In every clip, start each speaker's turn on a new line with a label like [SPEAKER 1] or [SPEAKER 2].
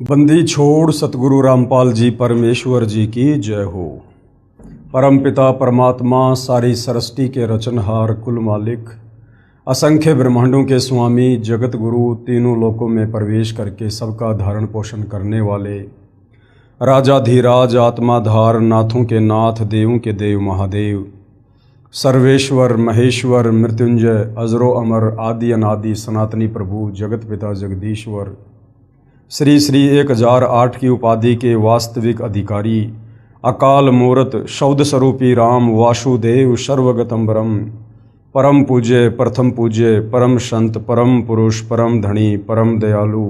[SPEAKER 1] बंदी छोड़ सतगुरु रामपाल जी परमेश्वर जी की जय हो। परमपिता परमात्मा सारी सृष्टि के रचनहार कुल मालिक असंख्य ब्रह्मांडों के स्वामी जगत गुरु तीनों लोकों में प्रवेश करके सबका धारण पोषण करने वाले राजाधिराज आत्माधार नाथों के नाथ देवों के देव महादेव सर्वेश्वर महेश्वर मृत्युंजय अजरो अमर आदि अनादि सनातनी प्रभु जगत पिता जगदीश्वर श्री श्री 1008 की उपाधि के वास्तविक अधिकारी अकाल मूर्त शब्द स्वरूपी राम वासुदेव सर्वगतम ब्रह्म परम पूज्य प्रथम पूज्य परम संत परम पुरुष परम धनी परम दयालु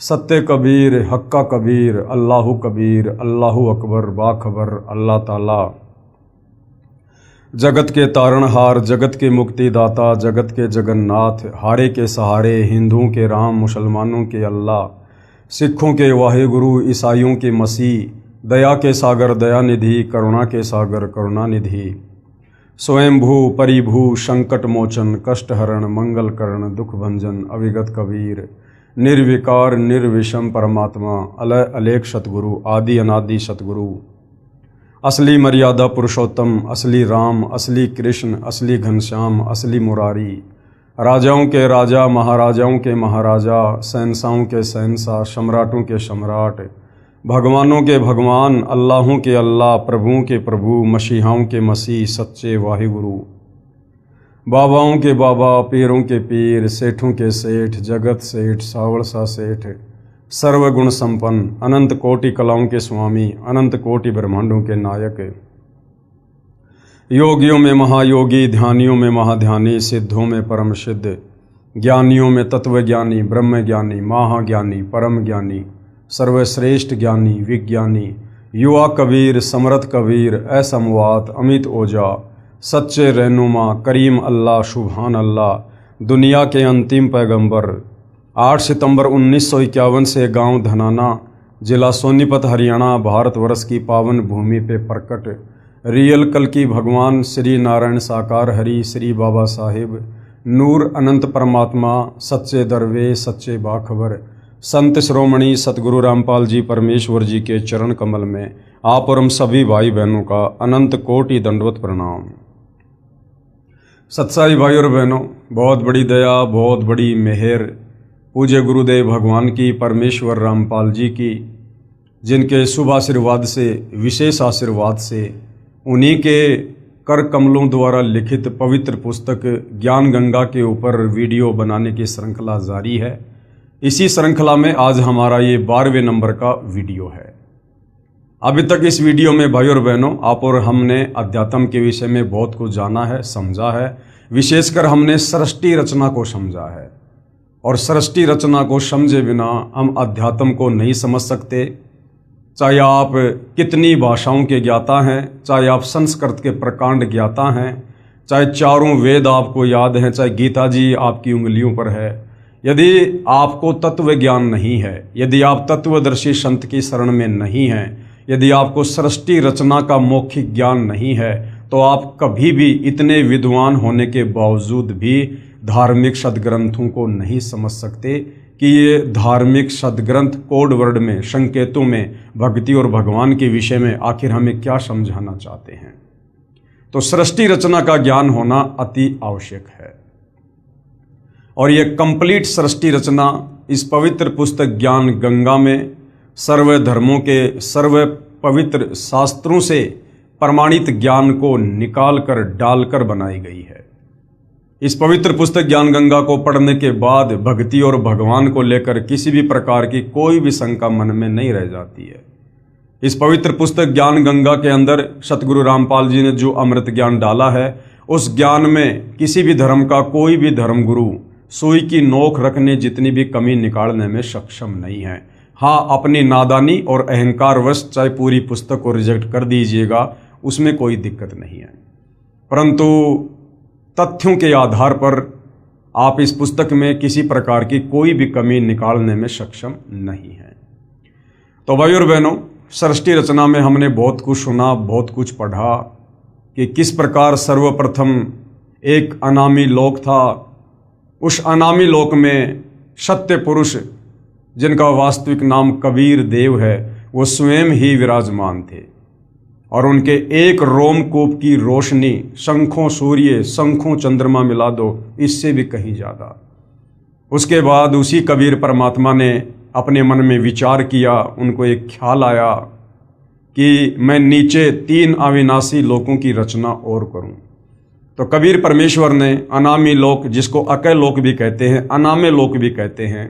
[SPEAKER 1] सत्य कबीर हक्का कबीर अल्लाहु कबीर अल्लाहु अकबर बाखबर अल्लाह ताला जगत के तारणहार जगत के मुक्तिदाता जगत के जगन्नाथ हारे के सहारे हिंदुओं के राम मुसलमानों के अल्लाह सिखों के वाहेगुरु ईसाइयों के मसीह दया के सागर दयानिधि करुणा के सागर करुणानिधि स्वयंभू परिभू संकट मोचन कष्टहरण मंगल करण दुख भंजन अविगत कबीर निर्विकार निर्विषम परमात्मा अलय अलेख सतगुरु आदि अनादि सतगुरु असली मर्यादा पुरुषोत्तम असली राम असली कृष्ण असली घनश्याम असली मुरारी राजाओं के राजा महाराजाओं के महाराजा शहंशाहों के शहंशाह सम्राटों के सम्राट भगवानों के भगवान अल्लाहों के अल्लाह प्रभुओं के प्रभु मसीहाओं के मसीह सच्चे वाहिगुरु बाबाओं के बाबा पीरों के पीर सेठों के सेठ जगत सेठ सावड़सा सेठ सर्वगुण संपन्न अनंत कोटि कलाओं के स्वामी अनंत कोटि ब्रह्मांडों के नायक योगियों में महायोगी ध्यानियों में महाध्यानी सिद्धों में परम सिद्ध ज्ञानियों में तत्वज्ञानी ब्रह्म ज्ञानी महाज्ञानी परम ज्ञानी सर्वश्रेष्ठ ज्ञानी विज्ञानी युवा कबीर समर्थ कबीर असमवात अमित ओजा सच्चे रहनुमा करीम अल्लाह सुभान अल्लाह दुनिया के अंतिम पैगंबर 8 सितंबर 1951 से गांव धनाना जिला सोनीपत हरियाणा भारतवर्ष की पावन भूमि पे प्रकट रियल कल की भगवान श्री नारायण साकार हरि श्री बाबा साहिब नूर अनंत परमात्मा सच्चे दरवे सच्चे बाखबर संत श्रोमणी सतगुरु रामपाल जी परमेश्वर जी के चरण कमल में आप और हम सभी भाई बहनों का अनंत कोटि दंडवत प्रणाम। सत्साई भाई और बहनों, बहुत बड़ी दया बहुत बड़ी मेहर पूज्य गुरुदेव भगवान की परमेश्वर रामपाल जी की, जिनके शुभ आशीर्वाद से विशेष आशीर्वाद से उन्हीं के कर कमलों द्वारा लिखित पवित्र पुस्तक ज्ञान गंगा के ऊपर वीडियो बनाने की श्रृंखला जारी है। इसी श्रृंखला में आज हमारा ये 12वें नंबर का वीडियो है। अभी तक इस वीडियो में भाई और बहनों आप और हमने अध्यात्म के विषय में बहुत कुछ जाना है समझा है। विशेषकर हमने सृष्टि रचना को समझा है और सृष्टि रचना को समझे बिना हम अध्यात्म को नहीं समझ सकते। चाहे आप कितनी भाषाओं के ज्ञाता हैं, चाहे आप संस्कृत के प्रकांड ज्ञाता हैं, चाहे चारों वेद आपको याद हैं, चाहे गीता जी आपकी उंगलियों पर है, यदि आपको तत्व ज्ञान नहीं है, यदि आप तत्वदर्शी संत की शरण में नहीं हैं, यदि आपको सृष्टि रचना का मौखिक ज्ञान नहीं है, तो आप कभी भी इतने विद्वान होने के बावजूद भी धार्मिक सदग्रंथों को नहीं समझ सकते कि ये धार्मिक सदग्रंथ कोड वर्ड में संकेतों में भक्ति और भगवान के विषय में आखिर हमें क्या समझाना चाहते हैं। तो सृष्टि रचना का ज्ञान होना अति आवश्यक है और ये कंप्लीट सृष्टि रचना इस पवित्र पुस्तक ज्ञान गंगा में सर्व धर्मों के सर्व पवित्र शास्त्रों से प्रमाणित ज्ञान को निकाल कर डालकर बनाई गई है। इस पवित्र पुस्तक ज्ञान गंगा को पढ़ने के बाद भक्ति और भगवान को लेकर किसी भी प्रकार की कोई भी शंका मन में नहीं रह जाती है। इस पवित्र पुस्तक ज्ञान गंगा के अंदर सतगुरु रामपाल जी ने जो अमृत ज्ञान डाला है, उस ज्ञान में किसी भी धर्म का कोई भी धर्म गुरु सुई की नोक रखने जितनी भी कमी निकालने में सक्षम नहीं है। हाँ, अपनी नादानी और अहंकारवश चाहे पूरी पुस्तक को रिजेक्ट कर दीजिएगा, उसमें कोई दिक्कत नहीं है, परंतु तथ्यों के आधार पर आप इस पुस्तक में किसी प्रकार की कोई भी कमी निकालने में सक्षम नहीं है। तो भाई और बहनों, सृष्टि रचना में हमने बहुत कुछ सुना, बहुत कुछ पढ़ा कि किस प्रकार सर्वप्रथम एक अनामी लोक था। उस अनामी लोक में सत्य पुरुष जिनका वास्तविक नाम कबीर देव है, वो स्वयं ही विराजमान थे और उनके एक रोमकूप की रोशनी शंखों सूर्य, शंखों चंद्रमा मिला दो, इससे भी कहीं ज़्यादा। उसके बाद उसी कबीर परमात्मा ने अपने मन में विचार किया, उनको एक ख्याल आया कि मैं नीचे 3 अविनाशी लोकों की रचना और करूं। तो कबीर परमेश्वर ने अनामी लोक, जिसको अकय लोक भी कहते हैं, अनामे लोक भी कहते हैं,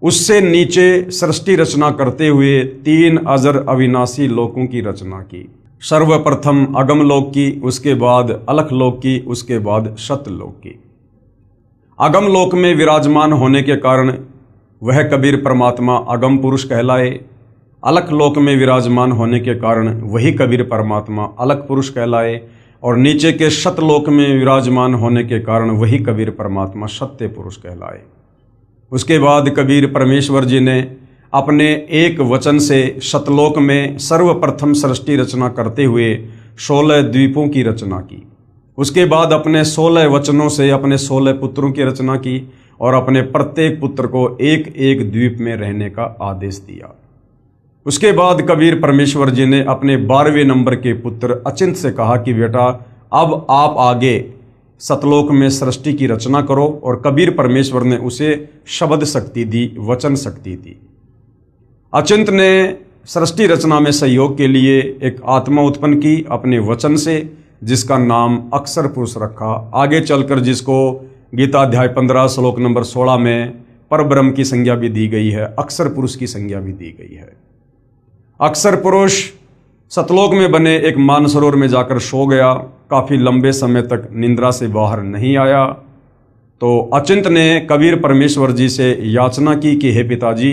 [SPEAKER 1] उससे नीचे सृष्टि रचना करते हुए 3 अजर अविनाशी लोकों की रचना की। सर्वप्रथम अगम लोक की, उसके बाद अलख लोक की, उसके बाद सतलोक की। अगम लोक में विराजमान होने के कारण वह कबीर परमात्मा अगम पुरुष कहलाए। अलख लोक में विराजमान होने के कारण वही कबीर परमात्मा अलख पुरुष कहलाए और नीचे के सतलोक में विराजमान होने के कारण वही कबीर परमात्मा सत्य पुरुष कहलाए। उसके बाद कबीर परमेश्वर जी ने अपने एक वचन से सतलोक में सर्वप्रथम सृष्टि रचना करते हुए 16 द्वीपों की रचना की। उसके बाद अपने 16 वचनों से अपने 16 पुत्रों की रचना की और अपने प्रत्येक पुत्र को एक एक द्वीप में रहने का आदेश दिया। उसके बाद कबीर परमेश्वर जी ने अपने 12वें नंबर के पुत्र अचिंत से कहा कि बेटा अब आप आगे सतलोक में सृष्टि की रचना करो, और कबीर परमेश्वर ने उसे शब्द शक्ति दी, वचन शक्ति दी। अचिंत ने सृष्टि रचना में सहयोग के लिए एक आत्मा उत्पन्न की अपने वचन से, जिसका नाम अक्षर पुरुष रखा। आगे चलकर जिसको गीता अध्याय 15 श्लोक नंबर 16 में परब्रह्म की संज्ञा भी दी गई है, अक्षर पुरुष की संज्ञा भी दी गई है। अक्षर पुरुष सतलोक में बने एक मानसरोवर में जाकर सो गया। काफ़ी लंबे समय तक निंद्रा से बाहर नहीं आया। तो अचिंत ने कबीर परमेश्वर जी से याचना की कि हे पिताजी,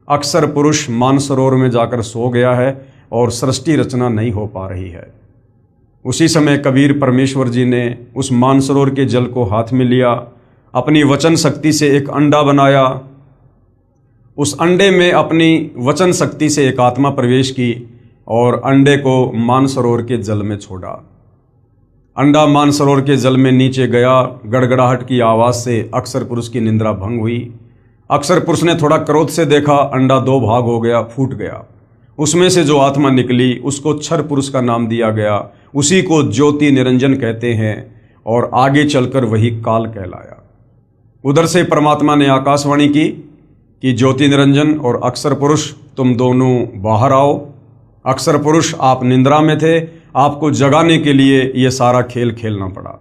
[SPEAKER 1] अक्षर पुरुष मानसरोवर में जाकर सो गया है और सृष्टि रचना नहीं हो पा रही है। उसी समय कबीर परमेश्वर जी ने उस मानसरोवर के जल को हाथ में लिया, अपनी वचन शक्ति से एक अंडा बनाया। उस अंडे में अपनी वचन शक्ति से एक आत्मा प्रवेश की और अंडे को मानसरोवर के जल में छोड़ा। अंडा मानसरोवर के जल में नीचे गया। गड़गड़ाहट की आवाज़ से अक्षर पुरुष की निंद्रा भंग हुई। अक्षर पुरुष ने थोड़ा क्रोध से देखा, अंडा 2 भाग हो गया, फूट गया। उसमें से जो आत्मा निकली उसको क्षर पुरुष का नाम दिया गया। उसी को ज्योति निरंजन कहते हैं और आगे चलकर वही काल कहलाया। उधर से परमात्मा ने आकाशवाणी की कि ज्योति निरंजन और अक्षर पुरुष तुम दोनों बाहर आओ। अक्षर पुरुष आप निंद्रा में थे, आपको जगाने के लिए ये सारा खेल खेलना पड़ा।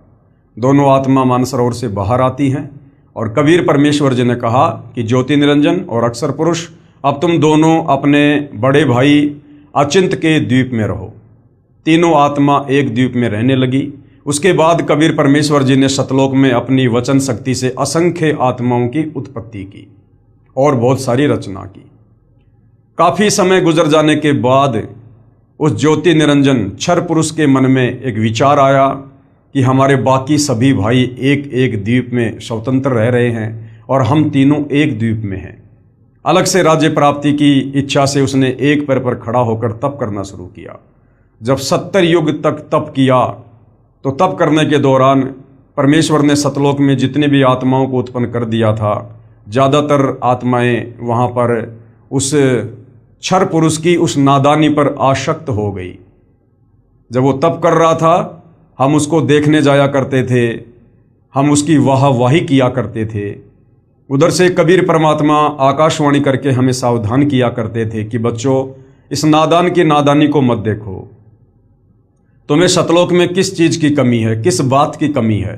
[SPEAKER 1] दोनों आत्मा मानसरोवर से बाहर आती हैं और कबीर परमेश्वर जी ने कहा कि ज्योति निरंजन और अक्षर पुरुष अब तुम दोनों अपने बड़े भाई अचिंत के द्वीप में रहो। तीनों आत्मा एक द्वीप में रहने लगी। उसके बाद कबीर परमेश्वर जी ने सतलोक में अपनी वचन शक्ति से असंख्य आत्माओं की उत्पत्ति की और बहुत सारी रचना की। काफ़ी समय गुजर जाने के बाद उस ज्योति निरंजन क्षर पुरुष के मन में एक विचार आया कि हमारे बाकी सभी भाई एक एक द्वीप में स्वतंत्र रह रहे हैं और हम तीनों एक द्वीप में हैं। अलग से राज्य प्राप्ति की इच्छा से उसने एक पैर पर खड़ा होकर तप करना शुरू किया। जब 70 युग तक तप किया तो तप करने के दौरान परमेश्वर ने सतलोक में जितने भी आत्माओं को उत्पन्न कर दिया था, ज़्यादातर आत्माएं वहाँ पर उस क्षर पुरुष की उस नादानी पर आसक्त हो गई। जब वो तप कर रहा था हम उसको देखने जाया करते थे, हम उसकी वाहवाही किया करते थे। उधर से कबीर परमात्मा आकाशवाणी करके हमें सावधान किया करते थे कि बच्चों, इस नादान की नादानी को मत देखो। तुम्हें सतलोक में किस चीज़ की कमी है, किस बात की कमी है?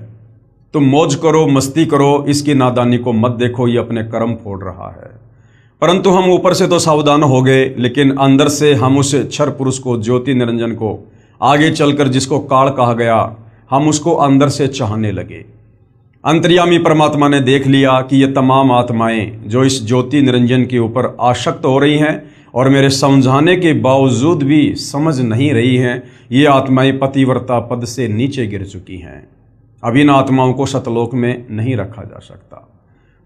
[SPEAKER 1] तुम मौज करो, मस्ती करो, इसकी नादानी को मत देखो, ये अपने कर्म फोड़ रहा है। परंतु हम ऊपर से तो सावधान हो गए, लेकिन अंदर से हम उस क्षर पुरुष को, ज्योति निरंजन को, आगे चलकर जिसको काल कहा गया, हम उसको अंदर से चाहने लगे। अंतर्यामी परमात्मा ने देख लिया कि ये तमाम आत्माएं जो इस ज्योति निरंजन के ऊपर आसक्त हो रही हैं और मेरे समझाने के बावजूद भी समझ नहीं रही हैं, ये आत्माएं पतिव्रता पद से नीचे गिर चुकी हैं। अब इन आत्माओं को सतलोक में नहीं रखा जा सकता।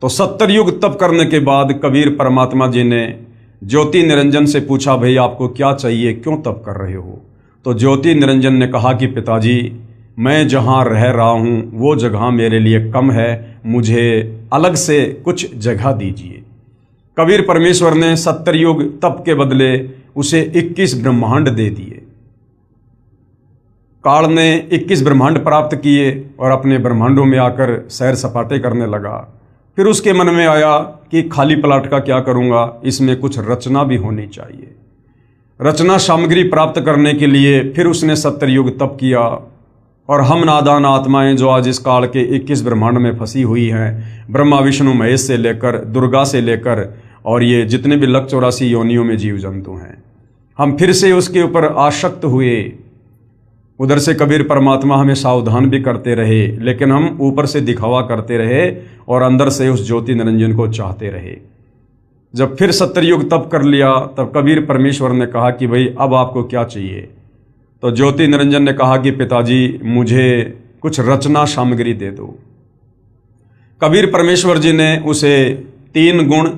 [SPEAKER 1] तो 70 युग तप करने के बाद कबीर परमात्मा जी ने ज्योति निरंजन से पूछा, भाई आपको क्या चाहिए, क्यों तप कर रहे हो? तो ज्योति निरंजन ने कहा कि पिताजी, मैं जहाँ रह रहा हूँ वो जगह मेरे लिए कम है, मुझे अलग से कुछ जगह दीजिए। कबीर परमेश्वर ने 70 युग तप के बदले उसे 21 ब्रह्मांड दे दिए। काल ने 21 ब्रह्मांड प्राप्त किए और अपने ब्रह्मांडों में आकर सैर सपाटे करने लगा। फिर उसके मन में आया कि खाली प्लाट का क्या करूँगा, इसमें कुछ रचना भी होनी चाहिए। रचना सामग्री प्राप्त करने के लिए फिर उसने 70 युग तप किया। और हम नादान आत्माएं जो आज इस काल के 21 ब्रह्मांड में फंसी हुई हैं, ब्रह्मा विष्णु महेश से लेकर दुर्गा से लेकर और ये जितने भी 184 योनियों में जीव जंतु हैं, हम फिर से उसके ऊपर आसक्त हुए। उधर से कबीर परमात्मा हमें सावधान भी करते रहे, लेकिन हम ऊपर से दिखावा करते रहे और अंदर से उस ज्योति निरंजन को चाहते रहे। जब फिर 70 युग तप कर लिया, तब कबीर परमेश्वर ने कहा कि भाई अब आपको क्या चाहिए। तो ज्योति निरंजन ने कहा कि पिताजी मुझे कुछ रचना सामग्री दे दो। कबीर परमेश्वर जी ने उसे 3 गुण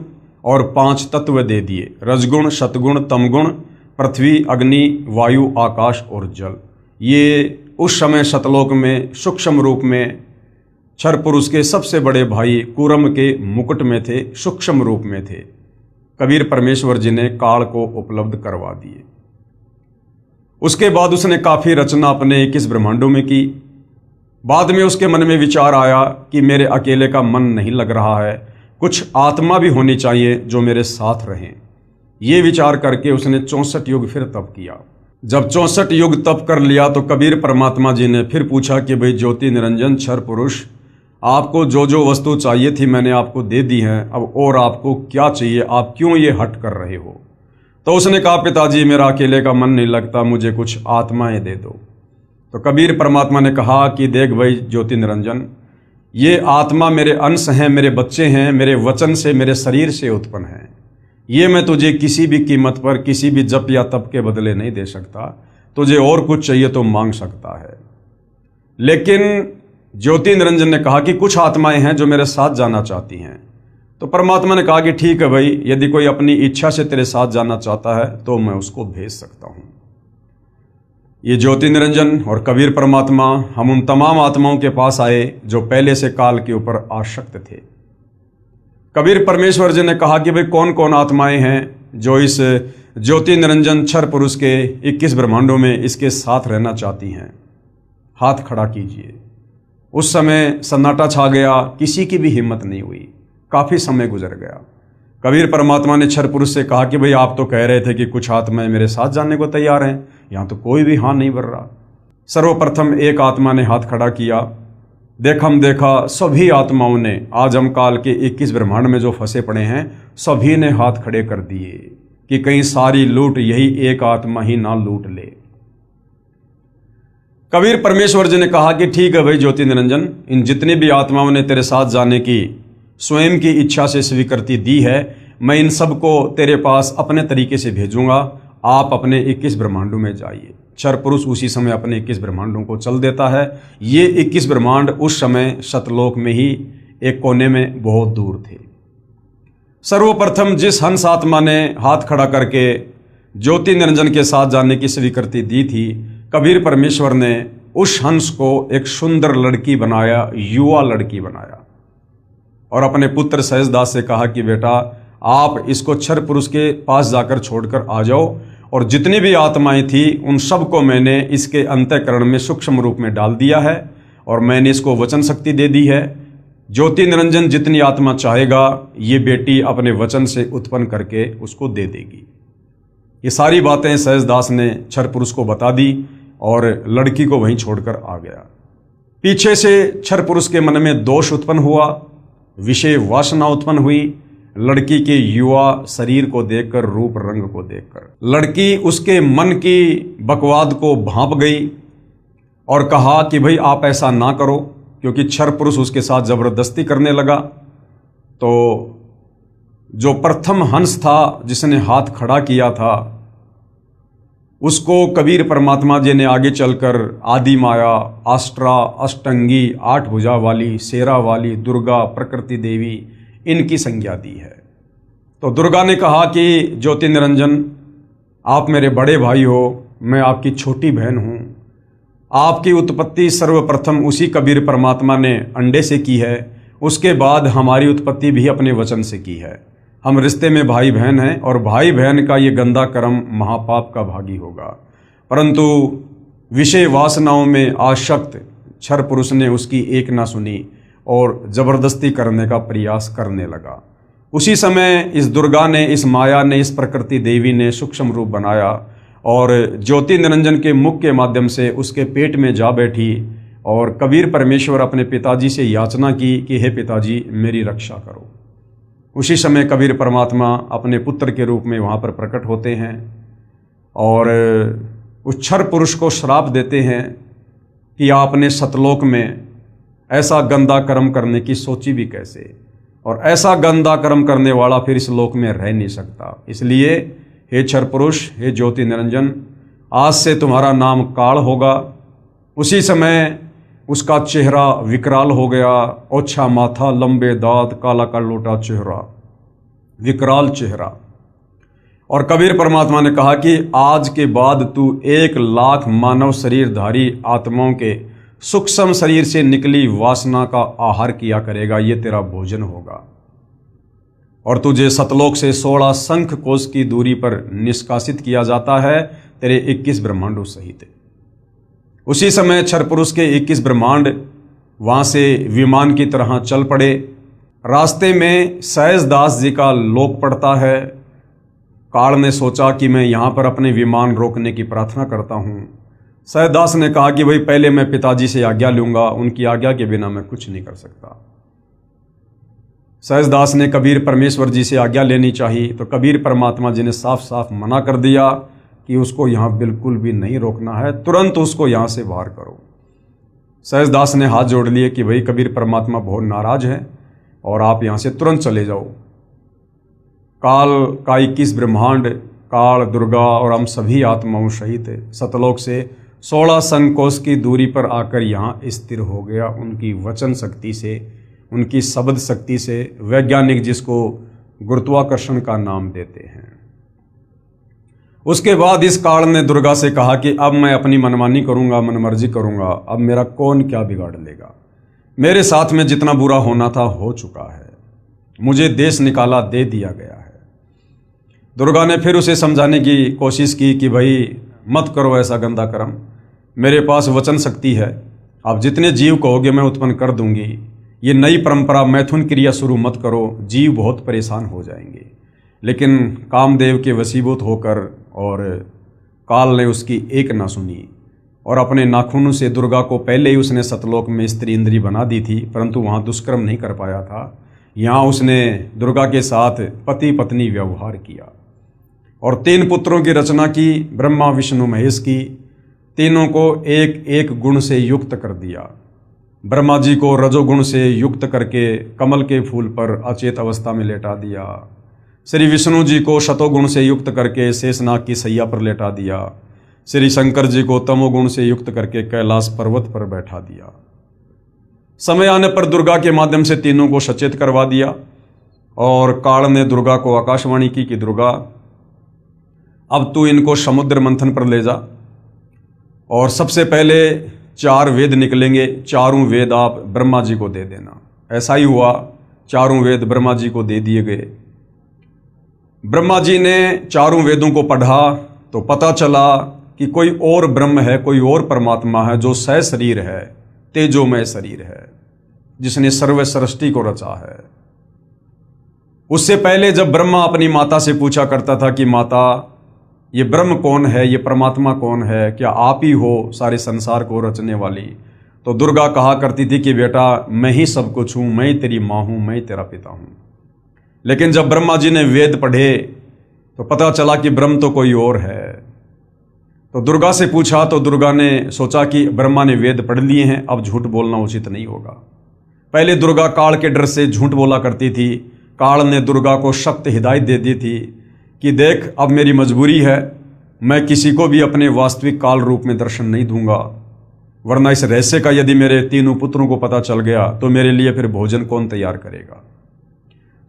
[SPEAKER 1] और 5 तत्व दे दिए, रजगुण, सतगुण, तमगुण, पृथ्वी, अग्नि, वायु, आकाश और जल। ये उस समय सतलोक में सूक्ष्म रूप में क्षर पुरुष के सबसे बड़े भाई कूरम के मुकुट में थे, सूक्ष्म रूप में थे। कबीर परमेश्वर जी ने काल को उपलब्ध करवा दिए। उसके बाद उसने काफ़ी रचना अपने 21 ब्रह्मांडों में की। बाद में उसके मन में विचार आया कि मेरे अकेले का मन नहीं लग रहा है, कुछ आत्मा भी होनी चाहिए जो मेरे साथ रहें। ये विचार करके उसने 64 युग फिर तप किया। जब 64 युग तप कर लिया तो कबीर परमात्मा जी ने फिर पूछा कि भाई ज्योति निरंजन क्षर पुरुष, आपको जो जो वस्तु चाहिए थी मैंने आपको दे दी हैं, अब और आपको क्या चाहिए, आप क्यों ये हट कर रहे हो। तो उसने कहा पिताजी मेरा अकेले का मन नहीं लगता, मुझे कुछ आत्माएं दे दो। तो कबीर परमात्मा ने कहा कि देख भाई ज्योति निरंजन, ये आत्मा मेरे अंश हैं, मेरे बच्चे हैं, मेरे वचन से मेरे शरीर से उत्पन्न हैं। ये मैं तुझे किसी भी कीमत पर किसी भी जप या तप के बदले नहीं दे सकता। तुझे और कुछ चाहिए तो मांग सकता है। लेकिन ज्योति निरंजन ने कहा कि कुछ आत्माएं हैं जो मेरे साथ जाना चाहती हैं। तो परमात्मा ने कहा कि ठीक है भाई, यदि कोई अपनी इच्छा से तेरे साथ जाना चाहता है तो मैं उसको भेज सकता हूं। ये ज्योति निरंजन और कबीर परमात्मा हम उन तमाम आत्माओं के पास आए जो पहले से काल के ऊपर आसक्त थे। कबीर परमेश्वर जी ने कहा कि भाई कौन कौन आत्माएं हैं जो इस ज्योति निरंजन क्षर पुरुष के 21 ब्रह्मांडों में इसके साथ रहना चाहती हैं, हाथ खड़ा कीजिए। उस समय सन्नाटा छा गया, किसी की भी हिम्मत नहीं हुई। काफ़ी समय गुजर गया। कबीर परमात्मा ने क्षर पुरुष से कहा कि भाई आप तो कह रहे थे कि कुछ आत्माएं मेरे साथ जाने को तैयार हैं, यहाँ तो कोई भी हाँ नहीं भर रहा। सर्वप्रथम एक आत्मा ने हाथ खड़ा किया। देखा सभी आत्माओं ने, आज हम काल के 21 ब्रह्मांड में जो फंसे पड़े हैं, सभी ने हाथ खड़े कर दिए कि कहीं सारी लूट यही एक आत्मा ही ना लूट ले। कबीर परमेश्वर जी ने कहा कि ठीक है भाई ज्योति निरंजन, इन जितनी भी आत्माओं ने तेरे साथ जाने की स्वयं की इच्छा से स्वीकृति दी है, मैं इन सब को तेरे पास अपने तरीके से भेजूंगा। आप अपने 21 ब्रह्मांडों में जाइए। क्षर पुरुष उसी समय अपने 21 ब्रह्मांडों को चल देता है। ये 21 ब्रह्मांड उस समय सतलोक में ही एक कोने में बहुत दूर थे। सर्वप्रथम जिस हंस आत्मा ने हाथ खड़ा करके ज्योति निरंजन के साथ जाने की स्वीकृति दी थी, कबीर परमेश्वर ने उस हंस को एक सुंदर लड़की बनाया, युवा लड़की बनाया, और अपने पुत्र सहजदास से कहा कि बेटा आप इसको क्षर पुरुष के पास जाकर छोड़कर आ जाओ, और जितनी भी आत्माएं थी उन सब को मैंने इसके अंतःकरण में सूक्ष्म रूप में डाल दिया है और मैंने इसको वचन शक्ति दे दी है। ज्योति निरंजन जितनी आत्मा चाहेगा ये बेटी अपने वचन से उत्पन्न करके उसको दे देगी। ये सारी बातें सहजदास ने क्षर पुरुष को बता दी और लड़की को वहीं छोड़कर आ गया। पीछे से क्षर पुरुष के मन में दोष उत्पन्न हुआ, विषय वासना उत्पन्न हुई। लड़की के युवा शरीर को देखकर, रूप रंग को देखकर लड़की उसके मन की बकवाद को भांप गई और कहा कि भाई आप ऐसा ना करो, क्योंकि क्षर पुरुष उसके साथ जबरदस्ती करने लगा। तो जो प्रथम हंस था जिसने हाथ खड़ा किया था, उसको कबीर परमात्मा जी ने आगे चलकर आदि माया, आष्ट्रा, अष्टंगी, 8 भुजा वाली, शेरा वाली, दुर्गा, प्रकृति देवी, इनकी संज्ञा दी है। तो दुर्गा ने कहा कि ज्योति निरंजन आप मेरे बड़े भाई हो, मैं आपकी छोटी बहन हूँ। आपकी उत्पत्ति सर्वप्रथम उसी कबीर परमात्मा ने अंडे से की है, उसके बाद हमारी उत्पत्ति भी अपने वचन से की है। हम रिश्ते में भाई बहन हैं और भाई बहन का ये गंदा कर्म महापाप का भागी होगा। परंतु विषय वासनाओं में आसक्त क्षर पुरुष ने उसकी एक ना सुनी और जबरदस्ती करने का प्रयास करने लगा। उसी समय इस दुर्गा ने, इस माया ने, इस प्रकृति देवी ने सूक्ष्म रूप बनाया और ज्योति निरंजन के मुख के माध्यम से उसके पेट में जा बैठी और कबीर परमेश्वर अपने पिताजी से याचना की कि हे पिताजी मेरी रक्षा करो। उसी समय कबीर परमात्मा अपने पुत्र के रूप में वहाँ पर प्रकट होते हैं और उस क्षर पुरुष को श्राप देते हैं कि आपने सतलोक में ऐसा गंदा कर्म करने की सोची भी कैसे, और ऐसा गंदा कर्म करने वाला फिर इस लोक में रह नहीं सकता। इसलिए हे क्षर पुरुष, हे ज्योति निरंजन, आज से तुम्हारा नाम काल होगा। उसी समय उसका चेहरा विकराल हो गया, ओछा माथा, लंबे दांत, काला कालोटा चेहरा, विकराल चेहरा। और कबीर परमात्मा ने कहा कि आज के बाद तू 1,00,000 मानव शरीरधारी आत्माओं के सूक्ष्म शरीर से निकली वासना का आहार किया करेगा, ये तेरा भोजन होगा। और तुझे सतलोक से 16 शंख कोश की दूरी पर निष्कासित किया जाता है, तेरे 21 ब्रह्मांडों सहित। उसी समय क्षर पुरुष के 21 ब्रह्मांड वहाँ से विमान की तरह चल पड़े। रास्ते में सहजदास जी का लोक पड़ता है। काल ने सोचा कि मैं यहाँ पर अपने विमान रोकने की प्रार्थना करता हूँ। सहजदास ने कहा कि भाई पहले मैं पिताजी से आज्ञा लूँगा, उनकी आज्ञा के बिना मैं कुछ नहीं कर सकता। सहजदास ने कबीर परमेश्वर जी से आज्ञा लेनी चाहिए, तो कबीर परमात्मा जी ने साफ साफ मना कर दिया कि उसको यहाँ बिल्कुल भी नहीं रोकना है, तुरंत उसको यहाँ से बाहर करो। सहजदास ने हाथ जोड़ लिए कि भाई कबीर परमात्मा बहुत नाराज हैं और आप यहाँ से तुरंत चले जाओ। काल का 21 ब्रह्मांड, काल, दुर्गा और हम सभी आत्माओं सहित सतलोक से 16 संकोश की दूरी पर आकर यहाँ स्थिर हो गया, उनकी वचन शक्ति से, उनकी शब्द शक्ति से, वैज्ञानिक जिसको गुरुत्वाकर्षण का नाम देते हैं। उसके बाद इस काल ने दुर्गा से कहा कि अब मैं अपनी मनमानी करूंगा, मनमर्जी करूंगा, अब मेरा कौन क्या बिगाड़ लेगा। मेरे साथ में जितना बुरा होना था हो चुका है, मुझे देश निकाला दे दिया गया है। दुर्गा ने फिर उसे समझाने की कोशिश की कि भाई मत करो ऐसा गंदा कर्म, मेरे पास वचन शक्ति है, आप जितने जीव कहोगे मैं उत्पन्न कर दूंगी। ये नई परंपरा मैथुन क्रिया शुरू मत करो, जीव बहुत परेशान हो जाएंगे। लेकिन कामदेव के वशीभूत होकर और काल ने उसकी एक ना सुनी और अपने नाखूनों से दुर्गा को पहले ही उसने सतलोक में स्त्री इंद्री बना दी थी, परंतु वहाँ दुष्कर्म नहीं कर पाया था। यहाँ उसने दुर्गा के साथ पति पत्नी व्यवहार किया और 3 पुत्रों की रचना की, ब्रह्मा विष्णु महेश की। तीनों को एक एक गुण से युक्त कर दिया। ब्रह्मा जी को रजोगुण से युक्त करके कमल के फूल पर अचेत अवस्था में लेटा दिया। श्री विष्णु जी को शतोगुण से युक्त करके शेषनाग की सैया पर लेटा दिया। श्री शंकर जी को तमोगुण से युक्त करके कैलाश पर्वत पर बैठा दिया। समय आने पर दुर्गा के माध्यम से तीनों को सचेत करवा दिया और काल ने दुर्गा को आकाशवाणी की कि दुर्गा अब तू इनको समुद्र मंथन पर ले जा और सबसे पहले 4 वेद निकलेंगे, चारों वेद आप ब्रह्मा जी को दे देना। ऐसा ही हुआ, चारों वेद ब्रह्मा जी को दे दिए गए। ब्रह्मा जी ने चारों वेदों को पढ़ा तो पता चला कि कोई और ब्रह्म है, कोई और परमात्मा है जो सहशरीर है, तेजोमय शरीर है, जिसने सर्व सृष्टि को रचा है। उससे पहले जब ब्रह्मा अपनी माता से पूछा करता था कि माता ये ब्रह्म कौन है, ये परमात्मा कौन है, क्या आप ही हो सारे संसार को रचने वाली, तो दुर्गा कहा करती थी कि बेटा मैं ही सब कुछ हूँ, मैं ही तेरी माँ हूँ, मैं ही तेरा पिता हूँ। लेकिन जब ब्रह्मा जी ने वेद पढ़े तो पता चला कि ब्रह्म तो कोई और है। तो दुर्गा से पूछा तो दुर्गा ने सोचा कि ब्रह्मा ने वेद पढ़ लिए हैं, अब झूठ बोलना उचित नहीं होगा। पहले दुर्गा काल के डर से झूठ बोला करती थी। काल ने दुर्गा को सख्त हिदायत दे दी थी कि देख अब मेरी मजबूरी है, मैं किसी को भी अपने वास्तविक काल रूप में दर्शन नहीं दूंगा, वरना इस रहस्य का यदि मेरे तीनों पुत्रों को पता चल गया तो मेरे लिए फिर भोजन कौन तैयार करेगा।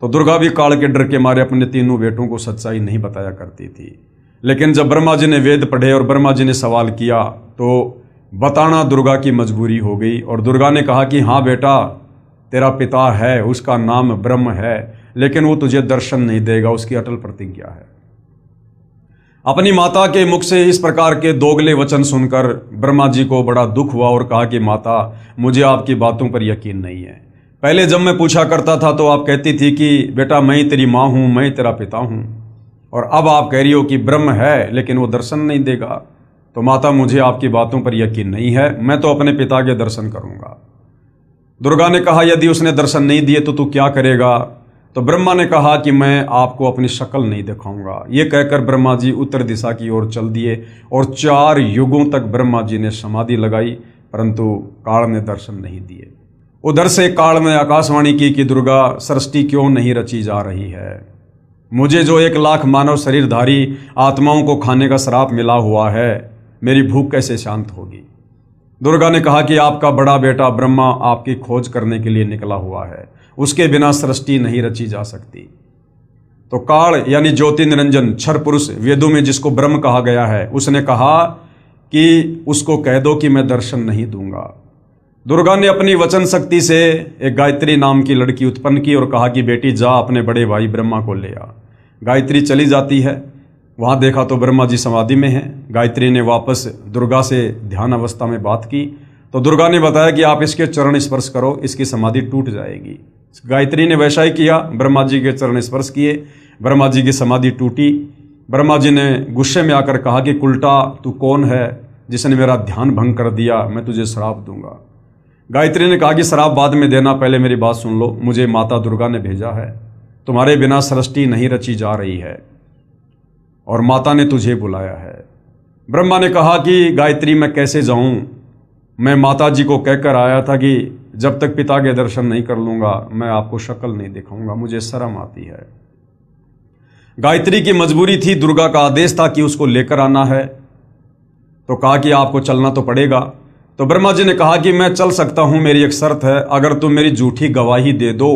[SPEAKER 1] तो दुर्गा भी काल के डर के मारे अपने तीनों बेटों को सच्चाई नहीं बताया करती थी। लेकिन जब ब्रह्मा जी ने वेद पढ़े और ब्रह्मा जी ने सवाल किया तो बताना दुर्गा की मजबूरी हो गई और दुर्गा ने कहा कि हाँ बेटा तेरा पिता है, उसका नाम ब्रह्म है, लेकिन वो तुझे दर्शन नहीं देगा, उसकी अटल प्रतिज्ञा है। अपनी माता के मुख से इस प्रकार के दोगले वचन सुनकर ब्रह्मा जी को बड़ा दुख हुआ और कहा कि माता, मुझे आपकी बातों पर यकीन नहीं है। पहले जब मैं पूछा करता था तो आप कहती थी कि बेटा मैं ही तेरी माँ हूँ, मैं ही तेरा पिता हूँ, और अब आप कह रही हो कि ब्रह्म है लेकिन वो दर्शन नहीं देगा। तो माता, मुझे आपकी बातों पर यकीन नहीं है, मैं तो अपने पिता के दर्शन करूँगा। दुर्गा ने कहा, यदि उसने दर्शन नहीं दिए तो तू क्या करेगा? तो ब्रह्मा ने कहा कि मैं आपको अपनी शक्ल नहीं दिखाऊंगा। ये कहकर ब्रह्मा जी उत्तर दिशा की ओर चल दिए और 4 युगों तक ब्रह्मा जी ने समाधि लगाई, परंतु काल ने दर्शन नहीं दिए। उधर से काल ने आकाशवाणी की कि दुर्गा, सृष्टि क्यों नहीं रची जा रही है? मुझे जो 1 लाख मानव शरीरधारी आत्माओं को खाने का श्राप मिला हुआ है, मेरी भूख कैसे शांत होगी? दुर्गा ने कहा कि आपका बड़ा बेटा ब्रह्मा आपकी खोज करने के लिए निकला हुआ है, उसके बिना सृष्टि नहीं रची जा सकती। तो काल यानी ज्योति निरंजन क्षर पुरुष, वेदों में जिसको ब्रह्म कहा गया है, उसने कहा कि उसको कह दो कि मैं दर्शन नहीं दूंगा। दुर्गा ने अपनी वचन शक्ति से एक गायत्री नाम की लड़की उत्पन्न की और कहा कि बेटी जा अपने बड़े भाई ब्रह्मा को ले आ। गायत्री चली जाती है, वहाँ देखा तो ब्रह्मा जी समाधि में हैं। गायत्री ने वापस दुर्गा से ध्यान अवस्था में बात की तो दुर्गा ने बताया कि आप इसके चरण स्पर्श करो, इसकी समाधि टूट जाएगी। गायत्री ने वैसा ही किया, ब्रह्मा जी के चरण स्पर्श किए, ब्रह्मा जी की समाधि टूटी। ब्रह्मा जी ने गुस्से में आकर कहा कि उल्टा तू कौन है जिसने मेरा ध्यान भंग कर दिया, मैं तुझे श्राप दूंगा। गायत्री ने कहा कि श्राप बाद में देना, पहले मेरी बात सुन लो। मुझे माता दुर्गा ने भेजा है, तुम्हारे बिना सृष्टि नहीं रची जा रही है और माता ने तुझे बुलाया है। ब्रह्मा ने कहा कि गायत्री मैं कैसे जाऊं? मैं माता जी को कहकर आया था कि जब तक पिता के दर्शन नहीं कर लूंगा मैं आपको शक्ल नहीं दिखाऊंगा, मुझे शर्म आती है। गायत्री की मजबूरी थी, दुर्गा का आदेश था कि उसको लेकर आना है, तो कहा कि आपको चलना तो पड़ेगा। तो ब्रह्मा जी ने कहा कि मैं चल सकता हूं, मेरी एक शर्त है, अगर तुम मेरी झूठी गवाही दे दो।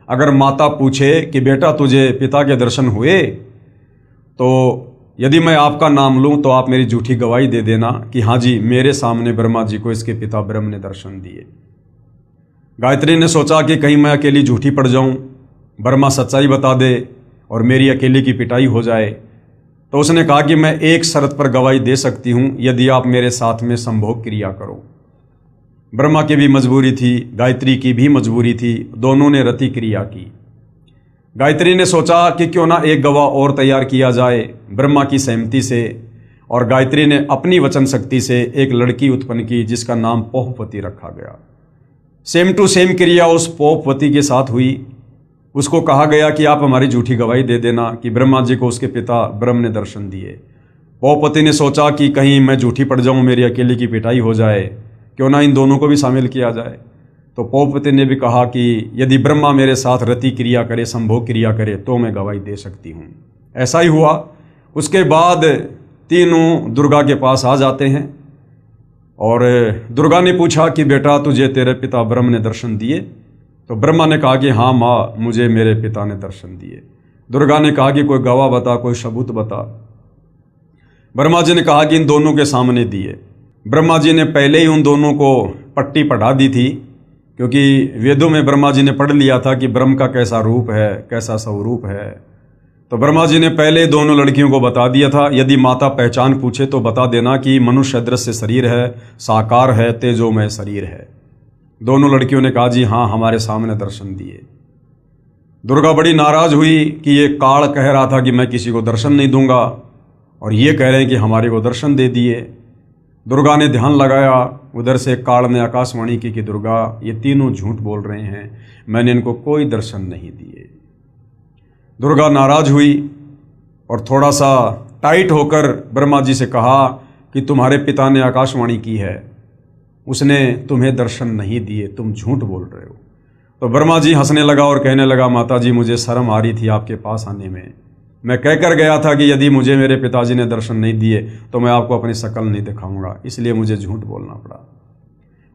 [SPEAKER 1] अगर माता पूछे कि बेटा तुझे पिता के दर्शन हुए, तो यदि मैं आपका नाम लूं तो आप मेरी झूठी गवाही दे देना कि हाँ जी, मेरे सामने ब्रह्मा जी को इसके पिता ब्रह्म ने दर्शन दिए। गायत्री ने सोचा कि कहीं मैं अकेली झूठी पड़ जाऊं, ब्रह्मा सच्चाई बता दे और मेरी अकेले की पिटाई हो जाए। तो उसने कहा कि मैं एक शर्त पर गवाही दे सकती हूं, यदि आप मेरे साथ में संभोग क्रिया करो। ब्रह्मा की भी मजबूरी थी, गायत्री की भी मजबूरी थी, दोनों ने रति क्रिया की। गायत्री ने सोचा कि क्यों ना एक गवाह और तैयार किया जाए ब्रह्मा की सहमति से, और गायत्री ने अपनी वचन शक्ति से एक लड़की उत्पन्न की जिसका नाम पोहपति रखा गया। सेम टू सेम क्रिया उस पोहपति के साथ हुई। उसको कहा गया कि आप हमारी झूठी गवाही दे देना कि ब्रह्मा जी को उसके पिता ब्रह्म ने दर्शन दिए। पोहपति ने सोचा कि कहीं मैं झूठी पड़ जाऊं, मेरी अकेले की पिटाई हो जाए, क्यों ना इन दोनों को भी शामिल किया जाए। तो पोहपति ने भी कहा कि यदि ब्रह्मा मेरे साथ रति क्रिया करे, संभोग क्रिया करे, तो मैं गवाही दे सकती हूँ। ऐसा ही हुआ। उसके बाद तीनों दुर्गा के पास आ जाते हैं और दुर्गा ने पूछा कि बेटा तुझे तेरे पिता ब्रह्म ने दर्शन दिए? तो ब्रह्मा ने कहा कि हाँ माँ, मुझे मेरे पिता ने दर्शन दिए। दुर्गा ने कहा कि कोई गवाह बता, कोई सबूत बता। ब्रह्मा जी ने कहा कि इन दोनों के सामने दिए। ब्रह्मा जी ने पहले ही उन दोनों को पट्टी पढ़ा दी थी, क्योंकि वेदों में ब्रह्मा जी ने पढ़ लिया था कि ब्रह्म का कैसा रूप है, कैसा स्वरूप है। तो ब्रह्मा जी ने पहले दोनों लड़कियों को बता दिया था, यदि माता पहचान पूछे तो बता देना कि मनुष्य दृश्य शरीर है, साकार है, तेजोमय शरीर है। दोनों लड़कियों ने कहा जी हाँ, हमारे सामने दर्शन दिए। दुर्गा बड़ी नाराज हुई कि ये काल कह रहा था कि मैं किसी को दर्शन नहीं दूंगा और ये कह रहे हैं कि हमारे को दर्शन दे दिए। दुर्गा ने ध्यान लगाया, उधर से काल ने आकाशवाणी की कि दुर्गा ये तीनों झूठ बोल रहे हैं, मैंने इनको कोई दर्शन नहीं दिए। दुर्गा नाराज हुई और थोड़ा सा टाइट होकर ब्रह्मा जी से कहा कि तुम्हारे पिता ने आकाशवाणी की है, उसने तुम्हें दर्शन नहीं दिए, तुम झूठ बोल रहे हो। तो ब्रह्मा जी हंसने लगा और कहने लगा, माता जी मुझे शर्म आ रही थी आपके पास आने में। मैं कहकर गया था कि यदि मुझे मेरे पिताजी ने दर्शन नहीं दिए तो मैं आपको अपनी शक्ल नहीं दिखाऊंगा, इसलिए मुझे झूठ बोलना पड़ा।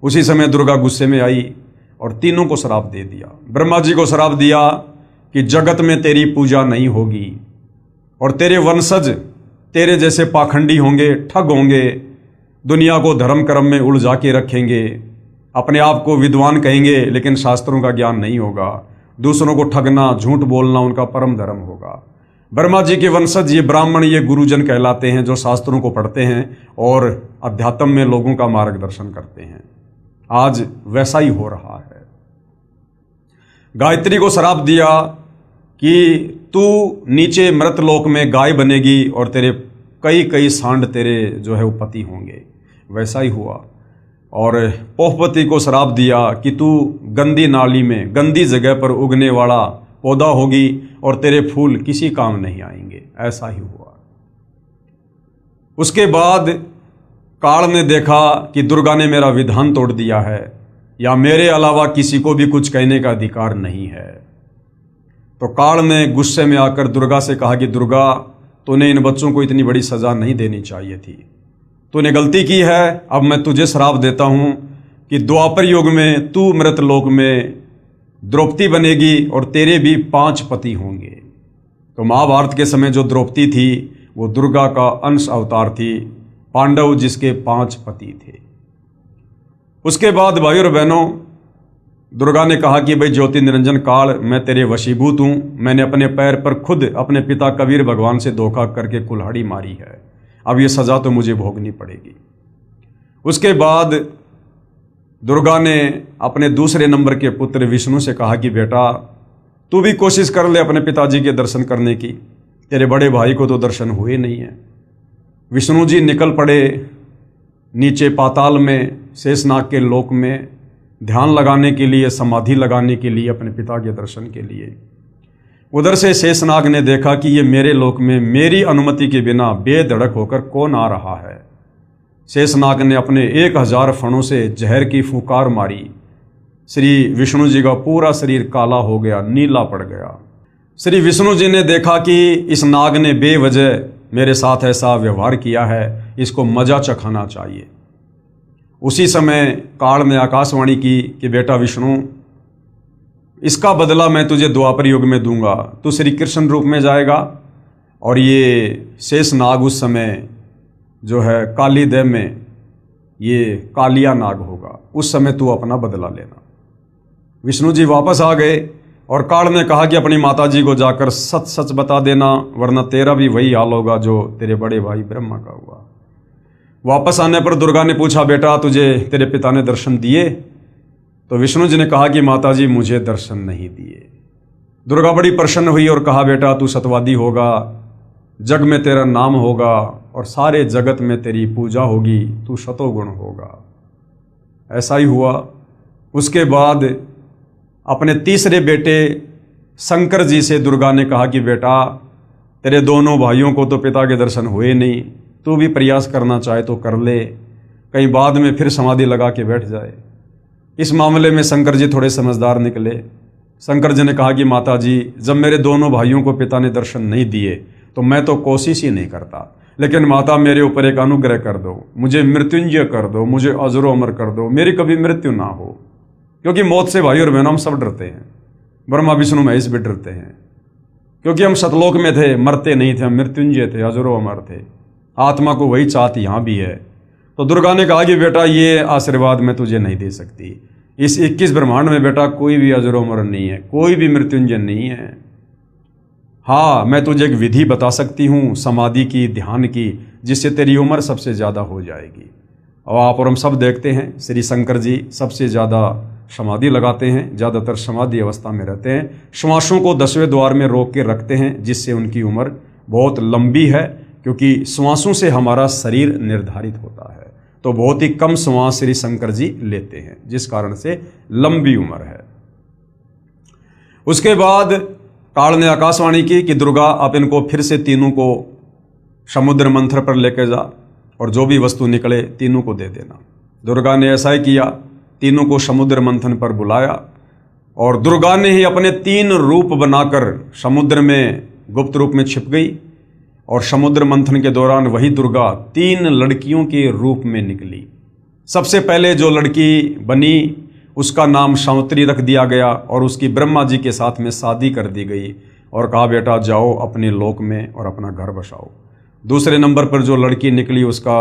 [SPEAKER 1] उसी समय दुर्गा गुस्से में आई और तीनों को श्राप दे दिया। ब्रह्मा जी को श्राप दिया कि जगत में तेरी पूजा नहीं होगी और तेरे वंशज तेरे जैसे पाखंडी होंगे, ठग होंगे, दुनिया को धर्म कर्म में उलझा के रखेंगे, अपने आप को विद्वान कहेंगे लेकिन शास्त्रों का ज्ञान नहीं होगा। दूसरों को ठगना, झूठ बोलना उनका परम धर्म होगा। ब्रह्मा जी के वंशज ये ब्राह्मण, ये गुरुजन कहलाते हैं, जो शास्त्रों को पढ़ते हैं और अध्यात्म में लोगों का मार्गदर्शन करते हैं। आज वैसा ही हो रहा है। गायत्री को श्राप दिया कि तू नीचे मृतलोक में गाय बनेगी और तेरे कई कई सांड तेरे जो है वो पति होंगे। वैसा ही हुआ। और पोहपति को श्राप दिया कि तू गंदी नाली में, गंदी जगह पर उगने वाला पौधा होगी और तेरे फूल किसी काम नहीं आएंगे। ऐसा ही हुआ। उसके बाद काल ने देखा कि दुर्गा ने मेरा विधान तोड़ दिया है, या मेरे अलावा किसी को भी कुछ कहने का अधिकार नहीं है। तो काल ने गुस्से में आकर दुर्गा से कहा कि दुर्गा, तूने इन बच्चों को इतनी बड़ी सजा नहीं देनी चाहिए थी, तूने गलती की है। अब मैं तुझे श्राप देता हूं कि द्वापर युग में तू मृतलोक में द्रौपदी बनेगी और तेरे भी 5 पति होंगे। तो महाभारत के समय जो द्रौपदी थी वो दुर्गा का अंश अवतार थी, पांडव जिसके 5 पति थे। उसके बाद भाइयों और बहनों, दुर्गा ने कहा कि भाई ज्योति निरंजन काल, मैं तेरे वशीभूत हूं। मैंने अपने पैर पर खुद अपने पिता कबीर भगवान से धोखा करके कुल्हाड़ी मारी है। अब ये सजा तो मुझे भोगनी पड़ेगी। उसके बाद दुर्गा ने अपने दूसरे नंबर के पुत्र विष्णु से कहा कि बेटा, तू भी कोशिश कर ले अपने पिताजी के दर्शन करने की। तेरे बड़े भाई को तो दर्शन हुए नहीं है। विष्णु जी निकल पड़े नीचे पाताल में, शेषनाग के लोक में, ध्यान लगाने के लिए, समाधि लगाने के लिए, अपने पिता के दर्शन के लिए। उधर से शेषनाग ने देखा कि ये मेरे लोक में मेरी अनुमति के बिना बेधड़क होकर कौन आ रहा है। शेषनाग ने अपने 1000 फणों से जहर की फुकार मारी। श्री विष्णु जी का पूरा शरीर काला हो गया, नीला पड़ गया। श्री विष्णु जी ने देखा कि इस नाग ने बेवजह मेरे साथ ऐसा व्यवहार किया है, इसको मजा चखाना चाहिए। उसी समय काल ने आकाशवाणी की कि बेटा विष्णु, इसका बदला मैं तुझे द्वापर युग में दूंगा। तू श्री कृष्ण रूप में जाएगा और ये शेष नाग उस समय जो है काली देव में ये कालिया नाग होगा। उस समय तू अपना बदला लेना। विष्णु जी वापस आ गए और काल ने कहा कि अपनी माता जी को जाकर सच सच बता देना, वरना तेरा भी वही हाल होगा जो तेरे बड़े भाई ब्रह्मा का हुआ। वापस आने पर दुर्गा ने पूछा, बेटा तुझे तेरे पिता ने दर्शन दिए? तो विष्णु जी ने कहा कि माता जी मुझे दर्शन नहीं दिए। दुर्गा बड़ी प्रसन्न हुई और कहा, बेटा तू सतवादी होगा, जग में तेरा नाम होगा और सारे जगत में तेरी पूजा होगी, तू शतोगुण होगा। ऐसा ही हुआ। उसके बाद अपने तीसरे बेटे शंकर जी से दुर्गा ने कहा कि बेटा, तेरे दोनों भाइयों को तो पिता के दर्शन हुए नहीं, तू भी प्रयास करना चाहे तो कर ले, कहीं बाद में फिर समाधि लगा के बैठ जाए। इस मामले में शंकर जी थोड़े समझदार निकले। शंकर जी ने कहा कि माता जी, जब मेरे दोनों भाइयों को पिता ने दर्शन नहीं दिए तो मैं तो कोशिश ही नहीं करता, लेकिन माता मेरे ऊपर एक अनुग्रह कर दो, मुझे मृत्युंजय कर दो, मुझे अजरो अमर कर दो, मेरी कभी मृत्यु ना हो। क्योंकि मौत से भाई और बहनों हम सब डरते हैं, ब्रह्मा विष्णु महेश भी डरते हैं, क्योंकि हम सतलोक में थे, मरते नहीं थे, हम मृत्युंजय थे, अजरो अमर थे। आत्मा को वही चाहत यहाँ भी है। तो दुर्गा ने कहा कि बेटा ये आशीर्वाद मैं तुझे नहीं दे सकती। इस 21 ब्रह्मांड में बेटा कोई भी अजरो अमर नहीं है, कोई भी मृत्युंजय नहीं है। हाँ, मैं तुझे एक विधि बता सकती हूँ समाधि की, ध्यान की, जिससे तेरी उम्र सबसे ज़्यादा हो जाएगी। और आप और हम सब देखते हैं श्री शंकर जी सबसे ज़्यादा समाधि लगाते हैं, ज़्यादातर समाधि अवस्था में रहते हैं, श्वासों को 10वें द्वार में रोक के रखते हैं, जिससे उनकी उम्र बहुत लंबी है, क्योंकि श्वासों से हमारा शरीर निर्धारित होता है। तो बहुत ही कम श्वास श्री शंकर जी लेते हैं, जिस कारण से लंबी उम्र है। उसके बाद काल ने आकाशवाणी की कि दुर्गा आप इनको फिर से तीनों को समुद्र मंथन पर लेकर जा और जो भी वस्तु निकले तीनों को दे देना। दुर्गा ने ऐसा ही किया, तीनों को समुद्र मंथन पर बुलाया और दुर्गा ने ही अपने 3 रूप बनाकर समुद्र में गुप्त रूप में छिप गई। और समुद्र मंथन के दौरान वही दुर्गा 3 लड़कियों के रूप में निकली। सबसे पहले जो लड़की बनी उसका नाम सावित्री रख दिया गया और उसकी ब्रह्मा जी के साथ में शादी कर दी गई और कहा बेटा जाओ अपने लोक में और अपना घर बसाओ। दूसरे नंबर पर जो लड़की निकली उसका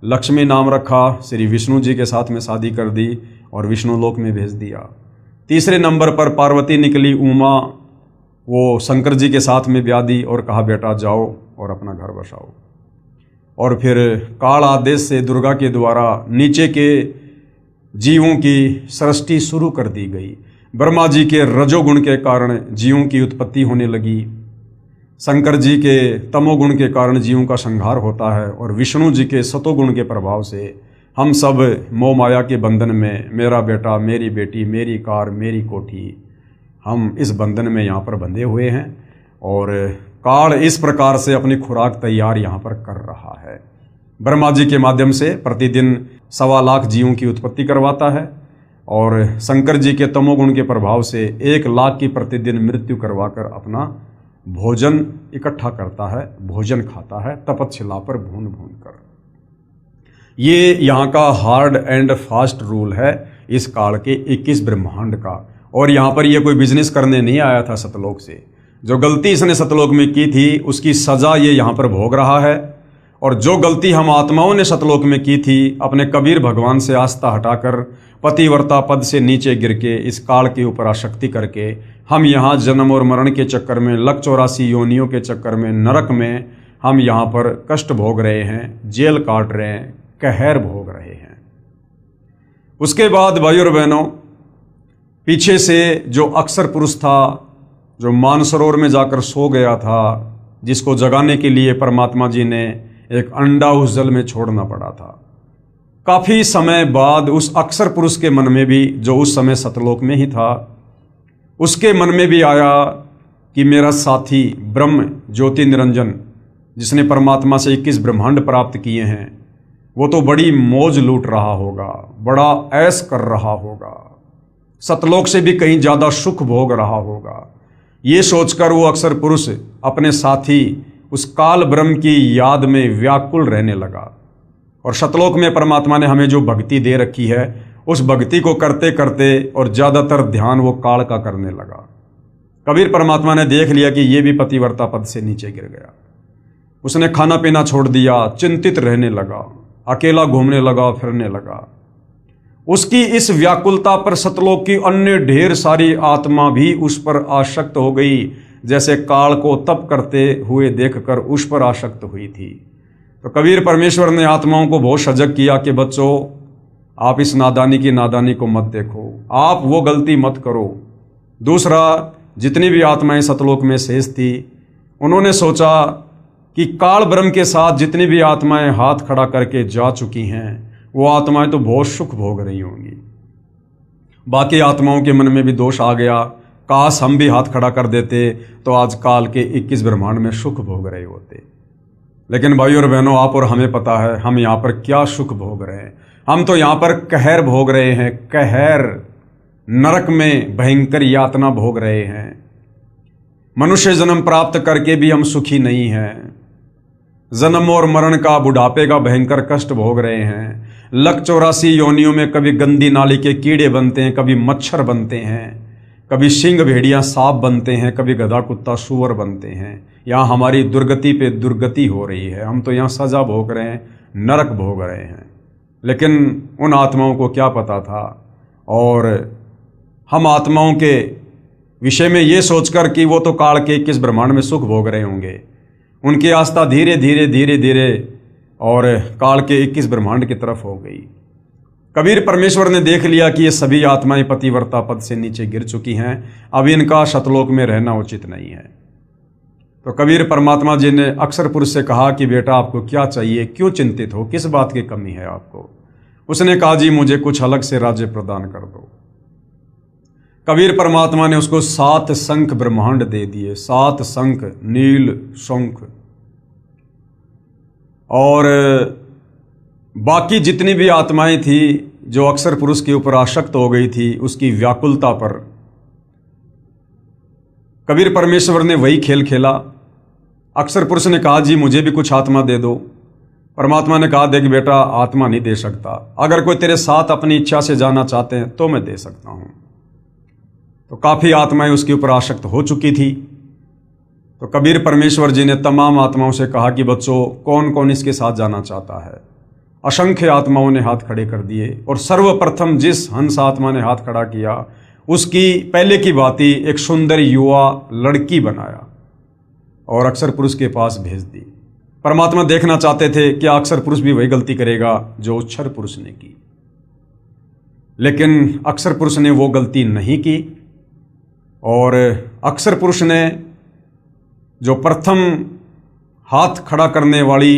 [SPEAKER 1] लक्ष्मी नाम रखा, श्री विष्णु जी के साथ में शादी कर दी और विष्णु लोक में भेज दिया। तीसरे नंबर पर पार्वती निकली, उमा, वो शंकर जी के साथ में ब्याह दी और कहा बेटा जाओ और अपना घर बसाओ। और फिर काल आदेश से दुर्गा के द्वारा नीचे के जीवों की सृष्टि शुरू कर दी गई। ब्रह्मा जी के रजोगुण के कारण जीवों की उत्पत्ति होने लगी, शंकर जी के तमोगुण के कारण जीवों का संहार होता है, और विष्णु जी के सतोगुण के प्रभाव से हम सब मोह माया के बंधन में, मेरा बेटा, मेरी बेटी, मेरी कार, मेरी कोठी, हम इस बंधन में यहाँ पर बंधे हुए हैं। और काल इस प्रकार से अपनी खुराक तैयार यहाँ पर कर रहा है। ब्रह्मा जी के माध्यम से प्रतिदिन 1.25 लाख जीवों की उत्पत्ति करवाता है, और शंकर जी के तमोगुण के प्रभाव से 1 लाख की प्रतिदिन मृत्यु करवाकर अपना भोजन इकट्ठा करता है, भोजन खाता है तपतशिला पर भून भून कर। ये यहाँ का हार्ड एंड फास्ट रूल है इस काल के 21 ब्रह्मांड का। और यहाँ पर ये कोई बिजनेस करने नहीं आया था सतलोक से। जो गलती इसने सतलोक में की थी उसकी सजा ये यहाँ पर भोग रहा है, और जो गलती हम आत्माओं ने सतलोक में की थी, अपने कबीर भगवान से आस्था हटाकर पतिव्रता पद से नीचे गिर के इस काल के ऊपर आसक्ति करके हम यहाँ जन्म और मरण के चक्कर में, लक 84 योनियों के चक्कर में, नरक में हम यहाँ पर कष्ट भोग रहे हैं, जेल काट रहे हैं, कहर भोग रहे हैं। उसके बाद भाइयों और बहनों, पीछे से जो अक्सर पुरुष था, जो मानसरोवर में जाकर सो गया था, जिसको जगाने के लिए परमात्मा जी ने एक अंडा उस जल में छोड़ना पड़ा था, काफी समय बाद उस अक्सर पुरुष के मन में भी, जो उस समय सतलोक में ही था, उसके मन में भी आया कि मेरा साथी ब्रह्म ज्योति निरंजन, जिसने परमात्मा से 21 ब्रह्मांड प्राप्त किए हैं, वो तो बड़ी मौज लूट रहा होगा, बड़ा ऐश कर रहा होगा, सतलोक से भी कहीं ज़्यादा सुख भोग रहा होगा। ये सोचकर वो अक्सर पुरुष अपने साथी उस काल ब्रह्म की याद में व्याकुल रहने लगा। और सतलोक में परमात्मा ने हमें जो भक्ति दे रखी है, उस भक्ति को करते करते और ज़्यादातर ध्यान वो काल का करने लगा। कबीर परमात्मा ने देख लिया कि ये भी पतिव्रता पद से नीचे गिर गया। उसने खाना पीना छोड़ दिया, चिंतित रहने लगा, अकेला घूमने लगा, फिरने लगा। उसकी इस व्याकुलता पर सतलोक की अन्य ढेर सारी आत्मा भी उस पर आसक्त हो गई, जैसे काल को तप करते हुए देखकर उस पर आसक्त हुई थी। तो कबीर परमेश्वर ने आत्माओं को बहुत सजग किया कि बच्चों, आप इस नादानी की नादानी को मत देखो, आप वो गलती मत करो। दूसरा, जितनी भी आत्माएं सतलोक में शेष थी, उन्होंने सोचा कि काल ब्रह्म के साथ जितनी भी आत्माएं हाथ खड़ा करके जा चुकी हैं, वो आत्माएं तो बहुत सुख भोग रही होंगी। बाकी आत्माओं के मन में भी दोष आ गया, काश हम भी हाथ खड़ा कर देते तो आज काल के 21 ब्रह्मांड में सुख भोग रहे होते। लेकिन भाइयों और बहनों, आप और हमें पता है हम यहाँ पर क्या सुख भोग रहे हैं। हम तो यहाँ पर कहर भोग रहे हैं, कहर, नरक में भयंकर यातना भोग रहे हैं। मनुष्य जन्म प्राप्त करके भी हम सुखी नहीं हैं। जन्म और मरण का, बुढ़ापे का भयंकर कष्ट भोग रहे हैं। लक 84 योनियों में कभी गंदी नाली के कीड़े बनते हैं, कभी मच्छर बनते हैं, कभी सिंह भेड़िया सांप बनते हैं, कभी गधा कुत्ता सूअर बनते हैं। यहाँ हमारी दुर्गति पे दुर्गति हो रही है। हम तो यहाँ सजा भोग रहे हैं, नरक भोग रहे हैं। लेकिन उन आत्माओं को क्या पता था। और हम आत्माओं के विषय में ये सोचकर कि वो तो काल के 21 ब्रह्मांड में सुख भोग रहे होंगे, उनकी आस्था धीरे धीरे धीरे धीरे और काल के 21 ब्रह्मांड की तरफ हो गई। कबीर परमेश्वर ने देख लिया कि ये सभी आत्माएं पतिव्रता पद से नीचे गिर चुकी हैं, अब इनका सतलोक में रहना उचित नहीं है। तो कबीर परमात्मा जी ने अक्सर पुरुष से कहा कि बेटा आपको क्या चाहिए, क्यों चिंतित हो, किस बात की कमी है आपको। उसने कहा जी मुझे कुछ अलग से राज्य प्रदान कर दो। कबीर परमात्मा ने उसको 7 शंख ब्रह्मांड दे दिए, 7 शंख, नील शंख। और बाकी जितनी भी आत्माएं थी जो अक्सर पुरुष के ऊपर आसक्त हो गई थी, उसकी व्याकुलता पर कबीर परमेश्वर ने वही खेल खेला। अक्सर पुरुष ने कहा जी मुझे भी कुछ आत्मा दे दो। परमात्मा ने कहा देख बेटा आत्मा नहीं दे सकता, अगर कोई तेरे साथ अपनी इच्छा से जाना चाहते हैं तो मैं दे सकता हूं। तो काफ़ी आत्माएं उसके ऊपर आसक्त हो चुकी थी। तो कबीर परमेश्वर जी ने तमाम आत्माओं से कहा कि बच्चों कौन कौन इसके साथ जाना चाहता है। असंख्य आत्माओं ने हाथ खड़े कर दिए और सर्वप्रथम जिस हंस आत्मा ने हाथ खड़ा किया उसकी पहले की बात ही एक सुंदर युवा लड़की बनाया और अक्षर पुरुष के पास भेज दी। परमात्मा देखना चाहते थे कि अक्षर पुरुष भी वही गलती करेगा जो उच्छर पुरुष ने की, लेकिन अक्षर पुरुष ने वो गलती नहीं की। और अक्षर पुरुष ने जो प्रथम हाथ खड़ा करने वाली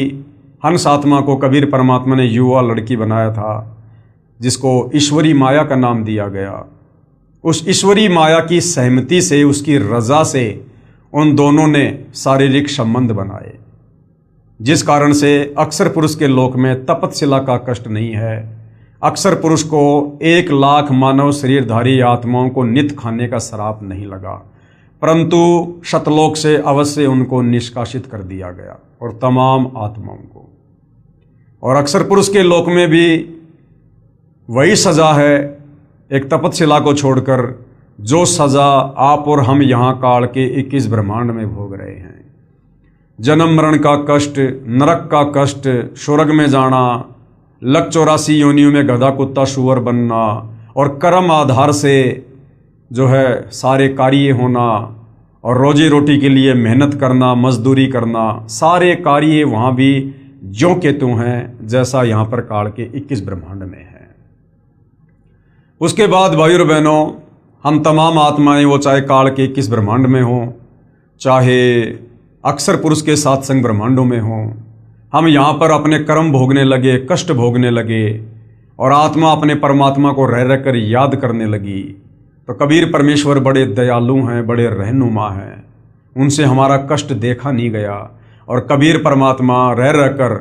[SPEAKER 1] हंस आत्मा को कबीर परमात्मा ने युवा लड़की बनाया था, जिसको ईश्वरी माया का नाम दिया गया। उस ईश्वरी माया की सहमति से, उसकी रजा से उन दोनों ने शारीरिक संबंध बनाए, जिस कारण से अक्षर पुरुष के लोक में तपतशिला का कष्ट नहीं है। अक्षर पुरुष को 1,00,000 मानव शरीरधारी आत्माओं को नित खाने का श्राप नहीं लगा, परंतु शतलोक से अवश्य उनको निष्कासित कर दिया गया और तमाम आत्माओं को। और अक्षर पुरुष के लोक में भी वही सजा है, एक तपतशिला को छोड़कर, जो सजा आप और हम यहाँ काल के 21 ब्रह्मांड में भोग रहे हैं। जन्म मरण का कष्ट, नरक का कष्ट, स्वर्ग में जाना, लक 84 योनियों में गधा कुत्ता सुअर बनना, और कर्म आधार से जो है सारे कार्य होना, और रोजी रोटी के लिए मेहनत करना, मजदूरी करना, सारे कार्य वहाँ भी ज्यों के त्यों हैं जैसा यहाँ पर काल के 21 ब्रह्मांड में है। उसके बाद भाइयों और बहनों, हम तमाम आत्माएं, वो चाहे काल के 21 ब्रह्मांड में हों, चाहे अक्षर पुरुष के साथ संग ब्रह्मांडों में हों, हम यहाँ पर अपने कर्म भोगने लगे, कष्ट भोगने लगे, और आत्मा अपने परमात्मा को रह रहकर याद करने लगी। तो कबीर परमेश्वर बड़े दयालु हैं, बड़े रहनुमा हैं, उनसे हमारा कष्ट देखा नहीं गया। और कबीर परमात्मा रह रहकर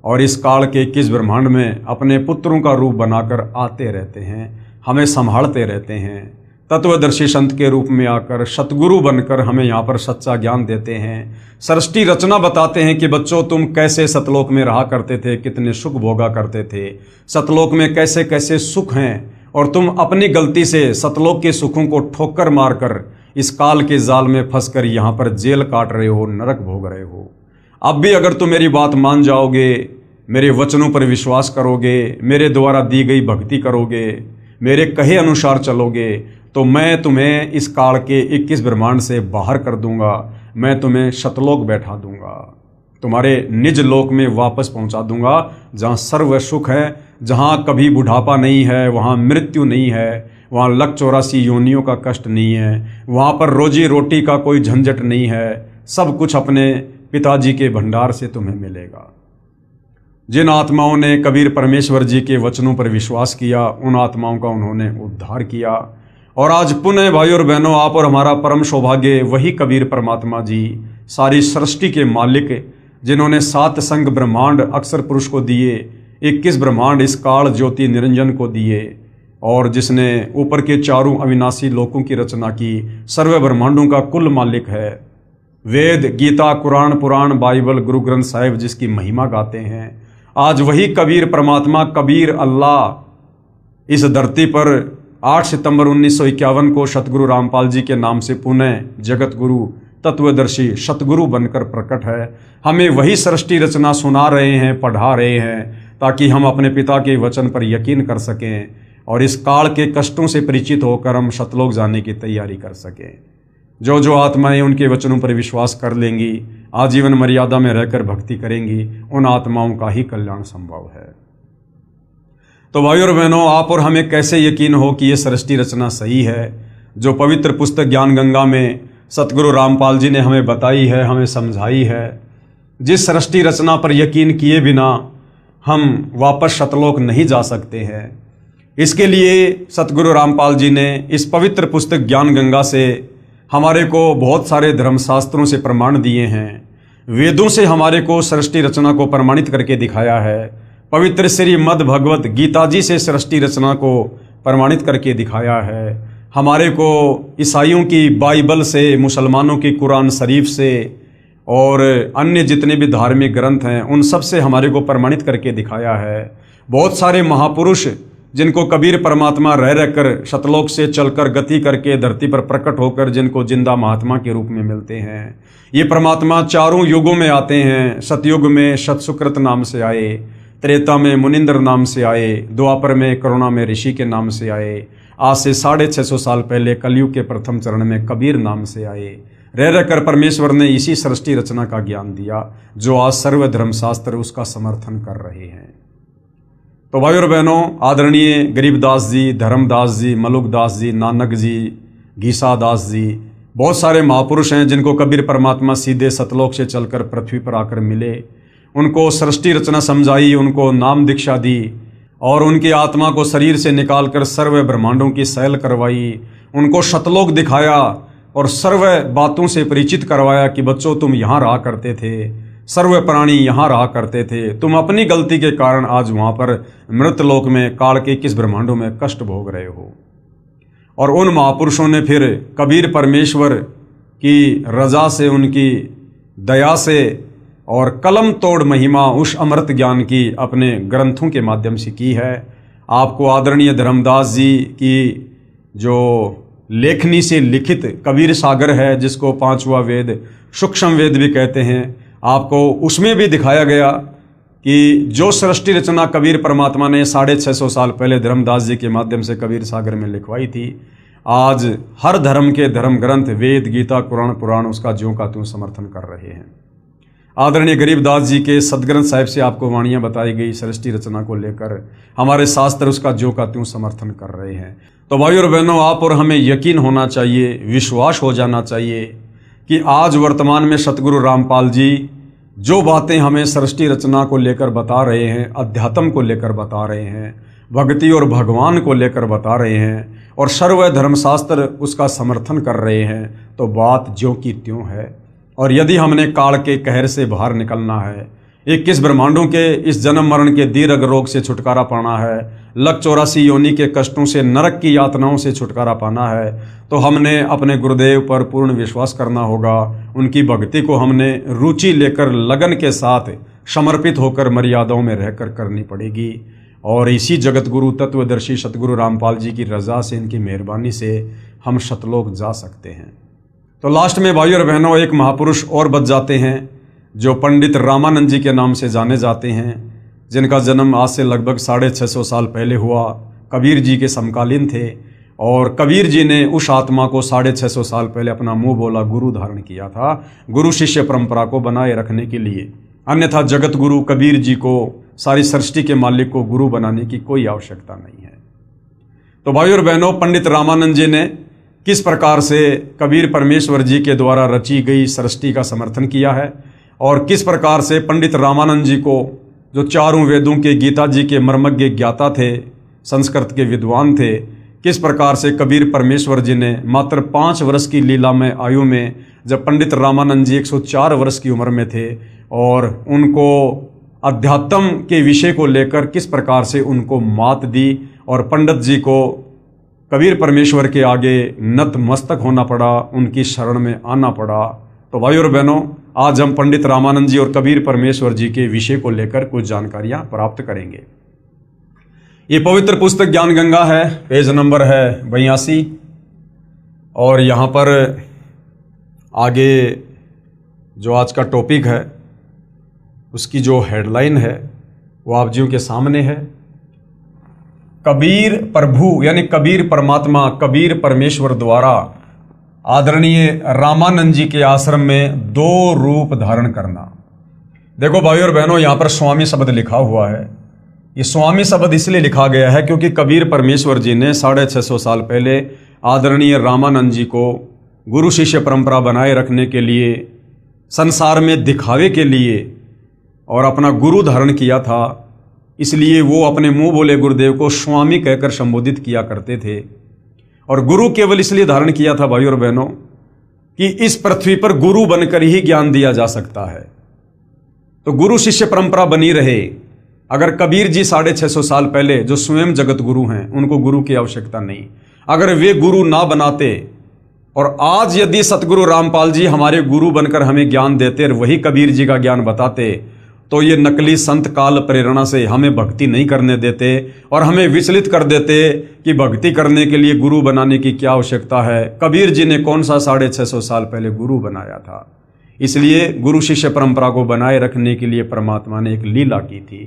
[SPEAKER 1] और इस काल के 21 ब्रह्मांड में अपने पुत्रों का रूप बनाकर आते रहते हैं, हमें संभालते रहते हैं। तत्वदर्शी संत के रूप में आकर सतगुरु बनकर हमें यहाँ पर सच्चा ज्ञान देते हैं, सृष्टि रचना बताते हैं कि बच्चों तुम कैसे सतलोक में रहा करते थे, कितने सुख भोगा करते थे, सतलोक में कैसे कैसे सुख हैं, और तुम अपनी गलती से सतलोक के सुखों को ठोकर मारकर इस काल के जाल में फंसकर यहाँ पर जेल काट रहे हो, नरक भोग रहे हो। अब भी अगर तुम मेरी बात मान जाओगे, मेरे वचनों पर विश्वास करोगे, मेरे द्वारा दी गई भक्ति करोगे, मेरे कहे अनुसार चलोगे, तो मैं तुम्हें इस काल के 21 ब्रह्मांड से बाहर कर दूंगा, मैं तुम्हें शतलोक बैठा दूंगा, तुम्हारे निज लोक में वापस पहुंचा दूंगा, जहां सर्व सुख है, जहां कभी बुढ़ापा नहीं है, वहां मृत्यु नहीं है, वहां लक 84 योनियों का कष्ट नहीं है, वहां पर रोजी रोटी का कोई झंझट नहीं है, सब कुछ अपने पिताजी के भंडार से तुम्हें मिलेगा। जिन आत्माओं ने कबीर परमेश्वर जी के वचनों पर विश्वास किया, उन आत्माओं का उन्होंने उद्धार किया। और आज पुनः भाइयों और बहनों, आप और हमारा परम सौभाग्य, वही कबीर परमात्मा जी, सारी सृष्टि के मालिक, जिन्होंने 7 संग ब्रह्मांड अक्षर पुरुष को दिए, 21 ब्रह्मांड इस काल ज्योति निरंजन को दिए, और जिसने ऊपर के चारों अविनाशी लोकों की रचना की, सर्व ब्रह्मांडों का कुल मालिक है। वेद, गीता, कुरान, पुराण, बाइबल, गुरु ग्रंथ साहिब जिसकी महिमा गाते हैं, आज वही कबीर परमात्मा, कबीर अल्लाह इस धरती पर 8 सितंबर 1951 को सतगुरु रामपाल जी के नाम से पुनः जगत गुरु, तत्वदर्शी, सतगुरु बनकर प्रकट है। हमें वही सृष्टि रचना सुना रहे हैं, पढ़ा रहे हैं, ताकि हम अपने पिता के वचन पर यकीन कर सकें और इस काल के कष्टों से परिचित होकर हम सतलोक जाने की तैयारी कर सकें। जो जो आत्माएं उनके वचनों पर विश्वास कर लेंगी, आजीवन मर्यादा में रहकर भक्ति करेंगी, उन आत्माओं का ही कल्याण संभव है। तो भाइयों और बहनों, आप और हमें कैसे यकीन हो कि ये सृष्टि रचना सही है, जो पवित्र पुस्तक ज्ञान गंगा में सतगुरु रामपाल जी ने हमें बताई है, हमें समझाई है। जिस सृष्टि रचना पर यकीन किए बिना हम वापस सतलोक नहीं जा सकते हैं, इसके लिए सतगुरु रामपाल जी ने इस पवित्र पुस्तक ज्ञान गंगा से हमारे को बहुत सारे धर्मशास्त्रों से प्रमाण दिए हैं। वेदों से हमारे को सृष्टि रचना को प्रमाणित करके दिखाया है। पवित्र श्री मद् भगवत गीता जी से सृष्टि रचना को प्रमाणित करके दिखाया है। हमारे को ईसाइयों की बाइबल से, मुसलमानों की कुरान शरीफ से और अन्य जितने भी धार्मिक ग्रंथ हैं, उन सब से हमारे को प्रमाणित करके दिखाया है। बहुत सारे महापुरुष जिनको कबीर परमात्मा रह रहकर सतलोक से चलकर गति करके धरती पर प्रकट होकर जिनको जिंदा महात्मा के रूप में मिलते हैं, ये परमात्मा चारों युगों में आते हैं। सतयुग में सतसुकृत नाम से आए, त्रेता में मुनिंद्र नाम से आए, द्वापर में करुणा में ऋषि के नाम से आए, आज से 650 साल पहले कलयुग के प्रथम चरण में कबीर नाम से आए। रह रहकर परमेश्वर ने इसी सृष्टि रचना का ज्ञान दिया जो आज सर्व धर्मशास्त्र उसका समर्थन कर रहे हैं। तो भाइयों और बहनों, आदरणीय गरीबदास जी, धर्मदास जी, मलुकदास जी, नानक जी, गीसादास जी, बहुत सारे महापुरुष हैं जिनको कबीर परमात्मा सीधे सतलोक से चलकर पृथ्वी पर आकर मिले, उनको सृष्टि रचना समझाई, उनको नाम दीक्षा दी और उनकी आत्मा को शरीर से निकालकर सर्व ब्रह्मांडों की सैल करवाई, उनको सतलोक दिखाया और सर्व बातों से परिचित करवाया कि बच्चों तुम यहाँ रहा करते थे, सर्व प्राणी यहाँ रहा करते थे, तुम अपनी गलती के कारण आज वहाँ पर मृतलोक में काल के किस ब्रह्मांडों में कष्ट भोग रहे हो। और उन महापुरुषों ने फिर कबीर परमेश्वर की रजा से, उनकी दया से और कलम तोड़ महिमा उस अमृत ज्ञान की अपने ग्रंथों के माध्यम से की है। आपको आदरणीय धर्मदास जी की जो लेखनी से लिखित कबीर सागर है, जिसको पांचवा वेद सूक्ष्म वेद भी कहते हैं, आपको उसमें भी दिखाया गया कि जो सृष्टि रचना कबीर परमात्मा ने 650 साल पहले धर्मदास जी के माध्यम से कबीर सागर में लिखवाई थी, आज हर धर्म के धर्म ग्रंथ वेद, गीता, कुरान, पुराण उसका ज्यों का त्यों समर्थन कर रहे हैं। आदरणीय गरीबदास जी के सदग्रंथ साहिब से आपको वाणियाँ बताई गई सृष्टि रचना को लेकर, हमारे शास्त्र उसका ज्यों का त्यों समर्थन कर रहे हैं। तो भाइयों और बहनों, आप और हमें यकीन होना चाहिए, विश्वास हो जाना चाहिए कि आज वर्तमान में सतगुरु रामपाल जी जो बातें हमें सृष्टि रचना को लेकर बता रहे हैं, अध्यात्म को लेकर बता रहे हैं, भक्ति और भगवान को लेकर बता रहे हैं और सर्व धर्मशास्त्र उसका समर्थन कर रहे हैं, तो बात ज्यों की त्यों है। और यदि हमने काल के कहर से बाहर निकलना है, 21 ब्रह्मांडों के इस जन्म मरण के दीर्घ रोग से छुटकारा पाना है, लख 84 योनि के कष्टों से, नरक की यातनाओं से छुटकारा पाना है, तो हमने अपने गुरुदेव पर पूर्ण विश्वास करना होगा। उनकी भक्ति को हमने रुचि लेकर लगन के साथ समर्पित होकर मर्यादाओं में रहकर करनी पड़ेगी। और इसी जगत गुरु तत्वदर्शी सतगुरु रामपाल जी की रजा से, इनकी मेहरबानी से हम सतलोक जा सकते हैं। तो लास्ट में भाइयों और बहनों, एक महापुरुष और बच जाते हैं जो पंडित रामानंद जी के नाम से जाने जाते हैं, जिनका जन्म आज से लगभग 650 साल पहले हुआ, कबीर जी के समकालीन थे। और कबीर जी ने उस आत्मा को 650 साल पहले अपना मुंह बोला गुरु धारण किया था, गुरु शिष्य परंपरा को बनाए रखने के लिए। अन्यथा जगत गुरु कबीर जी को, सारी सृष्टि के मालिक को गुरु बनाने की कोई आवश्यकता नहीं है। तो भाइयों और बहनों, पंडित रामानंद जी ने किस प्रकार से कबीर परमेश्वर जी के द्वारा रची गई सृष्टि का समर्थन किया है और किस प्रकार से पंडित रामानंद जी को, जो चारों वेदों के, गीता जी के मर्मज्ञ ज्ञाता थे, संस्कृत के विद्वान थे, किस प्रकार से कबीर परमेश्वर जी ने मात्र 5 वर्ष की लीलामय आयु में, जब पंडित रामानंद जी 104 वर्ष की उम्र में थे, और उनको अध्यात्म के विषय को लेकर किस प्रकार से उनको मात दी और पंडित जी को कबीर परमेश्वर के आगे नतमस्तक होना पड़ा, उनकी शरण में आना पड़ा। तो भाइयों और बहनों, आज हम पंडित रामानंद जी और कबीर परमेश्वर जी के विषय को लेकर कुछ जानकारियां प्राप्त करेंगे। ये पवित्र पुस्तक ज्ञान गंगा है, पेज नंबर है 82 और यहाँ पर आगे जो आज का टॉपिक है उसकी जो हेडलाइन है वो आप जियों के सामने है। कबीर प्रभु यानी कबीर परमात्मा, कबीर परमेश्वर द्वारा आदरणीय रामानंद जी के आश्रम में 2 रूप धारण करना। देखो भाइयों और बहनों, यहाँ पर स्वामी शब्द लिखा हुआ है। ये स्वामी शब्द इसलिए लिखा गया है क्योंकि कबीर परमेश्वर जी ने 650 साल पहले आदरणीय रामानंद जी को गुरु शिष्य परंपरा बनाए रखने के लिए, संसार में दिखावे के लिए और अपना गुरु धारण किया था। इसलिए वो अपने मुंह बोले गुरुदेव को स्वामी कहकर संबोधित किया करते थे। और गुरु केवल इसलिए धारण किया था भाइयों और बहनों कि इस पृथ्वी पर गुरु बनकर ही ज्ञान दिया जा सकता है, तो गुरु शिष्य परंपरा बनी रहे। अगर कबीर जी 650 साल पहले जो स्वयं जगत गुरु हैं, उनको गुरु की आवश्यकता नहीं, अगर वे गुरु ना बनाते और आज यदि सतगुरु रामपाल जी हमारे गुरु बनकर हमें ज्ञान देते और वही कबीर जी का ज्ञान बताते, तो ये नकली संत काल प्रेरणा से हमें भक्ति नहीं करने देते और हमें विचलित कर देते कि भक्ति करने के लिए गुरु बनाने की क्या आवश्यकता है। कबीर जी ने कौन सा 650 साल पहले गुरु बनाया था। इसलिए गुरु शिष्य परंपरा को बनाए रखने के लिए परमात्मा ने एक लीला की थी।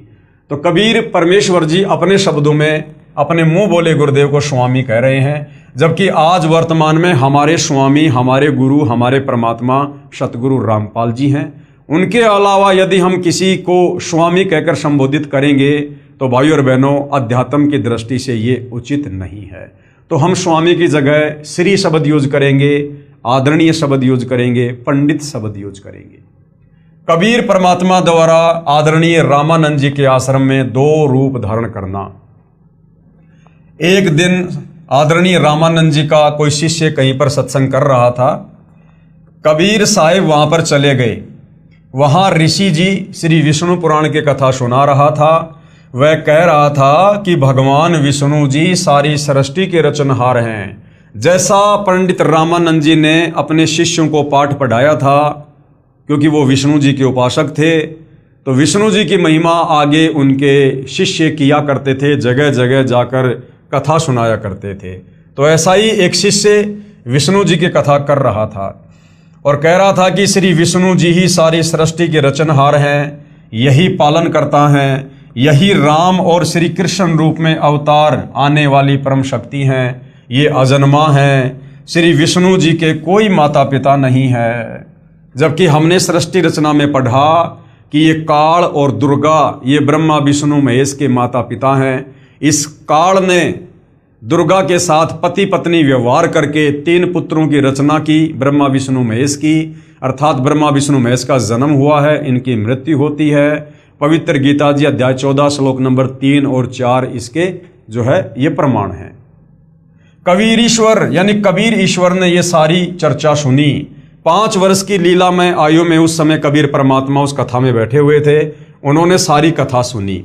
[SPEAKER 1] तो कबीर परमेश्वर जी अपने शब्दों में अपने मुंह बोले गुरुदेव को स्वामी कह रहे हैं, जबकि आज वर्तमान में हमारे स्वामी, हमारे गुरु, हमारे परमात्मा सतगुरु रामपाल जी हैं। उनके अलावा यदि हम किसी को स्वामी कहकर संबोधित करेंगे तो भाइयों और बहनों, अध्यात्म की दृष्टि से ये उचित नहीं है। तो हम स्वामी की जगह श्री शब्द यूज करेंगे, आदरणीय शब्द यूज करेंगे, पंडित शब्द यूज करेंगे। कबीर परमात्मा द्वारा आदरणीय रामानंद जी के आश्रम में 2 रूप धारण करना। एक दिन आदरणीय रामानंद जी का कोई शिष्य कहीं पर सत्संग कर रहा था। कबीर साहिब वहां पर चले गए। वहां ऋषि जी श्री विष्णु पुराण की कथा सुना रहा था। वह कह रहा था कि भगवान विष्णु जी सारी सृष्टि के रचनहार हैं। जैसा पंडित रामानंद जी ने अपने शिष्यों को पाठ पढ़ाया था, क्योंकि वो विष्णु जी के उपासक थे, तो विष्णु जी की महिमा आगे उनके शिष्य किया करते थे, जगह जगह जाकर कथा सुनाया करते थे। तो ऐसा ही एक शिष्य विष्णु जी की कथा कर रहा था और कह रहा था कि श्री विष्णु जी ही सारी सृष्टि के रचनहार हैं, यही पालन करता हैं, यही राम और श्री कृष्ण रूप में अवतार आने वाली परम शक्ति हैं, ये अजन्मा हैं, श्री विष्णु जी के कोई माता पिता नहीं है। जबकि हमने सृष्टि रचना में पढ़ा कि ये काल और दुर्गा, ये ब्रह्मा विष्णु महेश के माता पिता हैं। इस काल ने दुर्गा के साथ पति पत्नी व्यवहार करके 3 पुत्रों की रचना की, ब्रह्मा विष्णु महेश की, अर्थात ब्रह्मा विष्णु महेश का जन्म हुआ है, इनकी मृत्यु होती है। पवित्र गीता जी अध्याय 14 श्लोक नंबर 3 और 4 इसके जो है ये प्रमाण है। कबीर ईश्वर यानी कबीर ईश्वर ने ये सारी चर्चा सुनी। 5 वर्ष की लीला में आयु में उस समय कबीर परमात्मा उस कथा में बैठे हुए थे। उन्होंने सारी कथा सुनी।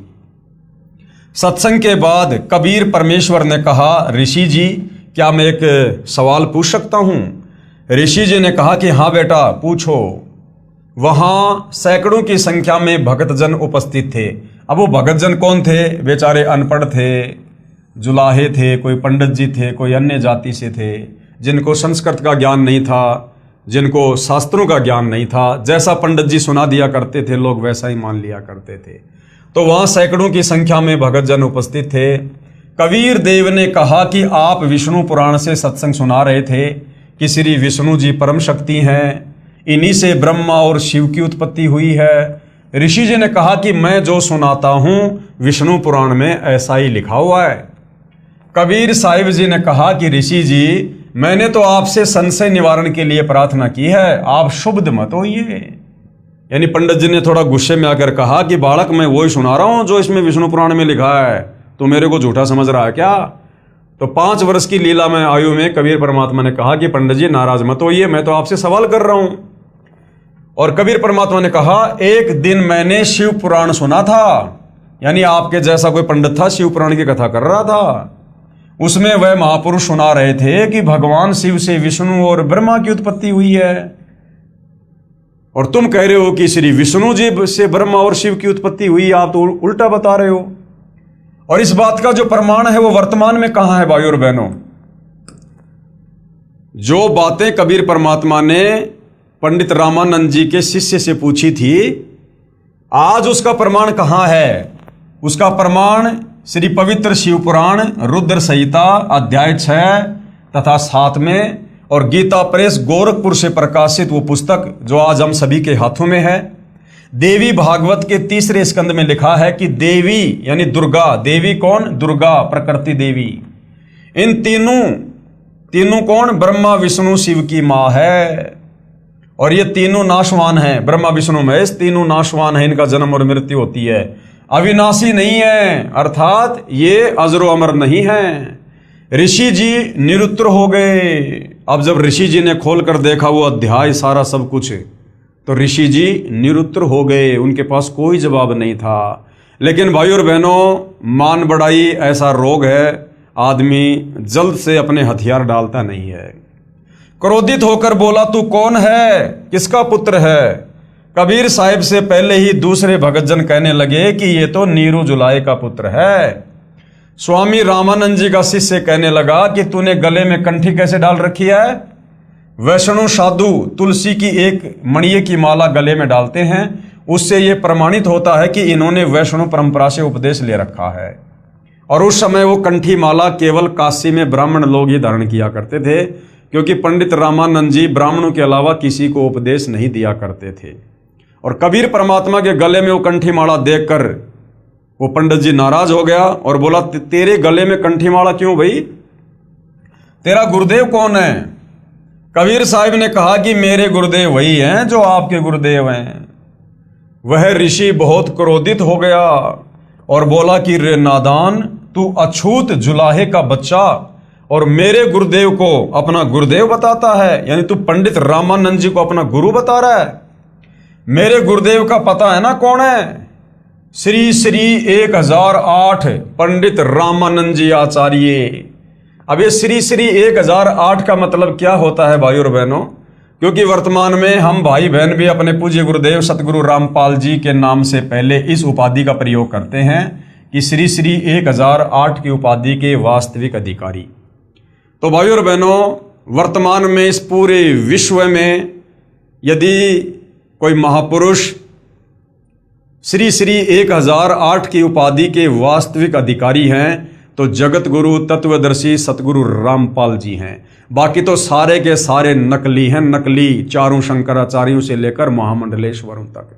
[SPEAKER 1] सत्संग के बाद कबीर परमेश्वर ने कहा, ऋषि जी क्या मैं एक सवाल पूछ सकता हूं? ऋषि जी ने कहा कि हाँ बेटा पूछो। वहां सैकड़ों की संख्या में भक्तजन उपस्थित थे। अब वो भक्तजन कौन थे? बेचारे अनपढ़ थे, जुलाहे थे, कोई पंडित जी थे, कोई अन्य जाति से थे, जिनको संस्कृत का ज्ञान नहीं था, जिनको शास्त्रों का ज्ञान नहीं था। जैसा पंडित जी सुना दिया करते थे लोग वैसा ही मान लिया करते थे। तो वहां सैकड़ों की संख्या में भक्तजन उपस्थित थे। कबीर देव ने कहा कि आप विष्णु पुराण से सत्संग सुना रहे थे कि श्री विष्णु जी परम शक्ति हैं, इन्हीं से ब्रह्मा और शिव की उत्पत्ति हुई है। ऋषि जी ने कहा कि मैं जो सुनाता हूं विष्णु पुराण में ऐसा ही लिखा हुआ है। कबीर साहिब जी ने कहा कि ऋषि जी मैंने तो आपसे संशय निवारण के लिए प्रार्थना की है, आप शुभ मत होइए। यानी पंडित जी ने थोड़ा गुस्से में आकर कहा कि बालक मैं वही सुना रहा हूं जो इसमें विष्णु पुराण में लिखा है, तो मेरे को झूठा समझ रहा है क्या? तो 5 वर्ष की लीला में आयु में कबीर परमात्मा ने कहा कि पंडित जी नाराज मत होइए, मैं तो आपसे सवाल कर रहा हूं। और कबीर परमात्मा ने कहा एक दिन मैंने शिव पुराण सुना था, यानी आपके जैसा कोई पंडित था, शिव पुराण की कथा कर रहा था। उसमें वह महापुरुष सुना रहे थे कि भगवान शिव से विष्णु और ब्रह्मा की उत्पत्ति हुई है, और तुम कह रहे हो कि श्री विष्णु जी से ब्रह्मा और शिव की उत्पत्ति हुई। आप तो उल्टा बता रहे हो। और इस बात का जो प्रमाण है वो वर्तमान में कहां है भाइयों और बहनों? जो बातें कबीर परमात्मा ने पंडित रामानंद जी के शिष्य से पूछी थी, आज उसका प्रमाण कहां है? उसका प्रमाण श्री पवित्र शिव पुराण रुद्र संहिता अध्याय 6 तथा 7 में और गीता प्रेस गोरखपुर से प्रकाशित वो पुस्तक जो आज हम सभी के हाथों में है। देवी भागवत के 3रे स्कंद में लिखा है कि देवी यानी दुर्गा, देवी कौन? दुर्गा प्रकृति देवी। इन तीनों कौन? ब्रह्मा विष्णु शिव की मां है। और ये तीनों नाशवान हैं, ब्रह्मा विष्णु महेश तीनों नाशवान हैं, इनका जन्म और मृत्यु होती है, अविनाशी नहीं है, अर्थात ये अजरो अमर नहीं है। ऋषि जी निरुत्तर हो गए। अब जब ऋषि जी ने खोलकर देखा वो अध्याय सारा सब कुछ, तो ऋषि जी निरुत्तर हो गए, उनके पास कोई जवाब नहीं था। लेकिन भाइयों और बहनों, मान बढ़ाई ऐसा रोग है, आदमी जल्द से अपने हथियार डालता नहीं है। क्रोधित होकर बोला तू कौन है, किसका पुत्र है? कबीर साहिब से पहले ही दूसरे भगतजन कहने लगे कि ये तो नीरू जुलाहे का पुत्र है। स्वामी रामानंद जी का शिष्य कहने लगा कि तूने गले में कंठी कैसे डाल रखी है? वैष्णव साधु तुलसी की एक मणिये की माला गले में डालते हैं, उससे यह प्रमाणित होता है कि इन्होंने वैष्णव परंपरा से उपदेश ले रखा है। और उस समय वो कंठी माला केवल काशी में ब्राह्मण लोग ही धारण किया करते थे, क्योंकि पंडित रामानंद जी ब्राह्मणों के अलावा किसी को उपदेश नहीं दिया करते थे। और कबीर परमात्मा के गले में वो कंठी माला देखकर वो पंडित जी नाराज हो गया और बोला, तेरे गले में कंठी माला क्यों भाई, तेरा गुरुदेव कौन है? कबीर साहब ने कहा कि मेरे गुरुदेव वही हैं जो आपके गुरुदेव हैं। वह ऋषि बहुत क्रोधित हो गया और बोला कि रे नादान, तू अछूत जुलाहे का बच्चा और मेरे गुरुदेव को अपना गुरुदेव बताता है, यानी तू पंडित रामानंद जी को अपना गुरु बता रहा है। मेरे गुरुदेव का पता है ना कौन है? श्री श्री 1008 पंडित रामानंद जी आचार्य। अब ये श्री श्री 1008 का मतलब क्या होता है भाई और बहनों? क्योंकि वर्तमान में हम भाई बहन भी अपने पूज्य गुरुदेव सतगुरु रामपाल जी के नाम से पहले इस उपाधि का प्रयोग करते हैं कि श्री श्री 1008 की उपाधि के वास्तविक अधिकारी। तो भाई और बहनों, वर्तमान में इस पूरे विश्व में यदि कोई महापुरुष श्री श्री 1008 की उपाधि के वास्तविक अधिकारी हैं तो जगत गुरु तत्वदर्शी सतगुरु रामपाल जी हैं। बाकी तो सारे के सारे नकली हैं, नकली चारों शंकराचार्यों से लेकर महामंडलेश्वरों तक।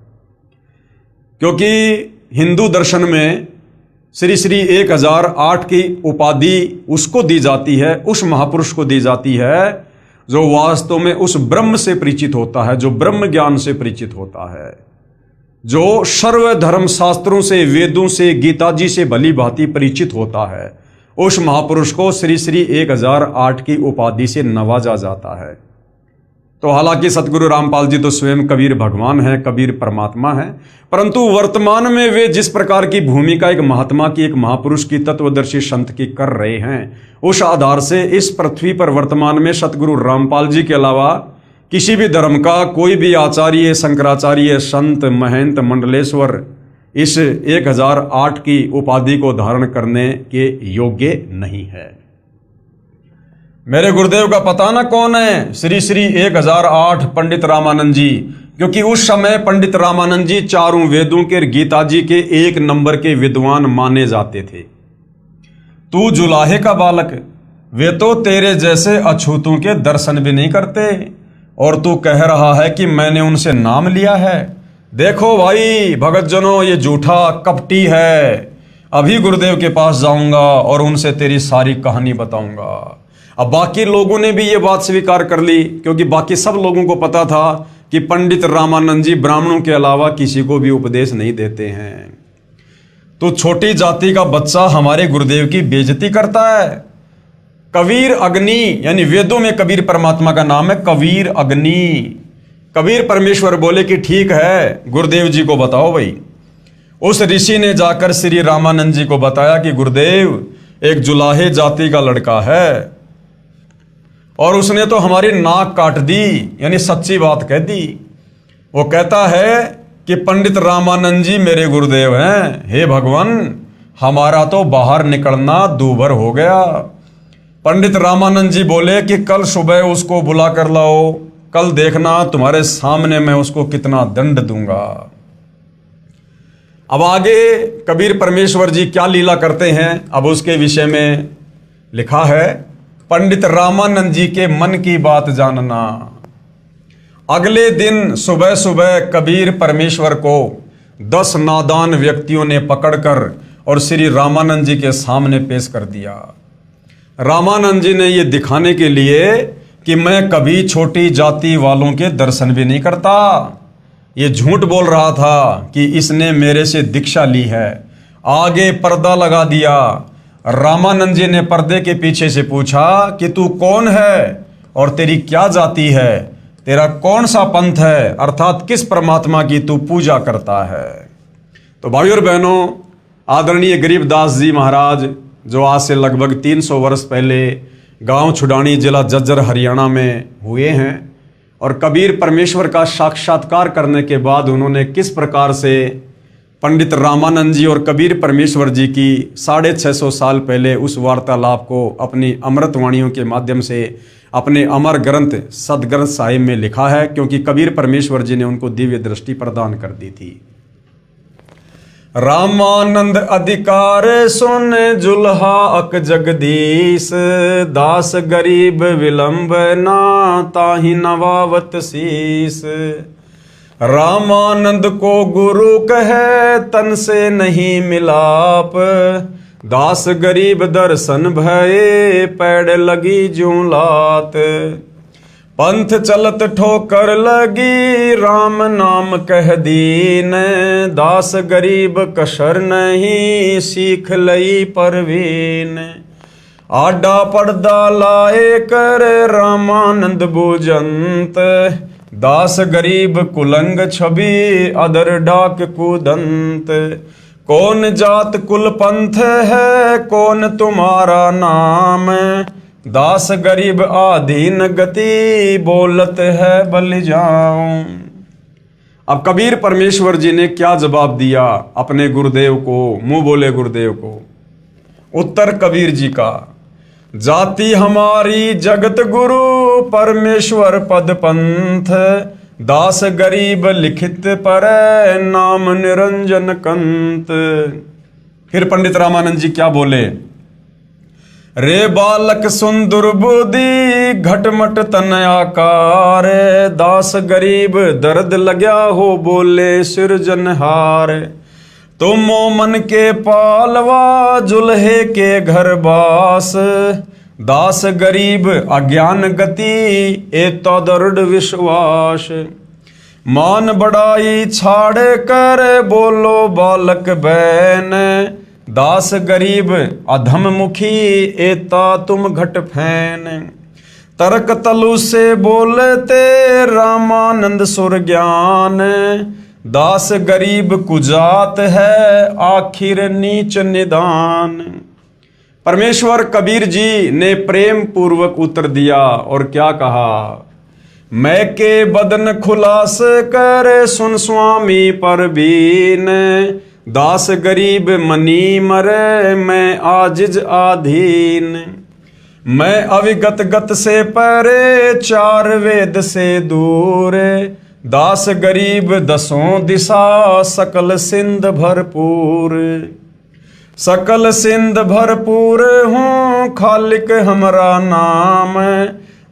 [SPEAKER 1] क्योंकि हिंदू दर्शन में श्री श्री 1008 की उपाधि उसको दी जाती है, उस महापुरुष को दी जाती है जो वास्तव में उस ब्रह्म से परिचित होता है, जो ब्रह्म ज्ञान से परिचित होता है, जो सर्व धर्म शास्त्रों से, वेदों से, गीता जी से भली भांति परिचित होता है। उस महापुरुष को श्री श्री 1008 की उपाधि से नवाजा जाता है। तो हालांकि सतगुरु रामपाल जी तो स्वयं कबीर भगवान है, कबीर परमात्मा है, परंतु वर्तमान में वे जिस प्रकार की भूमिका एक महात्मा की, एक महापुरुष की, तत्वदर्शी संत की कर रहे हैं, उस आधार से इस पृथ्वी पर वर्तमान में सतगुरु रामपाल जी के अलावा किसी भी धर्म का कोई भी आचार्य, शंकराचार्य, संत, महंत, मंडलेश्वर इस 1008 की उपाधि को धारण करने के योग्य नहीं है। मेरे गुरुदेव का पता ना कौन है? श्री श्री 1008 पंडित रामानंद जी। क्योंकि उस समय पंडित रामानंद जी चारों वेदों के, गीता जी के 1 नंबर के विद्वान माने जाते थे। तू जुलाहे का बालक, वे तो तेरे जैसे अछूतों के दर्शन भी नहीं करते और तू कह रहा है कि मैंने उनसे नाम लिया है। देखो भाई भगत जनों, ये झूठा कपटी है। अभी गुरुदेव के पास जाऊंगा और उनसे तेरी सारी कहानी बताऊंगा। अब बाकी लोगों ने भी ये बात स्वीकार कर ली, क्योंकि बाकी सब लोगों को पता था कि पंडित रामानंद जी ब्राह्मणों के अलावा किसी को भी उपदेश नहीं देते हैं। तो छोटी जाति का बच्चा हमारे गुरुदेव की बेइज्जती करता है। कबीर अग्नि, यानी वेदों में कबीर परमात्मा का नाम है कबीर अग्नि। कबीर परमेश्वर बोले कि ठीक है, गुरुदेव जी को बताओ भाई। उस ऋषि ने जाकर श्री रामानंद जी को बताया कि गुरुदेव, एक जुलाहे जाति का लड़का है और उसने तो हमारी नाक काट दी, यानी सच्ची बात कह दी। वो कहता है कि पंडित रामानंद जी मेरे गुरुदेव हैं। हे भगवान, हमारा तो बाहर निकलना दूभर हो गया। पंडित रामानंद जी बोले कि कल सुबह उसको बुला कर लाओ, कल देखना तुम्हारे सामने मैं उसको कितना दंड दूंगा। अब आगे कबीर परमेश्वर जी क्या लीला करते हैं, अब उसके विषय में लिखा है। पंडित रामानंद जी के मन की बात जानना। अगले दिन सुबह सुबह कबीर परमेश्वर को 10 नादान व्यक्तियों ने पकड़कर और श्री रामानंद जी के सामने पेश कर दिया। रामानंद जी ने ये दिखाने के लिए कि मैं कभी छोटी जाति वालों के दर्शन भी नहीं करता। ये झूठ बोल रहा था कि इसने मेरे से दीक्षा ली है। आगे पर्दा लगा दिया। रामानंद जी ने पर्दे के पीछे से पूछा कि तू कौन है और तेरी क्या जाति है, तेरा कौन सा पंथ है, अर्थात किस परमात्मा की तू पूजा करता है। तो भाइयों और बहनों, आदरणीय गरीबदास जी महाराज जो आज से लगभग 300 वर्ष पहले गांव छुडानी, जिला झज्जर, हरियाणा में हुए हैं और कबीर परमेश्वर का साक्षात्कार करने के बाद उन्होंने किस प्रकार से पंडित रामानंद जी और कबीर परमेश्वर जी की 650 साल पहले उस वार्तालाप को अपनी अमृतवाणियों के माध्यम से अपने अमर ग्रंथ सदग्रंथ साहिब में लिखा है, क्योंकि कबीर परमेश्वर जी ने उनको दिव्य दृष्टि प्रदान कर दी थी। रामानंद अधिकार सुन जुल्हा अक जगदीश, दास गरीब विलंब ना ताहि नवावत शीस। रामानंद को गुरु कहे तन से नहीं मिलाप, दास गरीब दर्शन भये पैड़ लगी जूं लात। पंथ चलत ठोकर लगी राम नाम कह दीन, दास गरीब कसर नहीं सीख लई परवीन। आडा पर्दा लाए कर रामानंद बुजंत, दास गरीब कुलंग छवि अदर डाक कुदंत। कौन जात कुल पंथ है कौन तुम्हारा नाम, दास गरीब आधीन गति बोलत है बल जाऊं। अब कबीर परमेश्वर जी ने क्या जवाब दिया अपने गुरुदेव को, मुंह बोले गुरुदेव को। उत्तर कबीर जी का, जाति हमारी जगत गुरु परमेश्वर पद पंथ, दास गरीब लिखित पर नाम निरंजन कंत। फिर पंडित रामानंद जी क्या बोले, रे बालक सुन दुर्बुद्धि घटमट तन आकार, दास गरीब दर्द लग्या हो बोले सिरजनहार। तुम मन के पालवा जुल्हे के घर बास, दास गरीब अज्ञान गति एतो दृढ़ विश्वास। मान बढ़ाई छाड़ कर बोलो बालक बैन, दास गरीब अधम मुखी एता तुम घट फैन। तर्क तलु से बोलते रामानंद सुर ज्ञान, दास गरीब कुजात है आखिर नीच निदान। परमेश्वर कबीर जी ने प्रेम पूर्वक उत्तर दिया और क्या कहा, मैं के बदन खुलास कर सुन स्वामी परवीन, दास गरीब मनी मरे मैं आजिज आधीन। मैं अविगत गत से परे चार वेद से दूर, दास गरीब दसों दिशा सकल सिंध भरपूर। सकल सिंध भरपूर हूँ खालिक हमरा नाम,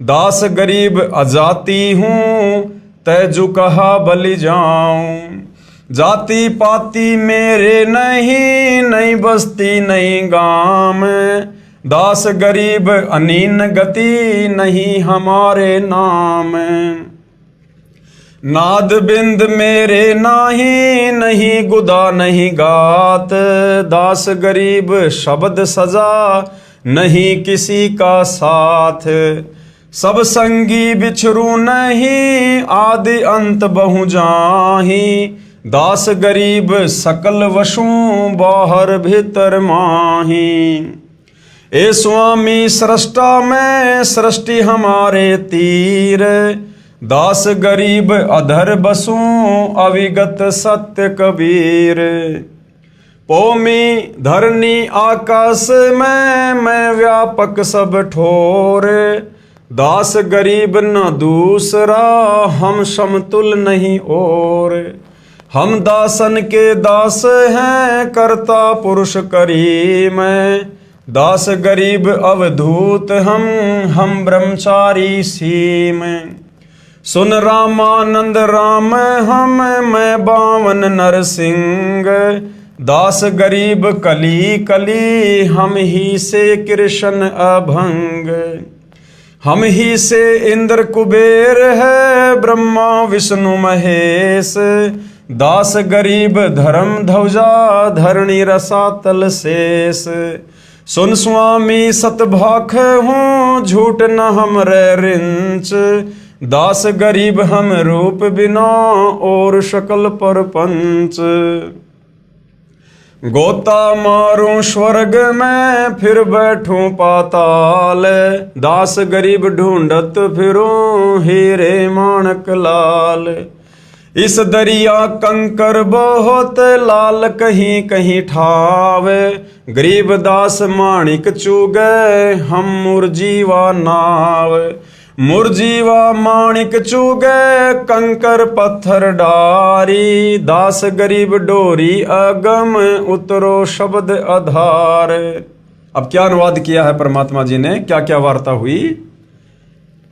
[SPEAKER 1] दास गरीब अजाति हूँ तैजु कहा बलि जाऊं। जाति पाति मेरे नहीं नहीं बस्ती नहीं गाम, दास गरीब अनीन गति नहीं हमारे नाम। नाद बिंद मेरे नाही नहीं गुदा नहीं गात, दास गरीब शब्द सजा नहीं किसी का साथ। सब संगी बिछरू नहीं आदि अंत बहु जाही, दास गरीब सकल वशों बाहर भीतर माही। ए स्वामी सृष्टा में सृष्टि हमारे तीर, दास गरीब अधर बसूं अविगत सत्य कबीर। पोमी धरनी आकाश में मैं व्यापक सब ठोर, दास गरीब न दूसरा हम समतुल नहीं और। हम दासन के दास हैं करता पुरुष करीम, दास गरीब अवधूत हम ब्रह्मचारी सीम। सुन रामानंद राम हम मैं बावन नरसिंह, दास गरीब कली कली हम ही से कृष्ण अभंग। हम ही से इंद्र कुबेर है ब्रह्मा विष्णु महेश, दास गरीब धर्म ध्वजा धरणी रसातल शेष। सुन स्वामी सतभाख हूँ झूठ न हमरे रिंच, दास गरीब हम रूप बिना और शकल पर पंच। गोता मारूं स्वर्ग में फिर बैठूं पाताल, दास गरीब ढूंढत फिरूं हीरे माणक लाल। इस दरिया कंकर बहुत लाल कहीं कहीं ठावे, गरीब दास माणिक चुगे हम मुरजीवा नाव। मुरजीवा माणिक चुगे कंकर पत्थर डारी, दास गरीब डोरी अगम उतरो शब्द आधार। अब क्या अनुवाद किया है परमात्मा जी ने, क्या क्या वार्ता हुई।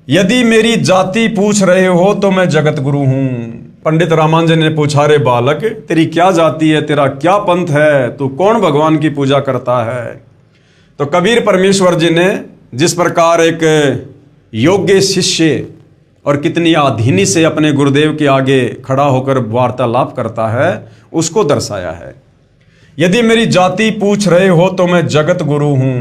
[SPEAKER 1] यदि मेरी जाति पूछ रहे हो तो मैं जगत गुरु हूं। पंडित रामानुजन ने पूछा, रे बालक तेरी क्या जाति है, तेरा क्या पंथ है, तू कौन भगवान की पूजा करता है। तो कबीर परमेश्वर जी ने जिस प्रकार एक योग्य शिष्य और कितनी आधीनी से अपने गुरुदेव के आगे खड़ा होकर वार्तालाप करता है, उसको दर्शाया है। यदि मेरी जाति पूछ रहे हो तो मैं जगत गुरु हूं।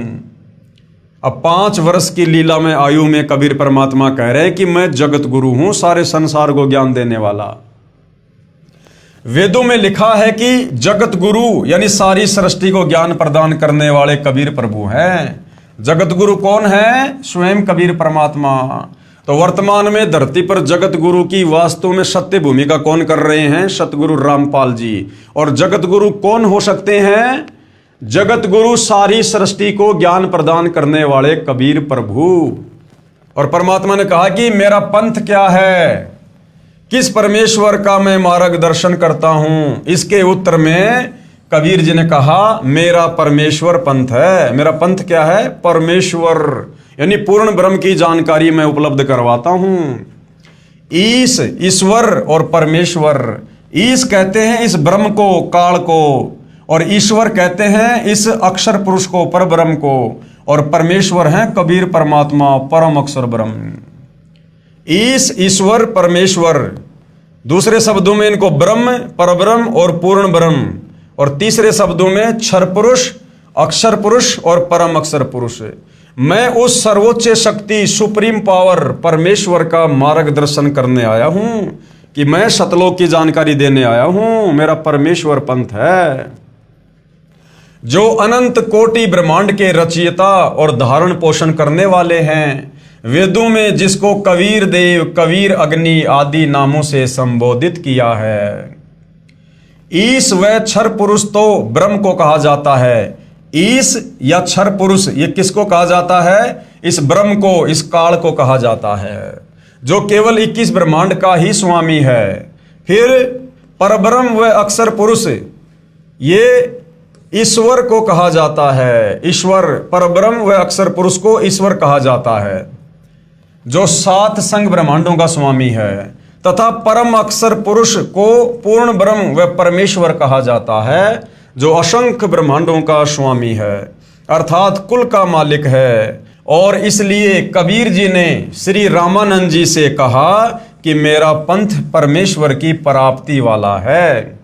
[SPEAKER 1] अब 5 वर्ष की लीला में आयु में कबीर परमात्मा कह रहे हैं कि मैं जगत गुरु हूं, सारे संसार को ज्ञान देने वाला। वेदों में लिखा है कि जगत गुरु यानी सारी सृष्टि को ज्ञान प्रदान करने वाले कबीर प्रभु हैं। जगत गुरु कौन है? स्वयं कबीर परमात्मा। तो वर्तमान में धरती पर जगत गुरु की वास्तव में सत्य भूमिका कौन कर रहे हैं? सतगुरु रामपाल जी। और जगत गुरु कौन हो सकते हैं? जगत गुरु सारी सृष्टि को ज्ञान प्रदान करने वाले कबीर प्रभु। और परमात्मा ने कहा कि मेरा पंथ क्या है, किस परमेश्वर का मैं मार्गदर्शन करता हूं। इसके उत्तर में कबीर जी ने कहा, मेरा परमेश्वर पंथ है। मेरा पंथ क्या है? परमेश्वर, यानी पूर्ण ब्रह्म की जानकारी मैं उपलब्ध करवाता हूं। ईश, ईश्वर और परमेश्वर। ईश कहते हैं इस ब्रह्म को, काल को, और ईश्वर कहते हैं इस अक्षर पुरुष को, पर ब्रह्म को, और परमेश्वर हैं कबीर परमात्मा, परम अक्षर ब्रह्म। ईश, ईश्वर, परमेश्वर। दूसरे शब्दों में इनको ब्रह्म, परब्रह्म और पूर्ण ब्रह्म। और तीसरे शब्दों में क्षर पुरुष, अक्षर पुरुष और परम अक्षर पुरुष। मैं उस सर्वोच्च शक्ति, सुप्रीम पावर परमेश्वर का मार्गदर्शन करने आया हूं, कि मैं सतलोक की जानकारी देने आया हूं। मेरा परमेश्वर पंथ है। जो अनंत कोटि ब्रह्मांड के रचयिता और धारण पोषण करने वाले हैं। वेदों में जिसको कबीर देव, कबीर अग्नि आदि नामों से संबोधित किया है। ईश व क्षर पुरुष तो ब्रह्म को कहा जाता है। ईश या क्षर पुरुष ये किसको कहा जाता है? इस ब्रह्म को, इस काल को कहा जाता है, जो केवल 21 ब्रह्मांड का ही स्वामी है। फिर परब्रह्म व अक्षर पुरुष ये ईश्वर को कहा जाता है। ईश्वर, परब्रह्म व अक्षर पुरुष को ईश्वर कहा जाता है, जो 7 संग ब्रह्मांडों का स्वामी है। तथा परम अक्षर पुरुष को पूर्ण ब्रह्म व परमेश्वर कहा जाता है, जो असंख्य ब्रह्मांडों का स्वामी है, अर्थात कुल का मालिक है। और इसलिए कबीर जी ने श्री रामानंद जी से कहा कि मेरा पंथ परमेश्वर की प्राप्ति वाला है।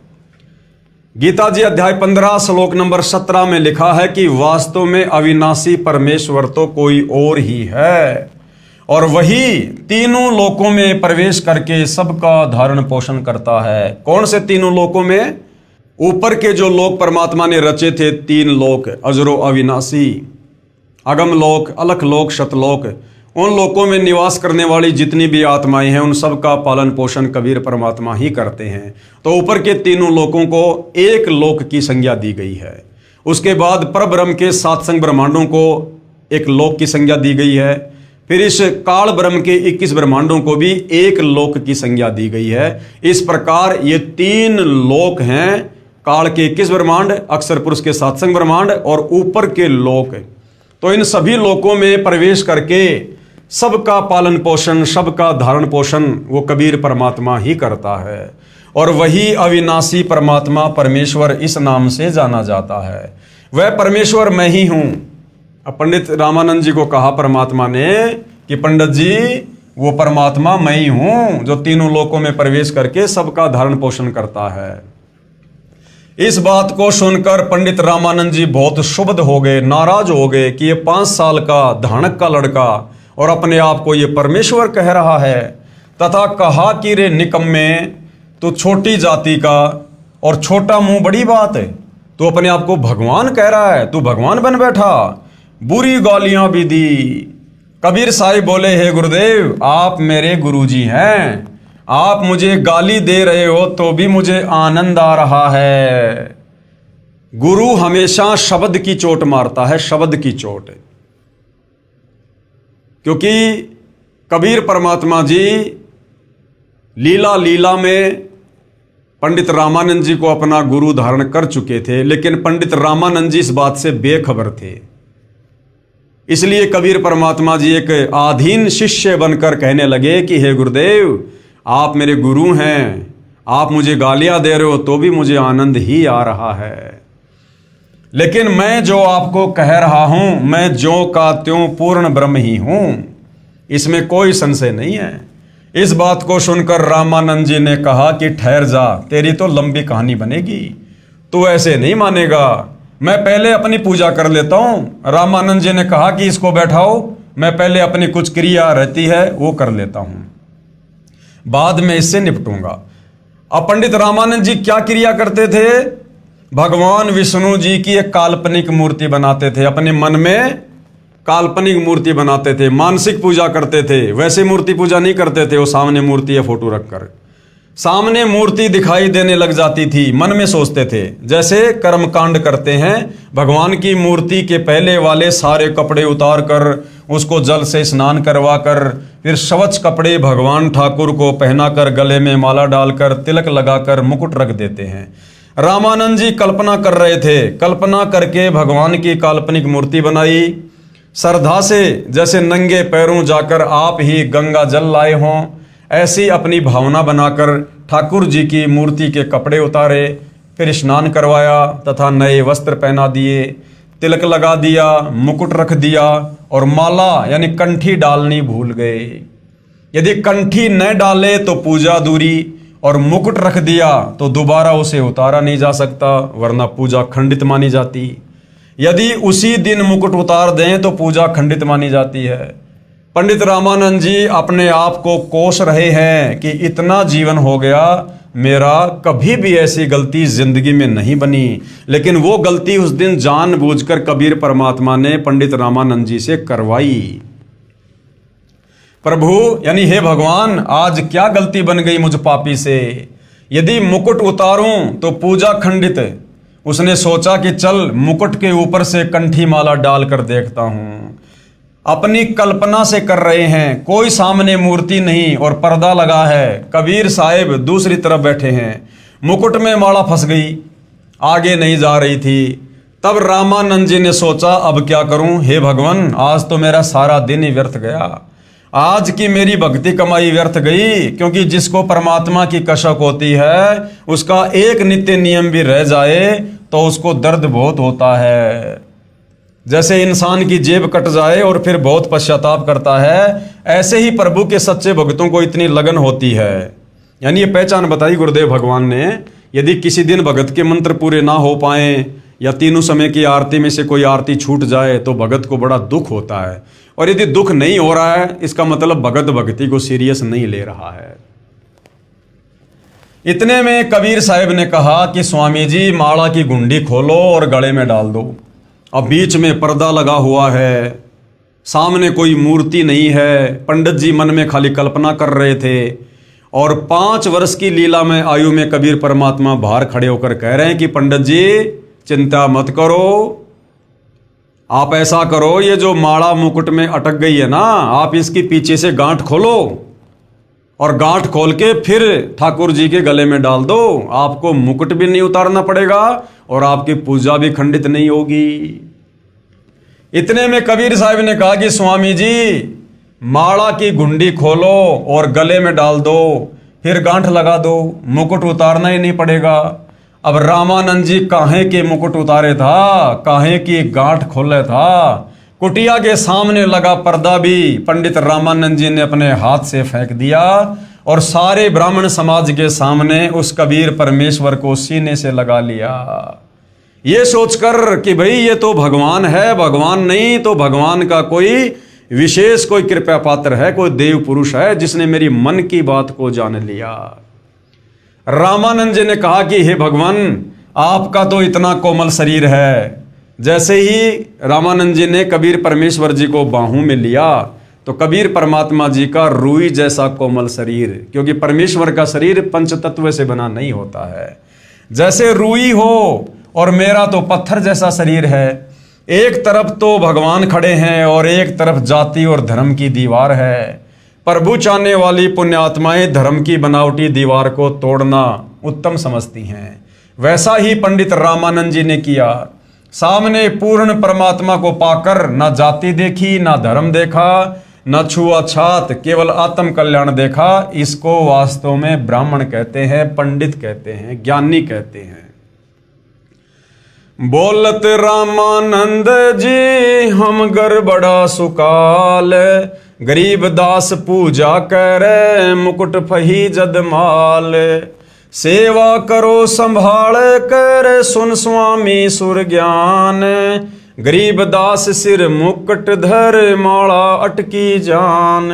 [SPEAKER 1] गीता जी अध्याय 15 श्लोक नंबर 17 में लिखा है कि वास्तव में अविनाशी परमेश्वर तो कोई और ही है, और वही तीनों लोकों में प्रवेश करके सबका धारण पोषण करता है। कौन से तीनों लोकों में? ऊपर के जो लोक परमात्मा ने रचे थे 3 लोक, अजरो अविनाशी, अगम लोक, अलख लोक, सतलोक, उन लोकों में निवास करने वाली जितनी भी आत्माएं हैं उन सब का पालन पोषण कबीर परमात्मा ही करते हैं। तो ऊपर के तीनों लोकों को एक लोक की संज्ञा दी गई है। उसके बाद परब्रह्म के 7 संग ब्रह्मांडों को एक लोक की संज्ञा दी गई है। फिर इस काल ब्रह्म के 21 ब्रह्मांडों को भी एक लोक की संज्ञा दी गई है। इस प्रकार ये 3 लोक हैं, काल के 21 ब्रह्मांड, अक्षर पुरुष के 7 संग ब्रह्मांड और ऊपर के लोक। तो इन सभी लोकों में प्रवेश करके सबका पालन पोषण, सबका धारण पोषण वो कबीर परमात्मा ही करता है, और वही अविनाशी परमात्मा परमेश्वर इस नाम से जाना जाता है। वह परमेश्वर मैं ही हूं। अब पंडित रामानंद जी को कहा परमात्मा ने कि पंडित जी वो परमात्मा मैं ही हूं, जो तीनों लोकों में प्रवेश करके सबका धारण पोषण करता है। इस बात को सुनकर पंडित रामानंद जी बहुत क्षुब्ध हो गए, नाराज हो गए कि ये 5 साल का धानक का लड़का और अपने आप को ये परमेश्वर कह रहा है। तथा कहा कि रे निकम्मे, तू छोटी जाति का और छोटा मुंह बड़ी बात है, तू अपने आप को भगवान कह रहा है, तू भगवान बन बैठा। बुरी गालियां भी दी। कबीर साहिब बोले, हे गुरुदेव आप मेरे गुरुजी हैं, आप मुझे गाली दे रहे हो तो भी मुझे आनंद आ रहा है। गुरु हमेशा शब्द की चोट मारता है, शब्द की चोट। क्योंकि कबीर परमात्मा जी लीला लीला में पंडित रामानंद जी को अपना गुरु धारण कर चुके थे, लेकिन पंडित रामानंद जी इस बात से बेखबर थे। इसलिए कबीर परमात्मा जी एक आधीन शिष्य बनकर कहने लगे कि हे गुरुदेव, आप मेरे गुरु हैं, आप मुझे गालियां दे रहे हो तो भी मुझे आनंद ही आ रहा है, लेकिन मैं जो आपको कह रहा हूं, मैं ज्यों का त्यों पूर्ण ब्रह्म ही हूं, इसमें कोई संशय नहीं है। इस बात को सुनकर रामानंद जी ने कहा कि ठहर जा, तेरी तो लंबी कहानी बनेगी, तू ऐसे नहीं मानेगा, मैं पहले अपनी पूजा कर लेता हूं। रामानंद जी ने कहा कि इसको बैठाओ, मैं पहले अपनी कुछ क्रिया रहती है वो कर लेता हूं, बाद में इससे निपटूंगा। अब पंडित रामानंद जी क्या क्रिया करते थे? भगवान विष्णु जी की एक काल्पनिक मूर्ति बनाते थे, अपने मन में काल्पनिक मूर्ति बनाते थे, मानसिक पूजा करते थे। वैसे मूर्ति पूजा नहीं करते थे, वो सामने मूर्ति या फोटो रखकर सामने मूर्ति दिखाई देने लग जाती थी, मन में सोचते थे। जैसे कर्मकांड करते हैं, भगवान की मूर्ति के पहले वाले सारे कपड़े उतार कर उसको जल से स्नान करवा कर फिर स्वच्छ कपड़े भगवान ठाकुर को पहनाकर गले में माला डालकर तिलक लगाकर मुकुट रख देते हैं। रामानंद जी कल्पना कर रहे थे, कल्पना करके भगवान की काल्पनिक मूर्ति बनाई, श्रद्धा से जैसे नंगे पैरों जाकर आप ही गंगा जल लाए हों, ऐसी अपनी भावना बनाकर ठाकुर जी की मूर्ति के कपड़े उतारे, फिर स्नान करवाया तथा नए वस्त्र पहना दिए, तिलक लगा दिया, मुकुट रख दिया और माला यानी कंठी डालनी भूल गए। यदि कंठी न डाले तो पूजा अधूरी, और मुकुट रख दिया तो दोबारा उसे उतारा नहीं जा सकता, वरना पूजा खंडित मानी जाती। यदि उसी दिन मुकुट उतार दें तो पूजा खंडित मानी जाती है। पंडित रामानंद जी अपने आप को कोस रहे हैं कि इतना जीवन हो गया, मेरा कभी भी ऐसी गलती जिंदगी में नहीं बनी, लेकिन वो गलती उस दिन जानबूझकर कबीर परमात्मा ने पंडित रामानंद जी से करवाई। प्रभु यानी हे भगवान, आज क्या गलती बन गई मुझ पापी से? यदि मुकुट उतारूं तो पूजा खंडित। उसने सोचा कि चल मुकुट के ऊपर से कंठी माला डालकर देखता हूं। अपनी कल्पना से कर रहे हैं, कोई सामने मूर्ति नहीं और पर्दा लगा है, कबीर साहिब दूसरी तरफ बैठे हैं, मुकुट में माला फंस गई, आगे नहीं जा रही थी। तब रामानंद जी ने सोचा अब क्या करूं, हे भगवान, आज तो मेरा सारा दिन ही व्यर्थ गया, आज की मेरी भक्ति कमाई व्यर्थ गई, क्योंकि जिसको परमात्मा की कसक होती है उसका एक नित्य नियम भी रह जाए तो उसको दर्द बहुत होता है। जैसे इंसान की जेब कट जाए और फिर बहुत पश्चाताप करता है, ऐसे ही प्रभु के सच्चे भक्तों को इतनी लगन होती है। यानी ये पहचान बताई गुरुदेव भगवान ने, यदि किसी दिन भगत के मंत्र पूरे ना हो पाए या तीनों समय की आरती में से कोई आरती छूट जाए तो भगत को बड़ा दुख होता है, और यदि दुख नहीं हो रहा है इसका मतलब भगत भक्ति को सीरियस नहीं ले रहा है। इतने में कबीर साहब ने कहा कि स्वामी जी माला की गुंडी खोलो और गले में डाल दो। अब बीच में पर्दा लगा हुआ है, सामने कोई मूर्ति नहीं है। पंडित जी मन में खाली कल्पना कर रहे थे, और 5 वर्ष की लीला में आयु में कबीर परमात्मा बाहर खड़े होकर कह रहे हैं कि पंडित जी चिंता मत करो, आप ऐसा करो, ये जो माला मुकुट में अटक गई है ना, आप इसकी पीछे से गांठ खोलो और गांठ खोल के फिर ठाकुर जी के गले में डाल दो। आपको मुकुट भी नहीं उतारना पड़ेगा और आपकी पूजा भी खंडित नहीं होगी। इतने में कबीर साहब ने कहा कि स्वामी जी माला की गुंडी खोलो और गले में डाल दो, फिर गांठ लगा दो, मुकुट उतारना ही नहीं पड़ेगा। अब रामानंद जी काहे के मुकुट उतारे था, काहे की गांठ खोले था। कुटिया के सामने लगा पर्दा भी पंडित रामानंद जी ने अपने हाथ से फेंक दिया और सारे ब्राह्मण समाज के सामने उस कबीर परमेश्वर को सीने से लगा लिया, ये सोचकर कि भाई ये तो भगवान है, भगवान नहीं तो भगवान का कोई विशेष कोई कृपा पात्र है, कोई देव पुरुष है जिसने मेरी मन की बात को जान लिया। रामानंद जी ने कहा कि हे भगवान, आपका तो इतना कोमल शरीर है। जैसे ही रामानंद जी ने कबीर परमेश्वर जी को बाहों में लिया तो कबीर परमात्मा जी का रूई जैसा कोमल शरीर, क्योंकि परमेश्वर का शरीर पंचतत्व से बना नहीं होता है, जैसे रूई हो, और मेरा तो पत्थर जैसा शरीर है। एक तरफ तो भगवान खड़े हैं और एक तरफ जाति और धर्म की दीवार है। प्रभु चाहने वाली पुण्यात्माएं धर्म की बनावटी दीवार को तोड़ना उत्तम समझती हैं। वैसा ही पंडित रामानंद जी ने किया। सामने पूर्ण परमात्मा को पाकर न जाति देखी, न धर्म देखा, न छुआछात, केवल आत्म कल्याण देखा। इसको वास्तव में ब्राह्मण कहते हैं, पंडित कहते हैं, ज्ञानी कहते हैं। बोलत रामानंद जी हम घर बड़ा सुकाल, गरीब दास पूजा करे मुकुट फही जदमाल। सेवा करो संभाल कर सुन स्वामी सुर ज्ञान, गरीब दास सिर मुकुट धर माला अटकी जान।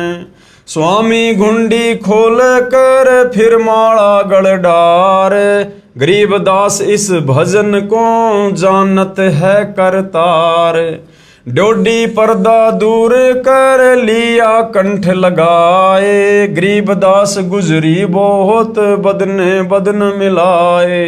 [SPEAKER 1] स्वामी घुंडी खोल कर फिर माला गड़ डार, गरीब दास इस भजन को जानत है करतार। डोडी पर्दा दूर कर लिया कंठ लगाए, गरीब दास गुजरी बहुत बदने बदन मिलाए।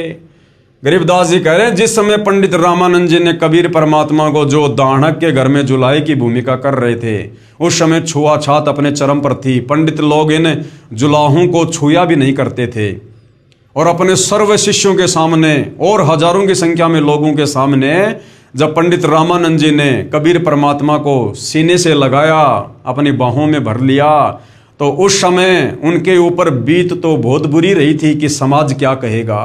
[SPEAKER 1] गरीबदास जी कह रहे हैं जिस समय पंडित रामानंद जी ने कबीर परमात्मा को जो दानक के घर में जुलाई की भूमिका कर रहे थे, उस समय छुआछात अपने चरम पर थी। पंडित लोग इन जुलाहों को छुआ भी नहीं करते थे और अपने सर्व शिष्यों के सामने और हजारों की संख्या में लोगों के सामने जब पंडित रामानंद जी ने कबीर परमात्मा को सीने से लगाया, अपनी बाहों में भर लिया, तो उस समय उनके ऊपर बीत तो बहुत बुरी रही थी कि समाज क्या कहेगा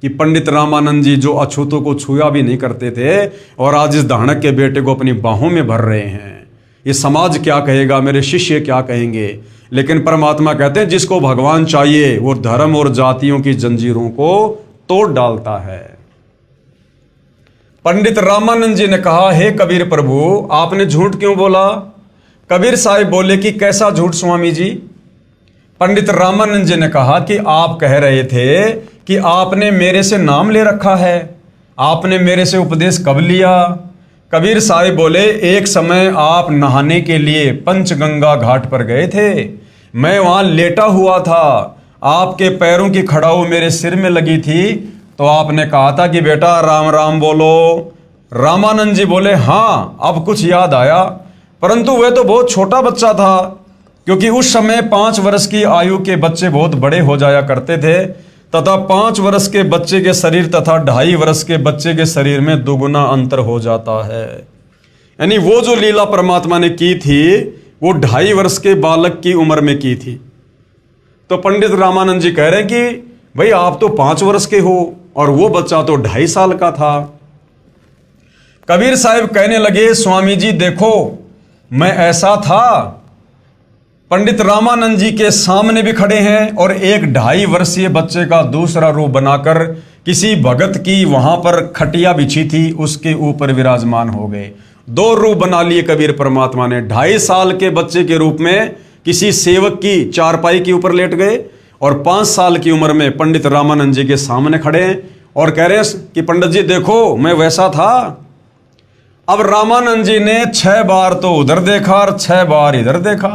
[SPEAKER 1] कि पंडित रामानंद जी जो अछूतों को छुआ भी नहीं करते थे और आज इस दानक के बेटे को अपनी बाहों में भर रहे हैं, ये समाज क्या कहेगा, मेरे शिष्य क्या कहेंगे। लेकिन परमात्मा कहते हैं जिसको भगवान चाहिए वो धर्म और जातियों की जंजीरों को तोड़ डालता है। पंडित रामानंद जी ने कहा, हे कबीर प्रभु आपने झूठ क्यों बोला? कबीर साहिब बोले कि कैसा झूठ स्वामी जी? पंडित रामानंद जी ने कहा कि आप कह रहे थे कि आपने मेरे से नाम ले रखा है, आपने मेरे से उपदेश कब लिया? कबीर साहिब बोले एक समय आप नहाने के लिए पंचगंगा घाट पर गए थे, मैं वहां लेटा हुआ था, आपके पैरों की खड़ाऊ मेरे सिर में लगी थी, तो आपने कहा था कि बेटा राम राम बोलो। रामानंद जी बोले हाँ अब कुछ याद आया, परंतु वह तो बहुत छोटा बच्चा था, क्योंकि उस समय 5 वर्ष की आयु के बच्चे बहुत बड़े हो जाया करते थे तथा 5 वर्ष के बच्चे के शरीर तथा 2.5 वर्ष के बच्चे के शरीर में दुगुना अंतर हो जाता है। यानी वो जो लीला परमात्मा ने की थी वो 2.5 वर्ष के बालक की उम्र में की थी। तो पंडित रामानंद जी कह रहे हैं कि भाई आप तो 5 वर्ष के हो और वो बच्चा तो 2.5 साल का था। कबीर साहब कहने लगे स्वामी जी देखो मैं ऐसा था, पंडित रामानंद जी के सामने भी खड़े हैं और एक 2.5 वर्षीय बच्चे का दूसरा रूप बनाकर किसी भगत की वहां पर खटिया बिछी थी उसके ऊपर विराजमान हो गए। 2 रूप बना लिए कबीर परमात्मा ने। 2.5 साल के बच्चे के रूप में किसी सेवक की चारपाई के ऊपर लेट गए और 5 साल की उम्र में पंडित रामानंद जी के सामने खड़े हैं और कह रहे हैं कि पंडित जी देखो मैं वैसा था। अब रामानंद जी ने 6 बार तो उधर देखा और 6 बार इधर देखा,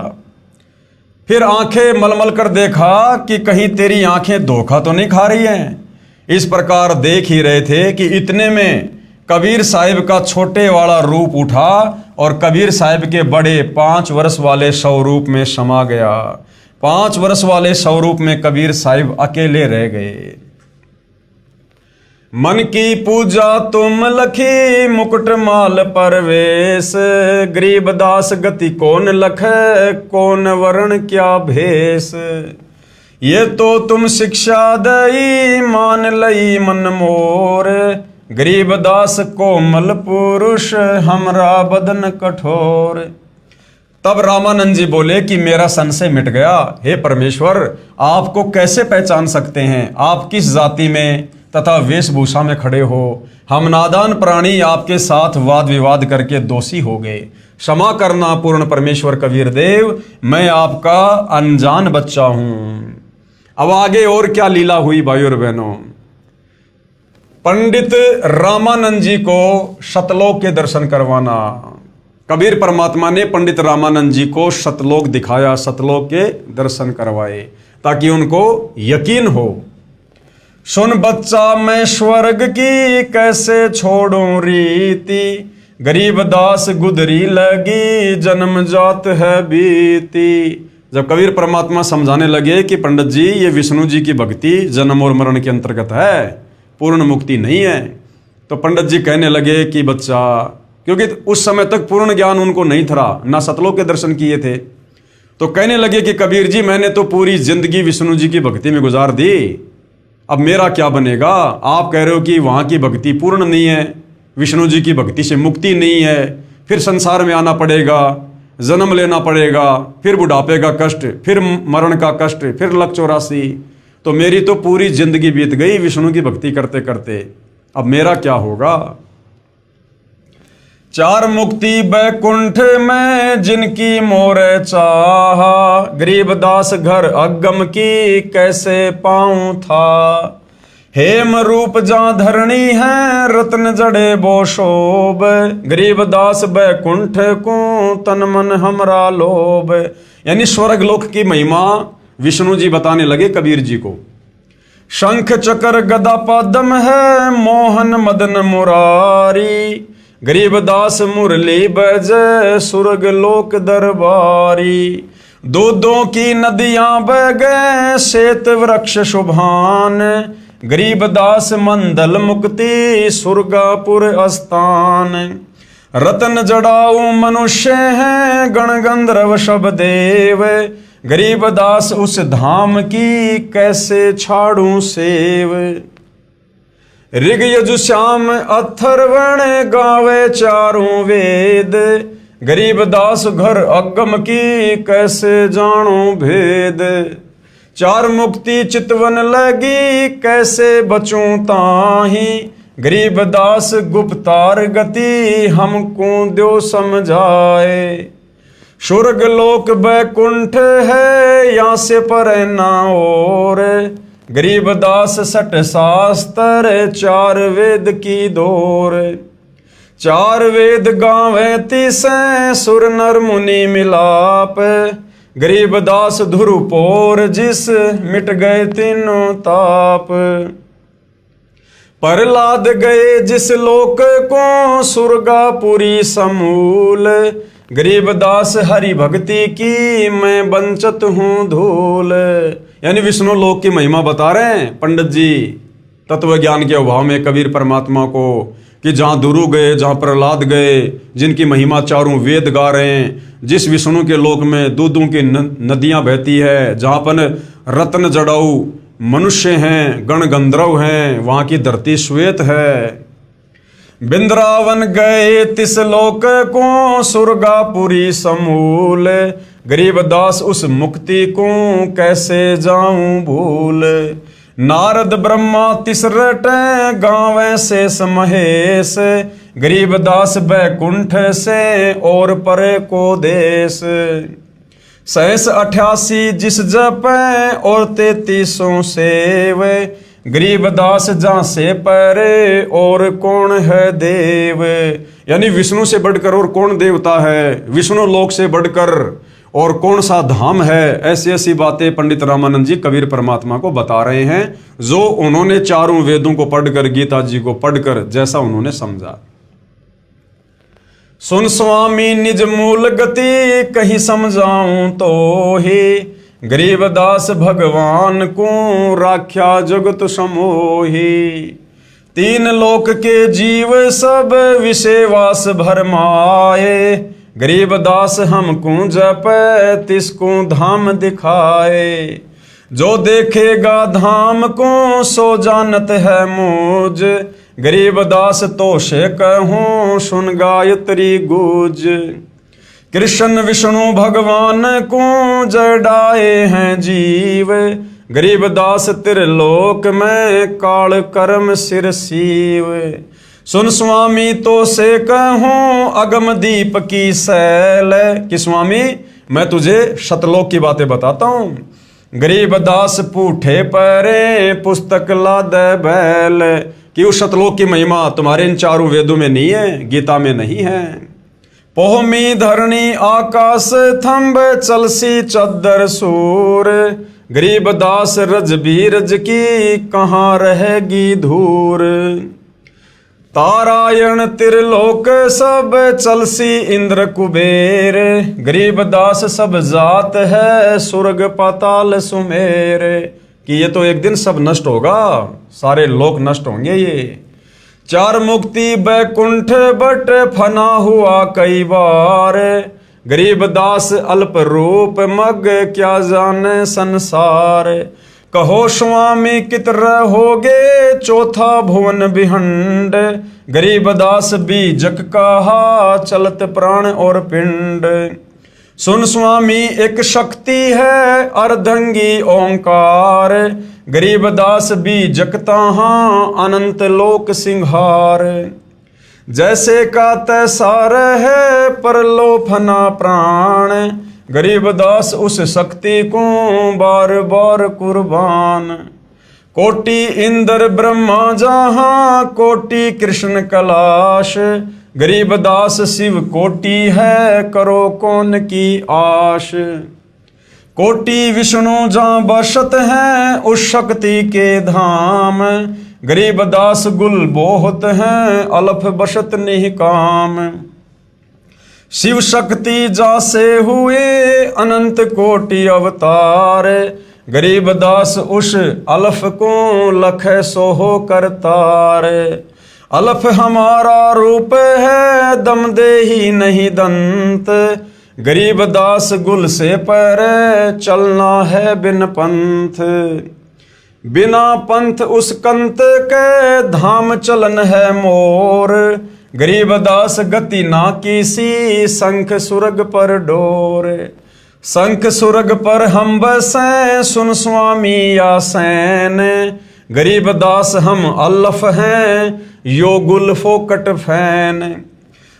[SPEAKER 1] फिर आंखें मलमल कर देखा कि कहीं तेरी आंखें धोखा तो नहीं खा रही हैं। इस प्रकार देख ही रहे थे कि इतने में कबीर साहिब का छोटे वाला रूप उठा और कबीर साहिब के बड़े 5 वर्ष वाले स्वरूप में समा गया। 5 वर्ष वाले स्वरूप में कबीर साहिब अकेले रह गए। मन की पूजा तुम लखी मुकुट माल परवेश, गरीब दास गति कौन लखे कौन वर्ण क्या भेष। ये तो तुम शिक्षा दई मान लई मन मोर, गरीब दास कोमल पुरुष हमरा बदन कठोर। तब रामानंद जी बोले कि मेरा संशय मिट गया। हे परमेश्वर आपको कैसे पहचान सकते हैं, आप किस जाति में तथा वेशभूषा में खड़े हो। हम नादान प्राणी आपके साथ वाद विवाद करके दोषी हो गए, क्षमा करना पूर्ण परमेश्वर कबीर देव, मैं आपका अनजान बच्चा हूं। अब आगे और क्या लीला हुई भाइयों और बहनों। पंडित रामानंद जी को सतलोक के दर्शन करवाना। कबीर परमात्मा ने पंडित रामानंद जी को सतलोक दिखाया, सतलोक के दर्शन करवाए ताकि उनको यकीन हो। सुन बच्चा मैं स्वर्ग की कैसे छोड़ूं रीति, गरीब दास गुदरी लगी जन्म जात है बीती। जब कबीर परमात्मा समझाने लगे कि पंडित जी ये विष्णु जी की भक्ति जन्म और मरण के अंतर्गत है, पूर्ण मुक्ति नहीं है, तो पंडित जी कहने लगे कि बच्चा, क्योंकि उस समय तक पूर्ण ज्ञान उनको नहीं था, ना सतलोक के दर्शन किए थे, तो कहने लगे कि कबीर जी मैंने तो पूरी जिंदगी विष्णु जी की भक्ति में गुजार दी, अब मेरा क्या बनेगा? आप कह रहे हो कि वहाँ की भक्ति पूर्ण नहीं है, विष्णु जी की भक्ति से मुक्ति नहीं है, फिर संसार में आना पड़ेगा, जन्म लेना पड़ेगा, फिर बुढ़ापे का कष्ट, फिर मरण का कष्ट, फिर लक 84। तो मेरी तो पूरी जिंदगी बीत गई विष्णु की भक्ति करते करते, अब मेरा क्या होगा? चार मुक्ति बैकुंठ में जिनकी मोरे चाहा, गरीबदास घर अगम की कैसे पाऊं था। हेम रूप जहाँ धरणी है रत्न जड़े बो शोभ, गरीबदास बैकुंठ को तन मन हमरा लोभ। यानी स्वर्ग लोक की महिमा विष्णु जी बताने लगे कबीर जी को। शंख चक्र गदा पद्म है मोहन मदन मुरारी, गरीबदास मुरली बज सुरग लोक दरबारी। दूधों की नदियां बह गए श्वेत वृक्ष शुभान, गरीबदास मंदल मुक्ति सुरगापुर स्थान। रतन जड़ाऊ मनुष्य हैं गण गंधर्व शब देव, गरीबदास उस धाम की कैसे छाड़ू सेव। ऋग यजु श्याम अथर्वण गावे चारों वेद, गरीबदास घर अगम की कैसे जानो भेद। चार मुक्ति चितवन लगी कैसे बचूं ताही, गरीबदास गुप्तार गति हमको द्यो समझाए। स्वर्ग लोक बैकुंठ है यहाँ से पर ना और, गरीबदास सठ शास्त्र चार वेद की दौर। चार वेद गावे तिसे सुर नर मुनि मिलाप, गरीबदास धुरपोर जिस मिट गए तीनों ताप। प्रहलाद गए जिस लोक को सुरगापुरी समूल, गरीबदास हरि भक्ति की मैं वंचित हूँ धूल। यानी विष्णु लोक की महिमा बता रहे हैं पंडित जी तत्व ज्ञान के अभाव में कबीर परमात्मा को, कि जहाँ दुरु गए, जहाँ प्रहलाद गए, जिनकी महिमा चारों वेद गा रहे हैं, जिस विष्णु के लोक में दूधों की नदियाँ बहती है, जहाँ पर रत्न जड़ाऊ मनुष्य हैं, गण गंधर्व हैं, वहाँ की धरती श्वेत है। बिंद्रावन गए तिस लोक को सुरगापुरी समूल, गरीबदास उस मुक्ति को कैसे जाऊं भूल। नारद ब्रह्मा तिसरट गावे शेष महेश, गरीबदास बैकुंठ से और परे को देश। 688 जिस जपे और 33 सेव, गरीबदास जहाँ से परे और कौन है देव। यानी विष्णु से बढ़कर और कौन देवता है, विष्णु लोक से बढ़कर और कौन सा धाम है। ऐसी ऐसी बातें पंडित रामानंद जी कबीर परमात्मा को बता रहे हैं, जो उन्होंने चारों वेदों को पढ़कर, गीता जी को पढ़कर जैसा उन्होंने समझा। सुन स्वामी निज मूल गति कहीं समझाऊं तो ही, गरीबदास भगवान को राख्या जगत समोही। तीन लोक के जीव सब विषयवास भरमाए, गरीबदास हमको जप तिसको धाम दिखाए। जो देखेगा धाम को सो जानत है मूज, गरीबदास तो से कहूँ सुन गायत्री गूंज। कृष्ण विष्णु भगवान को जड़ाए हैं जीव, गरीबदास त्रिलोक में काल कर्म सिर सीव। सुन स्वामी तो से कहूँ अगम दीप की सैल, कि स्वामी मैं तुझे शतलोक की बातें बताता हूँ। गरीबदास पूठे परे पुस्तक लाद बैल, कि उस शतलोक की महिमा तुम्हारे इन चारों वेदों में नहीं है, गीता में नहीं है। पोहमी धरणी आकाश थंब चलसी चद्दर सूर, गरीबदास रज बीरज की कहाँ रहेगी धूर। तारायण त्रिलोक सब चलसी इंद्र कुबेर, गरीब दास सब जात है सुर्ग पाताल सुमेर। कि ये तो एक दिन सब नष्ट होगा, सारे लोक नष्ट होंगे। ये चार मुक्ति बैकुंठ बट फना हुआ कई बार, गरीब दास अल्प रूप मग क्या जाने संसार। कहो स्वामी कित रहोगे चौथा भुवन बिहंड, गरीब दास बीजक कहा चलत प्राण और पिंड। सुन स्वामी एक शक्ति है अर्धंगी ओंकार, गरीब दास बीजक तहाँ अनंत लोक सिंहार। जैसे का तैसा रहे परलोफना प्राण, गरीब दास उस शक्ति को बार बार कुर्बान। कोटि इंद्र ब्रह्मा जहाँ कोटि कृष्ण कैलाश, गरीब दास शिव कोटि है करो कौन की आश। कोटि विष्णु जहाँ बसत हैं उस शक्ति के धाम, गरीब दास गुल बहुत हैं अलफ बसत निकाम। शिव शक्ति जासे हुए अनंत कोटि अवतार, गरीब दास उस अलफ को लख सोहो करतार। अलफ हमारा रूप है दम दे ही नहीं दंत, गरीब दास गुल से पर चलना है बिन पंथ। बिना पंथ उस कंत के धाम चलन है मोर, गरीब दास गति ना किसी शंख सुरग पर डोर। शंख सुरग पर हम बसें सुन स्वामी या सैन, गरीब दास हम अल्लफ हैं यो गुल फोकट फैन।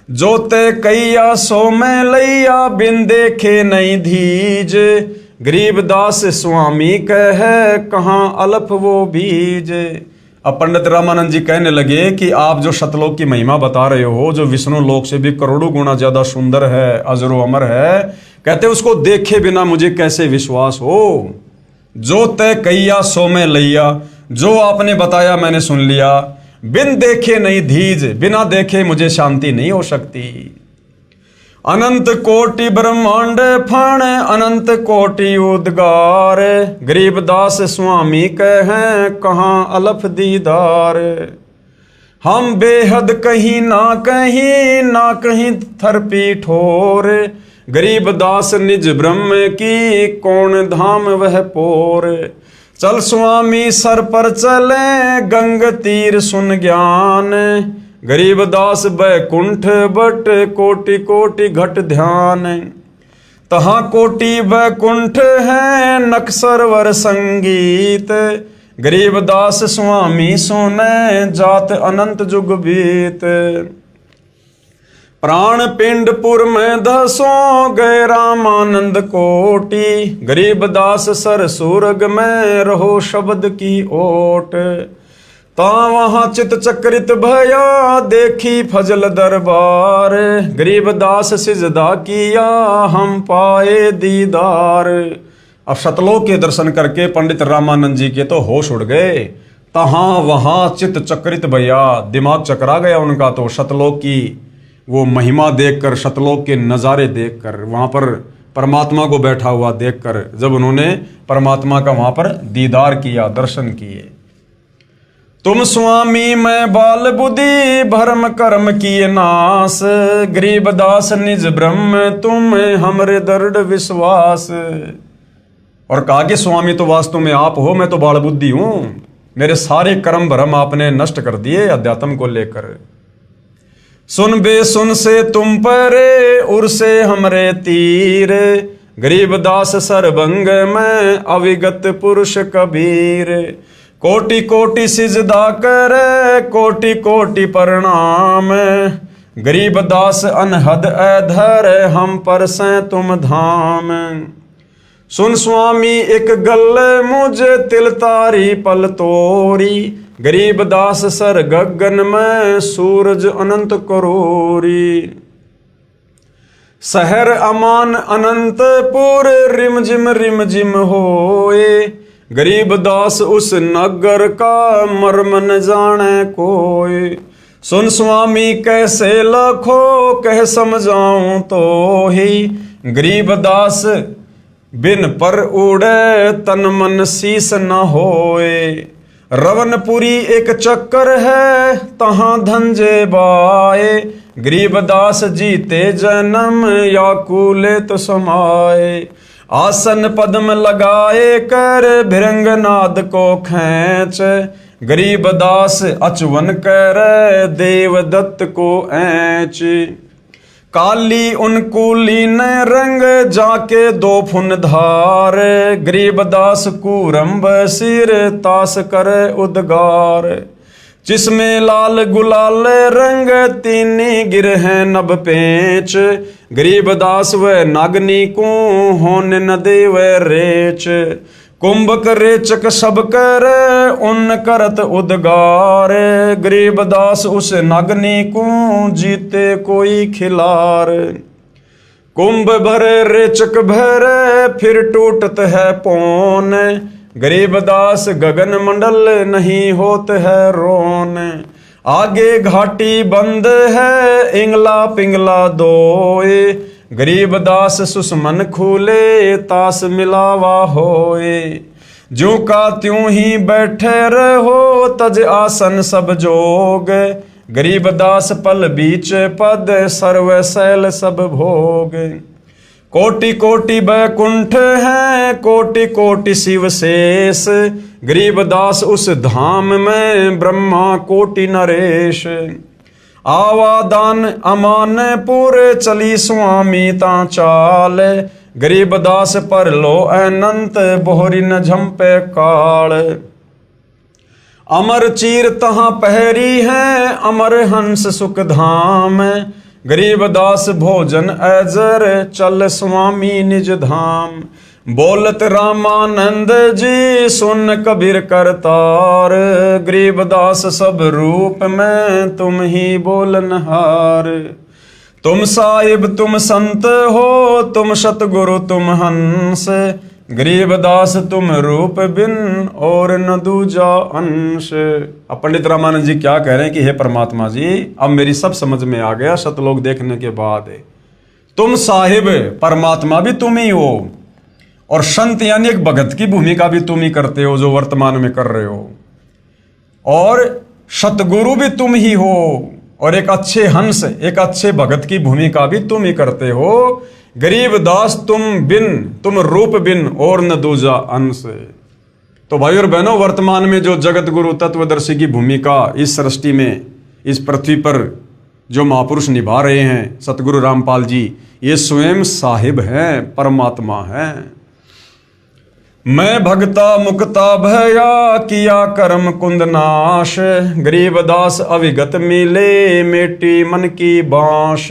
[SPEAKER 1] जोते कैया सो में लैया बिन देखे नहीं धीज, गरीब दास स्वामी कहे कहाँ अल्फ वो बीज। अब पंडित रामानंद जी कहने लगे कि आप जो शतलोक की महिमा बता रहे हो, जो विष्णु लोक से भी करोड़ों गुना ज्यादा सुंदर है, अजरो अमर है, कहते उसको देखे बिना मुझे कैसे विश्वास हो। जो तय कैया सो में लैया, जो आपने बताया मैंने सुन लिया। बिन देखे नहीं धीज, बिना देखे मुझे शांति नहीं हो सकती। अनंत कोटि ब्रह्मांड फण अनंत कोटि उद्गार, गरीब दास स्वामी कहें कहाँ अलफ दीदार। हम बेहद कहीं ना कहीं थरपी ठोर, गरीब दास निज ब्रह्म की कौन धाम वह पोर। चल स्वामी सर पर चले गंग तीर सुन ज्ञान, गरीब दास बैकुंठ बट कोटि कोटि घट ध्यान। तहाँ कोटि बैकुंठ है नक सरवर संगीत, गरीब दास स्वामी सुने जात अनंत जुग बीत। प्राण पिंडपुर में धसो गए रामानंद कोटि, गरीब दास सर सूरग में रहो शब्द की ओट। ता वहाँ चित चक्रित भया देखी फजल दरबार, गरीब दास सिजदा किया हम पाए दीदार। अब शतलोक के दर्शन करके पंडित रामानंद जी के तो होश उड़ गए। तहाँ वहाँ चित चक्रित भया, दिमाग चकरा गया उनका तो शतलोक की वो महिमा देखकर, शतलोक के नज़ारे देखकर, वहाँ पर परमात्मा को बैठा हुआ देखकर, जब उन्होंने परमात्मा का वहाँ पर दीदार किया, दर्शन किए। तुम स्वामी मैं बाल बुद्धि भरम कर्म किए नाश, गरीब दास निज ब्रह्म तुम हमरे दृढ़ विश्वास। और कहा कि स्वामी तो वास्तव में आप हो, मैं तो बाल बुद्धि हूं, मेरे सारे कर्म भरम आपने नष्ट कर दिए अध्यात्म को लेकर। सुन बे सुन से तुम परे उर से हमरे तीर, गरीब दास सरभंग में अविगत पुरुष कबीर। कोटि कोटि सिजदा करे कोटि कोटि प्रणाम, गरीब दास अनहद अधर हम पर से तुम धाम। सुन स्वामी एक गल मुझे तिल तारी पल तोरी, गरीब दास सर गगन में सूरज अनंत करोरी। शहर अमान अनंतपुर रिम जिम होए, गरीब दास उस नगर का मर्म न जाने कोई। सुन स्वामी कैसे लखो कह समझाऊं तो ही, गरीब दास बिन पर उड़े तन मन शीस न होए। रवनपुरी एक चक्कर है तहां धंजे बाए, गरीब दास जीते जन्म या कूले तो समाए। आसन पद्म लगाए कर भृंग नाद को खींच, गरीब दास अचवन कर देवदत्त को ऐंच। काली उनकूली ने रंग जाके दो फुन धार, गरीब दास कूरम्ब सिर तास करे उद्गार। जिसमें लाल गुलाल रंग तीनी गिर है नभ पेच, गरीब दास व नागनी को होने न देव रेच। कुंभक रेचक सब कर उन करत उद्गार, गरीब दास उस नागनी को जीते कोई खिलार। कुंभ भरे रेचक भरे फिर टूटत है पौन, गरीब दास गगन मंडल नहीं होत है रोन। आगे घाटी बंद है इंगला पिंगला दोए, गरीब दास सुषमन खूले तास मिलावा होए। जो का त्यों ही बैठे रहो तज आसन सब जोग, गरीब दास पल बीच पद सर्व शैल सब भोग। कोटि कोटि बैकुंठ है कोटि कोटि शिव शेष, गरीब दास उस धाम में ब्रह्मा कोटि नरेश। आवादान अमानपुर चली स्वामी ता चाल, गरीब दास पर लो अनंत बोहरी न झंपे काल। अमर चीर तहाँ पहरी है अमर हंस सुख धाम, गरीब दास भोजन अजर चल स्वामी निज धाम। बोलत रामानंद जी सुन कबीर करतार, गरीब दास सब रूप में तुम ही बोलनहार। तुम साहिब तुम संत हो तुम सतगुरु तुम हंस, गरीब दास तुम रूप बिन और न दूजा अंश। अब पंडित रामानंद जी क्या कह रहे हैं कि हे परमात्मा जी, अब मेरी सब समझ में आ गया सतलोक देखने के बाद। तुम साहिब परमात्मा भी तुम ही हो, और संत यानी एक भगत की भूमिका भी तुम ही करते हो जो वर्तमान में कर रहे हो, और सतगुरु भी तुम ही हो, और एक अच्छे हंस एक अच्छे भगत की भूमिका भी तुम ही करते हो। गरीब दास तुम रूप बिन और न दूजा अंश। तो भाई और बहनों, वर्तमान में जो जगत गुरु तत्वदर्शी की भूमिका इस सृष्टि में इस पृथ्वी पर जो महापुरुष निभा रहे हैं सतगुरु रामपाल जी, ये स्वयं साहिब हैं, परमात्मा हैं। मैं भगता मुक्ता भया किया कर्म कुंद नाश, गरीब दास अविगत मिले मेटी मन की बांश।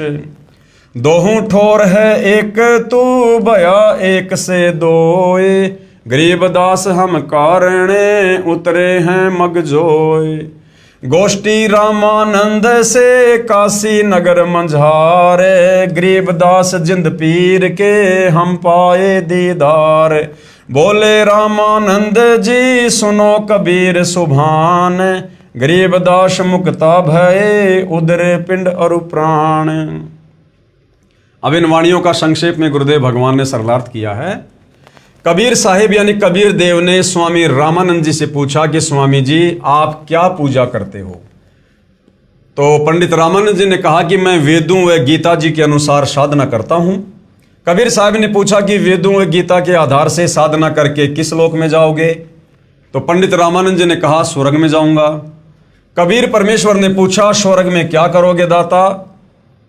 [SPEAKER 1] दोहूं ठोर है एक तू भया एक से दोए, गरीब दास हम कारणे उतरे हैं मगजोए। गोष्ठी रामानंद से काशी नगर मंझारे, गरीब दास जिंद पीर के हम पाए दीदार। बोले रामानंद जी सुनो कबीर सुभान, गरीब दास मुक्ता भये उदरे पिंड और प्राण। अब इन वाणियों का संक्षेप में गुरुदेव भगवान ने सरलार्थ किया है। कबीर साहिब यानी कबीर देव ने स्वामी रामानंद जी से पूछा कि स्वामी जी आप क्या पूजा करते हो? तो पंडित रामानंद जी ने कहा कि मैं वेदों व गीता जी के अनुसार साधना करता हूं। कबीर साहब ने पूछा कि वेदों व गीता के आधार से साधना करके किस लोक में जाओगे? तो पंडित रामानंद जी ने कहा स्वर्ग में जाऊंगा। कबीर परमेश्वर ने पूछा स्वर्ग में क्या करोगे दाता?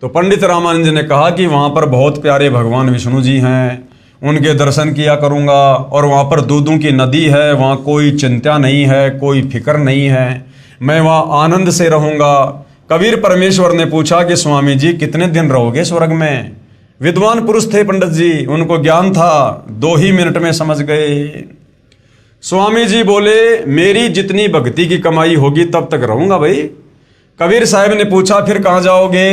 [SPEAKER 1] तो पंडित रामानंद जी ने कहा कि वहां पर बहुत प्यारे भगवान विष्णु जी हैं, उनके दर्शन किया करूंगा, और वहां पर दूधों की नदी है, वहां कोई चिंता नहीं है, कोई फिक्र नहीं है, मैं वहां आनंद से रहूंगा। कबीर परमेश्वर ने पूछा कि स्वामी जी कितने दिन रहोगे स्वर्ग में? विद्वान पुरुष थे पंडित जी, उनको ज्ञान था, 2 ही मिनट में समझ गए। स्वामी जी बोले मेरी जितनी भक्ति की कमाई होगी तब तक रहूंगा भाई। कबीर साहब ने पूछा फिर कहाँ जाओगे?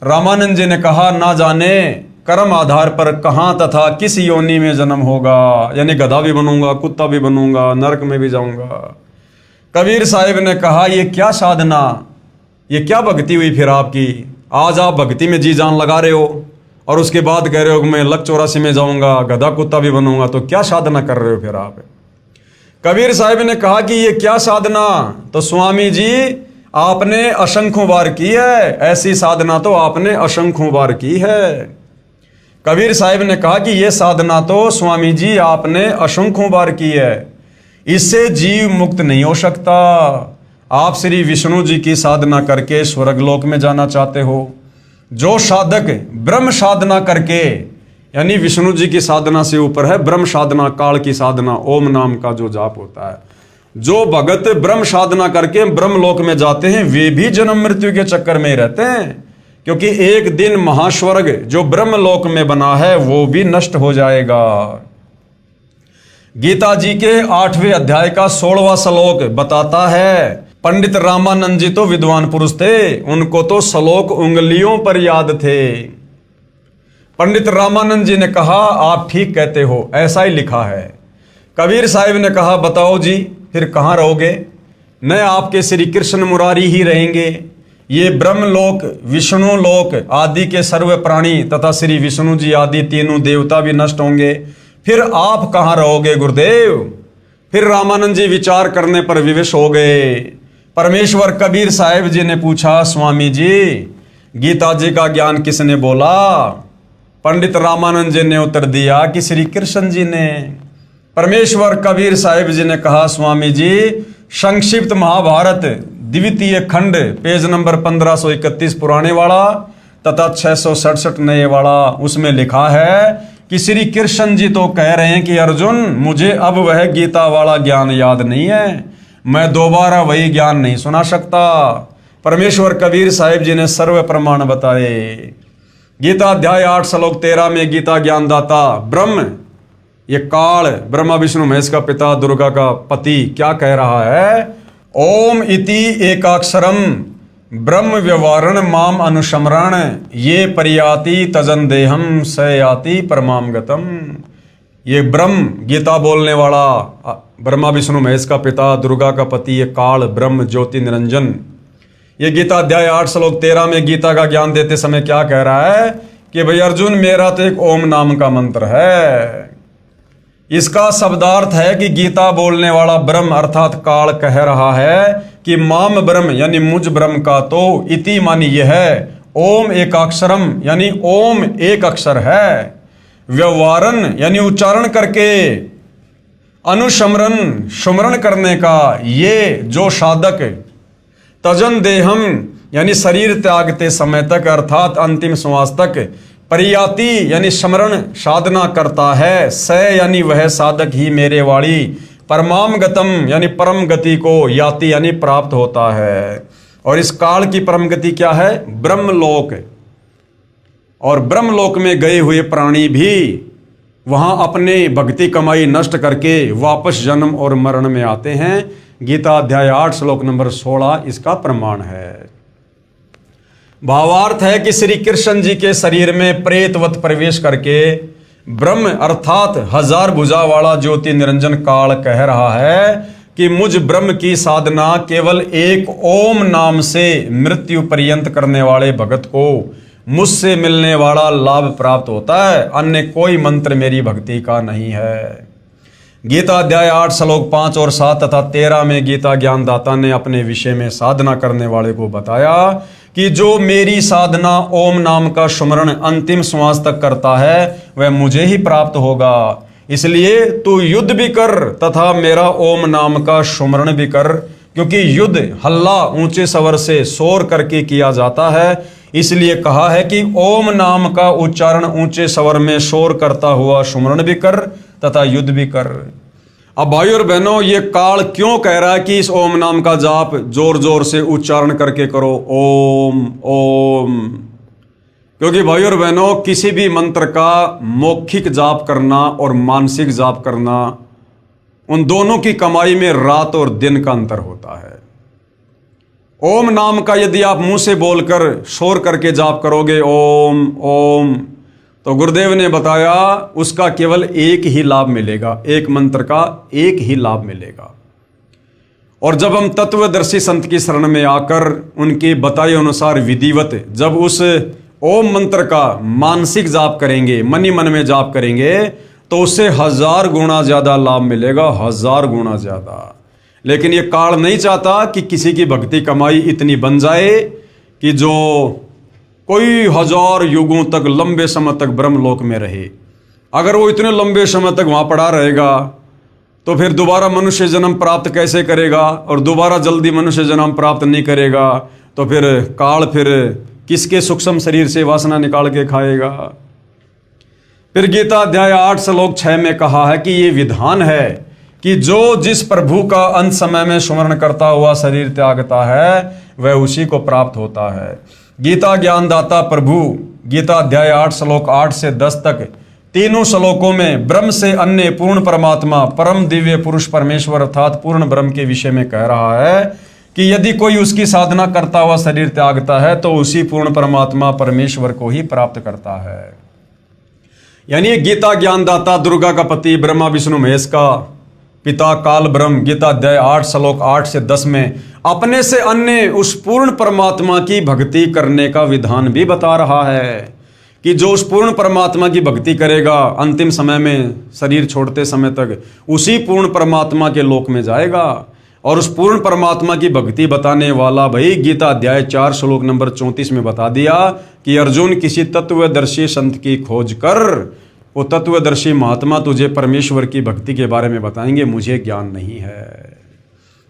[SPEAKER 1] रामानंद जी ने कहा ना जाने कर्म आधार पर कहाँ तथा किस योनि में जन्म होगा, यानी गधा भी बनूंगा, कुत्ता भी बनूंगा, नरक में भी जाऊंगा। कबीर साहब ने कहा ये क्या साधना, ये क्या भक्ति हुई फिर आपकी? आज आप भक्ति में जी जान लगा रहे हो और उसके बाद कह रहे हो कि मैं लक 84 में जाऊंगा, गधा कुत्ता भी बनूंगा। तो क्या साधना कर रहे हो फिर आप? कबीर साहब ने कहा कि ये क्या साधना? तो स्वामी जी आपने असंख्यों बार की है, ऐसी साधना तो आपने असंख्यों बार की है। कबीर साहब ने कहा कि ये साधना तो स्वामी जी आपने असंख्यों बार की है, इससे जीव मुक्त नहीं हो सकता। आप श्री विष्णु जी की साधना करके स्वर्गलोक में जाना चाहते हो। जो साधक ब्रह्म साधना करके, यानी विष्णु जी की साधना से ऊपर है ब्रह्म साधना, काल की साधना, ओम नाम का जो जाप होता है, जो भगत ब्रह्म साधना करके ब्रह्म लोक में जाते हैं वे भी जन्म मृत्यु के चक्कर में रहते हैं, क्योंकि एक दिन महास्वर्ग जो ब्रह्म लोक में बना है वो भी नष्ट हो जाएगा। गीता जी के 8वें अध्याय का 16वां श्लोक बताता है, पंडित रामानंद जी तो विद्वान पुरुष थे, उनको तो श्लोक उंगलियों पर याद थे। पंडित रामानंद जी ने कहा आप ठीक कहते हो, ऐसा ही लिखा है। कबीर साहिब ने कहा बताओ जी फिर कहाँ रहोगे? न आपके श्री कृष्ण मुरारी ही रहेंगे, ये ब्रह्मलोक, विष्णु लोक आदि के सर्व प्राणी तथा श्री विष्णु जी आदि तीनों देवता भी नष्ट होंगे, फिर आप कहाँ रहोगे गुरुदेव? फिर रामानंद जी विचार करने पर विवश हो गए। परमेश्वर कबीर साहिब जी ने पूछा स्वामी जी गीता जी का ज्ञान किसने बोला? पंडित रामानंद जी ने उत्तर दिया कि श्री कृष्ण जी ने। परमेश्वर कबीर साहिब जी ने कहा स्वामी जी संक्षिप्त महाभारत द्वितीय खंड पेज नंबर 1531 पुराने वाला तथा 667 नए वाला, उसमें लिखा है कि श्री कृष्ण जी तो कह रहे हैं कि अर्जुन मुझे अब वह गीता वाला ज्ञान याद नहीं है, मैं दोबारा वही ज्ञान नहीं सुना सकता। परमेश्वर कबीर साहिब जी ने सर्व प्रमाण बताए। गीता अध्याय 8 श्लोक 13 में गीता ज्ञानदाता ब्रह्म, ये काल ब्रह्मा विष्णु महेश का पिता दुर्गा का पति क्या कह रहा है? ओम इति एकाक्षरम ब्रह्म व्यवहारण माम अनुशमरण ये परियाति तजन देहम स याति परमाम गतम। ये ब्रह्म गीता बोलने वाला ब्रह्मा विष्णु महेश का पिता दुर्गा का पति, ये काल ब्रह्म ज्योति निरंजन, ये गीता अध्याय 8 श्लोक 13 में गीता का ज्ञान देते समय क्या कह रहा है कि भाई अर्जुन मेरा तो एक ओम नाम का मंत्र है। इसका शब्दार्थ है कि गीता बोलने वाला ब्रह्म अर्थात काल कह रहा है कि माम ब्रह्म यानी मुझ ब्रह्म का तो इति मानी यह है, ओम एकाक्षरम यानी ओम एक अक्षर है, व्यवहारन यानी उच्चारण करके, अनुशमरन सुमरण करने का ये जो साधक, तजन देहम यानी शरीर त्यागते समय तक अर्थात अंतिम श्वास तक, परियाति यानी स्मरण साधना करता है, स यानी वह साधक ही मेरे वाली, परमाम गतम यानी परम गति को, याति यानी प्राप्त होता है। और इस काल की परम गति क्या है? ब्रह्मलोक। और ब्रह्मलोक में गए हुए प्राणी भी वहां अपने भक्ति कमाई नष्ट करके वापस जन्म और मरण में आते हैं। गीता अध्याय 8 श्लोक नंबर 16 इसका प्रमाण है। भावार्थ है कि श्री कृष्ण जी के शरीर में प्रेतवत प्रवेश करके ब्रह्म अर्थात हजार भुजा वाला ज्योति निरंजन काल कह रहा है कि मुझ ब्रह्म की साधना केवल एक ओम नाम से मृत्यु पर्यंत करने वाले भगत को मुझसे मिलने वाला लाभ प्राप्त होता है, अन्य कोई मंत्र मेरी भक्ति का नहीं है। गीता अध्याय 8 श्लोक 5 और 7 तथा 13 में गीता ज्ञानदाता ने अपने विषय में साधना करने वाले को बताया कि जो मेरी साधना ओम नाम का सुमरण अंतिम श्वास तक करता है वह मुझे ही प्राप्त होगा। इसलिए तू युद्ध भी कर तथा मेरा ओम नाम का सुमरण भी कर, क्योंकि युद्ध हल्ला ऊंचे स्वर से शोर करके किया जाता है। इसलिए कहा है कि ओम नाम का उच्चारण ऊंचे स्वर में शोर करता हुआ सुमरण भी कर तथा युद्ध भी कर। अब भाइयों और बहनों, ये काल क्यों कह रहा है कि इस ओम नाम का जाप जोर जोर से उच्चारण करके करो, ओम ओम? क्योंकि भाइयों और बहनों, किसी भी मंत्र का मौखिक जाप करना और मानसिक जाप करना, उन दोनों की कमाई में रात और दिन का अंतर होता है। ओम नाम का यदि आप मुंह से बोलकर शोर करके जाप करोगे ओम ओम, तो गुरुदेव ने बताया उसका केवल एक ही लाभ मिलेगा, एक मंत्र का एक ही लाभ मिलेगा। और जब हम तत्वदर्शी संत की शरण में आकर उनके बताए अनुसार विधिवत जब उस ओम मंत्र का मानसिक जाप करेंगे, मन ही मन में जाप करेंगे, तो उससे 1000 गुना ज्यादा लाभ मिलेगा, 1000 गुना ज्यादा। लेकिन ये काल नहीं चाहता कि किसी की भक्ति कमाई इतनी बन जाए कि जो कोई 1000 युगों तक लंबे समय तक ब्रह्मलोक में रहे। अगर वो इतने लंबे समय तक वहां पड़ा रहेगा तो फिर दोबारा मनुष्य जन्म प्राप्त कैसे करेगा, और दोबारा जल्दी मनुष्य जन्म प्राप्त नहीं करेगा तो फिर काल फिर किसके सूक्ष्म शरीर से वासना निकाल के खाएगा। फिर गीता अध्याय 8 श्लोक 6 में कहा है कि ये विधान है कि जो जिस प्रभु का अंत समय में स्मरण करता हुआ शरीर त्यागता है वह उसी को प्राप्त होता है। गीता ज्ञानदाता प्रभु गीता अध्याय 8 श्लोक 8 से 10 तक तीनों श्लोकों में ब्रह्म से अन्य पूर्ण परमात्मा परम दिव्य पुरुष परमेश्वर अर्थात पूर्ण ब्रह्म के विषय में कह रहा है कि यदि कोई उसकी साधना करता हुआ शरीर त्यागता है तो उसी पूर्ण परमात्मा परमेश्वर को ही प्राप्त करता है। यानी गीता ज्ञानदाता दुर्गा का पति ब्रह्मा विष्णु महेश का पिता काल ब्रह्म गीता अध्याय 8 श्लोक 8 से 10 में अपने से अन्य उस पूर्ण परमात्मा की भक्ति करने का विधान भी बता रहा है कि जो उस पूर्ण परमात्मा की भक्ति करेगा अंतिम समय में शरीर छोड़ते समय तक उसी पूर्ण परमात्मा के लोक में जाएगा। और उस पूर्ण परमात्मा की भक्ति बताने वाला भाई गीता अध्याय 4 श्लोक नंबर 34 में बता दिया कि अर्जुन किसी तत्वदर्शी संत की खोज कर, वो तत्वदर्शी महात्मा तुझे परमेश्वर की भक्ति के बारे में बताएंगे, मुझे ज्ञान नहीं है।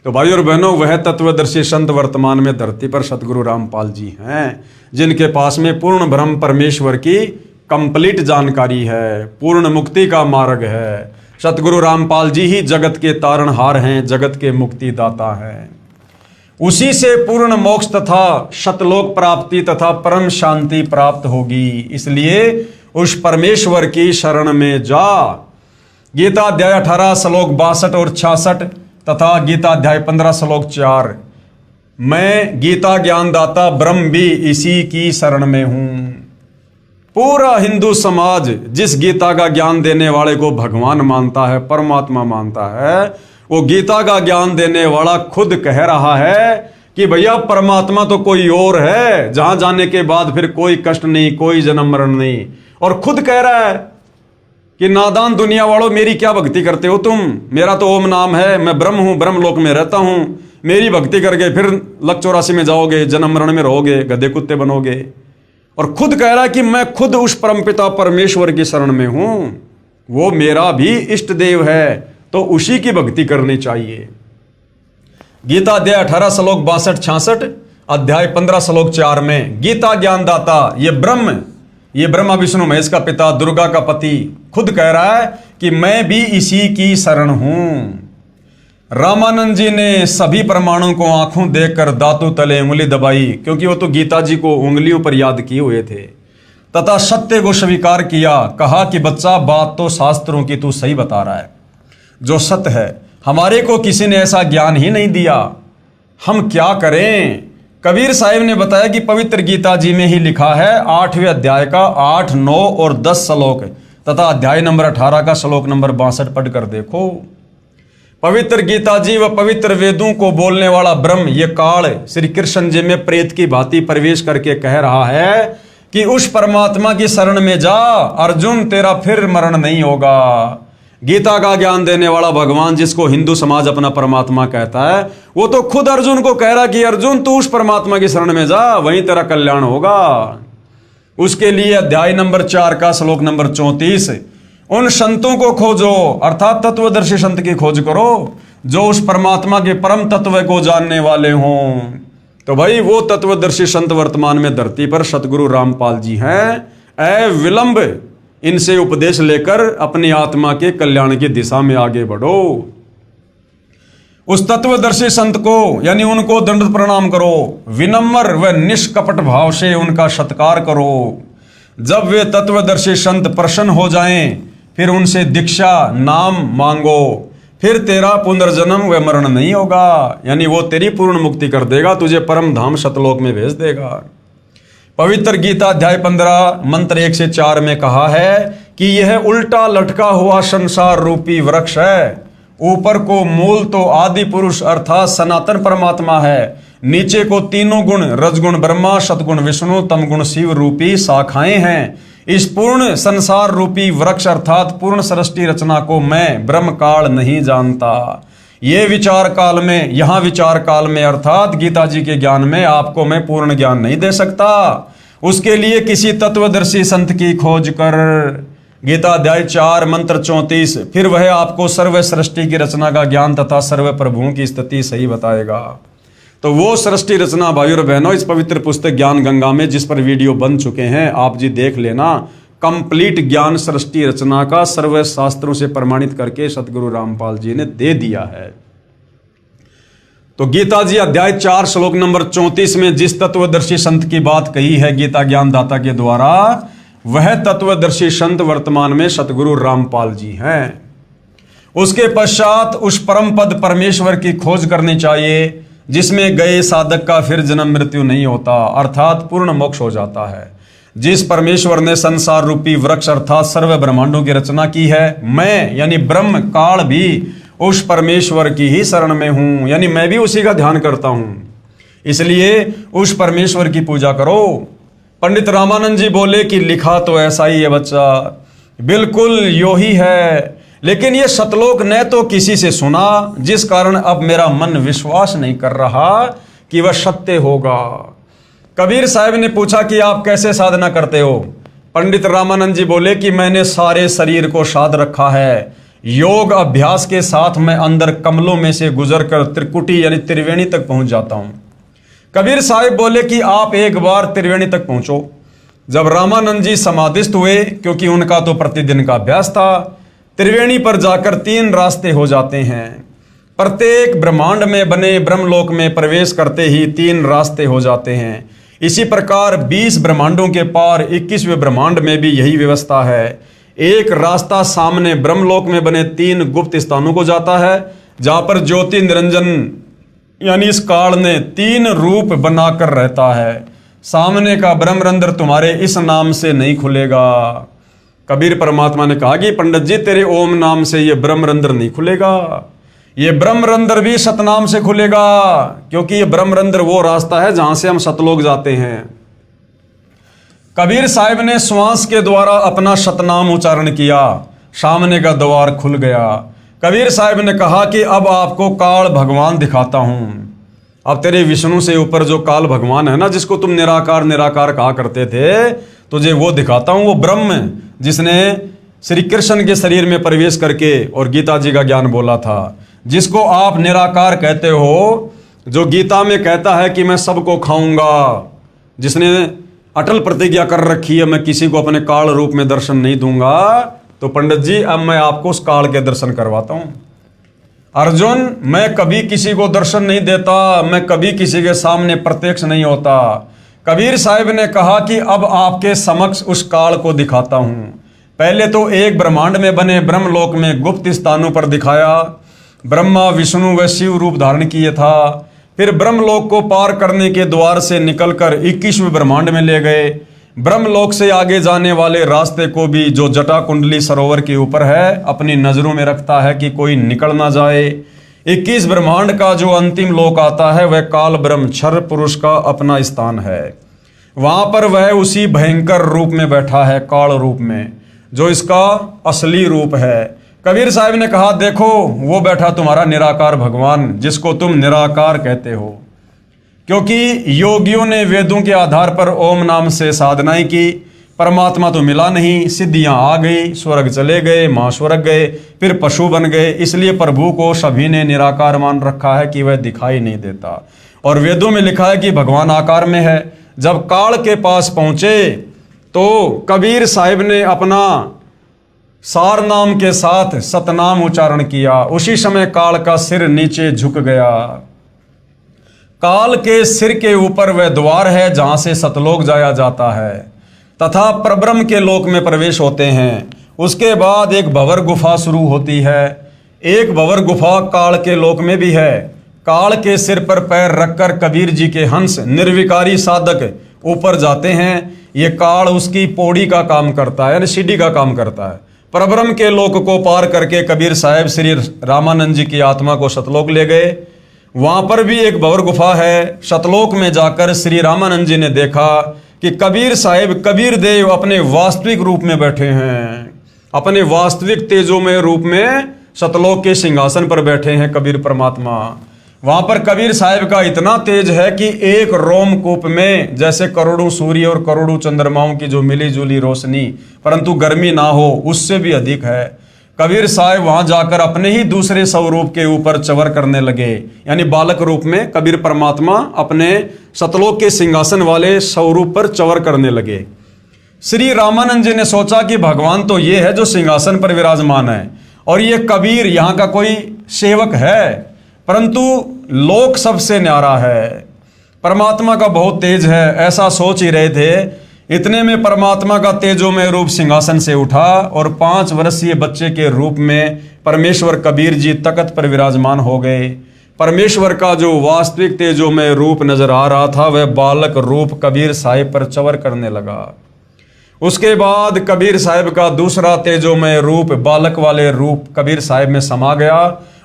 [SPEAKER 1] तो भाई और बहनों, वह तत्वदर्शी संत वर्तमान में धरती पर सतगुरु रामपाल जी हैं जिनके पास में पूर्ण ब्रह्म परमेश्वर की कंप्लीट जानकारी है, पूर्ण मुक्ति का मार्ग है। सतगुरु रामपाल जी ही जगत के तारणहार हैं, जगत के मुक्तिदाता हैं। उसी से पूर्ण मोक्ष तथा शतलोक प्राप्ति तथा परम शांति प्राप्त होगी। इसलिए उस परमेश्वर की शरण में जा। गीता अध्याय 18 श्लोक 62 और 66 तथा गीता अध्याय 15 श्लोक 4, मैं गीता ज्ञानदाता ब्रह्म भी इसी की शरण में हूं। पूरा हिंदू समाज जिस गीता का ज्ञान देने वाले को भगवान मानता है, परमात्मा मानता है, वो गीता का ज्ञान देने वाला खुद कह रहा है कि भैया परमात्मा तो कोई और है, जहां जाने के बाद फिर कोई कष्ट नहीं, कोई जन्म मरण नहीं। और खुद कह रहा है कि नादान दुनिया वालों, मेरी क्या भक्ति करते हो तुम, मेरा तो ओम नाम है, मैं ब्रह्म हूं, ब्रह्मलोक में रहता हूं, मेरी भक्ति करके फिर लक 84 में जाओगे, जन्म मरण में रहोगे, गधे कुत्ते बनोगे। और खुद कह रहा है कि मैं खुद उस परमपिता परमेश्वर की शरण में हूं, वो मेरा भी इष्ट देव है, तो उसी की भक्ति करनी चाहिए। गीता अध्याय 18 श्लोक 62-66, अध्याय 15 श्लोक 4 में गीता ज्ञानदाता ये ब्रह्मा विष्णु महेश का पिता दुर्गा का पति खुद कह रहा है कि मैं भी इसी की शरण हूं। रामानंद जी ने सभी प्रमाणों को आंखों देखकर दांतों तले उंगली दबाई, क्योंकि वो तो गीता जी को उंगलियों पर याद किए हुए थे, तथा सत्य को स्वीकार किया। कहा कि बच्चा, बात तो शास्त्रों की तू सही बता रहा है, जो सत्य है हमारे को किसी ने ऐसा ज्ञान ही नहीं दिया, हम क्या करें। कबीर साहिब ने बताया कि पवित्र गीता जी में ही लिखा है 8वें अध्याय का 8, 9 और 10 श्लोक तथा अध्याय नंबर 18 का श्लोक नंबर 62 पढ़कर देखो। पवित्र गीता जी व पवित्र वेदों को बोलने वाला ब्रह्म ये काल श्री कृष्ण जी में प्रेत की भांति प्रवेश करके कह रहा है कि उस परमात्मा की शरण में जा अर्जुन, तेरा फिर मरण नहीं होगा। गीता का ज्ञान देने वाला भगवान जिसको हिंदू समाज अपना परमात्मा कहता है, वो तो खुद अर्जुन को कह रहा कि अर्जुन तू उस परमात्मा की शरण में जा, वहीं तेरा कल्याण होगा। उसके लिए अध्याय नंबर 4 का श्लोक नंबर 34, उन संतों को खोजो, अर्थात तत्वदर्शी संत की खोज करो जो उस परमात्मा के परम तत्व को जानने वाले हों। तो भाई वो तत्वदर्शी संत वर्तमान में धरती पर सतगुरु रामपाल जी हैं। विलंब इनसे उपदेश लेकर अपनी आत्मा के कल्याण की दिशा में आगे बढ़ो। उस तत्वदर्शी संत को यानी उनको दंड प्रणाम करो, विनम्र व निष्कपट भाव से उनका सत्कार करो। जब वे तत्वदर्शी संत प्रसन्न हो जाएं, फिर उनसे दीक्षा नाम मांगो, फिर तेरा पुनर्जन्म व मरण नहीं होगा। यानी वो तेरी पूर्ण मुक्ति कर देगा, तुझे परम धाम सतलोक में भेज देगा। पवित्र गीता अध्याय 15 मंत्र 1 से 4 में कहा है कि यह उल्टा लटका हुआ संसार रूपी वृक्ष है, ऊपर को मूल तो आदि पुरुष अर्थात सनातन परमात्मा है, नीचे को तीनों गुण रजगुण ब्रह्मा, सतगुण विष्णु, तमगुण शिव रूपी शाखाएं हैं। इस पूर्ण संसार रूपी वृक्ष अर्थात पूर्ण सृष्टि रचना को मैं ब्रह्म काल नहीं जानता। ये विचार काल में, यहाँ विचार काल में अर्थात गीता जी के ज्ञान में आपको मैं पूर्ण ज्ञान नहीं दे सकता। उसके लिए किसी तत्वदर्शी संत की खोज कर। गीता अध्याय 4 मंत्र 34। फिर वह आपको सर्व सृष्टि की रचना का ज्ञान तथा सर्व प्रभुओं की स्थिति सही बताएगा। तो वो सृष्टि रचना भाइयों और बहनों इस पवित्र पुस्तक ज्ञान गंगा में, जिस पर वीडियो बन चुके हैं, आप जी देख लेना। कंप्लीट ज्ञान सृष्टि रचना का सर्व शास्त्रों से प्रमाणित करके सतगुरु रामपाल जी ने दे दिया है। तो गीता जी अध्याय 4 श्लोक नंबर 34 में जिस तत्वदर्शी संत की बात कही है गीता ज्ञानदाता के द्वारा, वह तत्वदर्शी संत वर्तमान में सतगुरु रामपाल जी हैं। उसके पश्चात उस परम पद परमेश्वर की खोज करनी चाहिए जिसमें गए साधक का फिर जन्म मृत्यु नहीं होता, अर्थात पूर्ण मोक्ष हो जाता है। जिस परमेश्वर ने संसार रूपी वृक्ष अर्थात सर्व ब्रह्मांडों की रचना की है, मैं यानी ब्रह्म काल भी उस परमेश्वर की ही शरण में हूं, यानी मैं भी उसी का ध्यान करता हूं। इसलिए उस परमेश्वर की पूजा करो। पंडित रामानंद जी बोले कि लिखा तो ऐसा ही है बच्चा, बिल्कुल यो ही है, लेकिन ये सतलोक ने तो किसी से सुना, जिस कारण अब मेरा मन विश्वास नहीं कर रहा कि वह सत्य होगा। कबीर साहब ने पूछा कि आप कैसे साधना करते हो? पंडित रामानंद जी बोले कि मैंने सारे शरीर को साध रखा है। योग अभ्यास के साथ मैं अंदर कमलों में से गुजरकर त्रिकुटी यानी त्रिवेणी तक पहुंच जाता हूं। कबीर साहब बोले कि आप एक बार त्रिवेणी तक पहुंचो। जब रामानंद जी समाधिस्थ हुए, क्योंकि उनका तो प्रतिदिन का अभ्यास था, त्रिवेणी पर जाकर 3 रास्ते हो जाते हैं। प्रत्येक ब्रह्मांड में बने ब्रह्मलोक में प्रवेश करते ही 3 रास्ते हो जाते हैं। इसी प्रकार 20 ब्रह्मांडों के पार 21वें ब्रह्मांड में भी यही व्यवस्था है। एक रास्ता सामने ब्रह्मलोक में बने 3 गुप्त स्थानों को जाता है, जहां पर ज्योति निरंजन यानी इस काल ने 3 रूप बनाकर रहता है। सामने का ब्रह्मरंध्र तुम्हारे इस नाम से नहीं खुलेगा। कबीर परमात्मा ने कहा कि पंडित जी तेरे ओम नाम से ये ब्रह्मरंध्र नहीं खुलेगा, ये ब्रह्मरंध्र भी सतनाम से खुलेगा, क्योंकि ये ब्रह्मरंध्र वो रास्ता है जहां से हम सतलोक जाते हैं। कबीर साहब ने श्वास के द्वारा अपना सतनाम उच्चारण किया, सामने का द्वार खुल गया। कबीर साहब ने कहा कि अब आपको काल भगवान दिखाता हूं। अब तेरे विष्णु से ऊपर जो काल भगवान है ना, जिसको तुम निराकार निराकार कहा करते थे, तुझे वो दिखाता हूं। वो ब्रह्म जिसने श्री कृष्ण के शरीर में प्रवेश करके और गीता जी का ज्ञान बोला था, जिसको आप निराकार कहते हो, जो गीता में कहता है कि मैं सबको खाऊंगा, जिसने अटल प्रतिज्ञा कर रखी है मैं किसी को अपने काल रूप में दर्शन नहीं दूंगा। तो पंडित जी अब मैं आपको उस काल के दर्शन करवाता हूं। अर्जुन, मैं कभी किसी को दर्शन नहीं देता, मैं कभी किसी के सामने प्रत्यक्ष नहीं होता। कबीर साहब ने कहा कि अब आपके समक्ष उस काल को दिखाता हूं। पहले तो एक ब्रह्मांड में बने ब्रह्मलोक में गुप्त स्थानों पर दिखाया, ब्रह्मा विष्णु व शिव रूप धारण किए था। फिर ब्रह्मलोक को पार करने के द्वार से निकलकर 21वें ब्रह्मांड में ले गए। ब्रह्मलोक से आगे जाने वाले रास्ते को भी, जो जटा कुंडली सरोवर के ऊपर है, अपनी नजरों में रखता है कि कोई निकल ना जाए। 21 ब्रह्मांड का जो अंतिम लोक आता है वह काल ब्रह्म क्षर पुरुष का अपना स्थान है। वहां पर वह उसी भयंकर रूप में बैठा है, काल रूप में, जो इसका असली रूप है। कबीर साहब ने कहा देखो वो बैठा तुम्हारा निराकार भगवान, जिसको तुम निराकार कहते हो। क्योंकि योगियों ने वेदों के आधार पर ओम नाम से साधनाएं की, परमात्मा तो मिला नहीं, सिद्धियां आ गई, स्वर्ग चले गए, महास्वर्ग गए, फिर पशु बन गए। इसलिए प्रभु को सभी ने निराकार मान रखा है कि वह दिखाई नहीं देता। और वेदों में लिखा है कि भगवान आकार में है। जब काल के पास पहुंचे तो कबीर साहिब ने अपना सार नाम के साथ सतनाम उच्चारण किया। उसी समय काल का सिर नीचे झुक गया। काल के सिर के ऊपर वह द्वार है जहां से सतलोक जाया जाता है तथा परब्रह्म के लोक में प्रवेश होते हैं। उसके बाद एक भंवर गुफा शुरू होती है। एक भंवर गुफा काल के लोक में भी है। काल के सिर पर पैर रखकर कबीर जी के हंस निर्विकारी साधक ऊपर जाते हैं। ये काल उसकी पौड़ी का काम करता है, यानी सीढ़ी का काम करता है। परब्रह्म के लोक को पार करके कबीर साहब श्री रामानंद जी की आत्मा को सतलोक ले गए। वहां पर भी एक भंवर गुफा है। सतलोक में जाकर श्री रामानंद जी ने देखा कि कबीर साहब कबीर देव अपने वास्तविक रूप में बैठे हैं, अपने वास्तविक तेजोमय रूप में सतलोक के सिंहासन पर बैठे हैं कबीर परमात्मा। वहां पर कबीर साहब का इतना तेज है कि एक रोमकूप में जैसे करोड़ों सूर्य और करोड़ों चंद्रमाओं की जो मिली जुली रोशनी परंतु गर्मी ना हो, उससे भी अधिक है। कबीर साहब वहां जाकर अपने ही दूसरे स्वरूप के ऊपर चवर करने लगे, यानी बालक रूप में कबीर परमात्मा अपने सतलोक के सिंहासन वाले स्वरूप पर चवर करने लगे। श्री रामानंद जी ने सोचा कि भगवान तो ये है जो सिंहासन पर विराजमान है और ये कबीर यहाँ का कोई सेवक है, परंतु लोक सबसे न्यारा है, परमात्मा का बहुत तेज है, ऐसा सोच ही रहे थे। इतने में परमात्मा का तेजोमय रूप सिंहासन से उठा और 5 वर्षीय बच्चे के रूप में परमेश्वर कबीर जी तख्त पर विराजमान हो गए। परमेश्वर का जो वास्तविक तेजोमय रूप नजर आ रहा था वह बालक रूप कबीर साहिब पर चवर करने लगा। उसके बाद कबीर साहब का दूसरा तेजोमय रूप बालक वाले रूप कबीर साहब में समा गया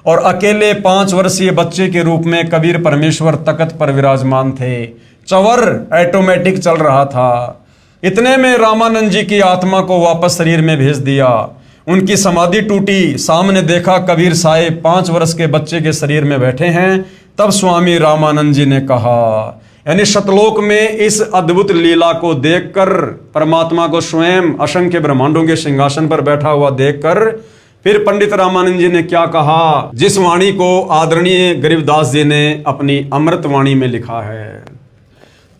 [SPEAKER 1] और अकेले 5 वर्षीय बच्चे के रूप में कबीर परमेश्वर तख्त पर विराजमान थे। चवर ऑटोमेटिक चल रहा था। इतने में रामानंद जी की आत्मा को वापस शरीर में भेज दिया। उनकी समाधि टूटी, सामने देखा कबीर साहब 5 वर्ष के बच्चे के शरीर में बैठे हैं। तब स्वामी रामानंद जी ने कहा, यानी सतलोक में इस अद्भुत लीला को देखकर परमात्मा को स्वयं असंख्य ब्रह्मांडों के सिंहासन पर बैठा हुआ देखकर फिर पंडित रामानंद जी ने क्या कहा, जिस वाणी को आदरणीय गरीबदास जी ने अपनी अमृत वाणी में लिखा है।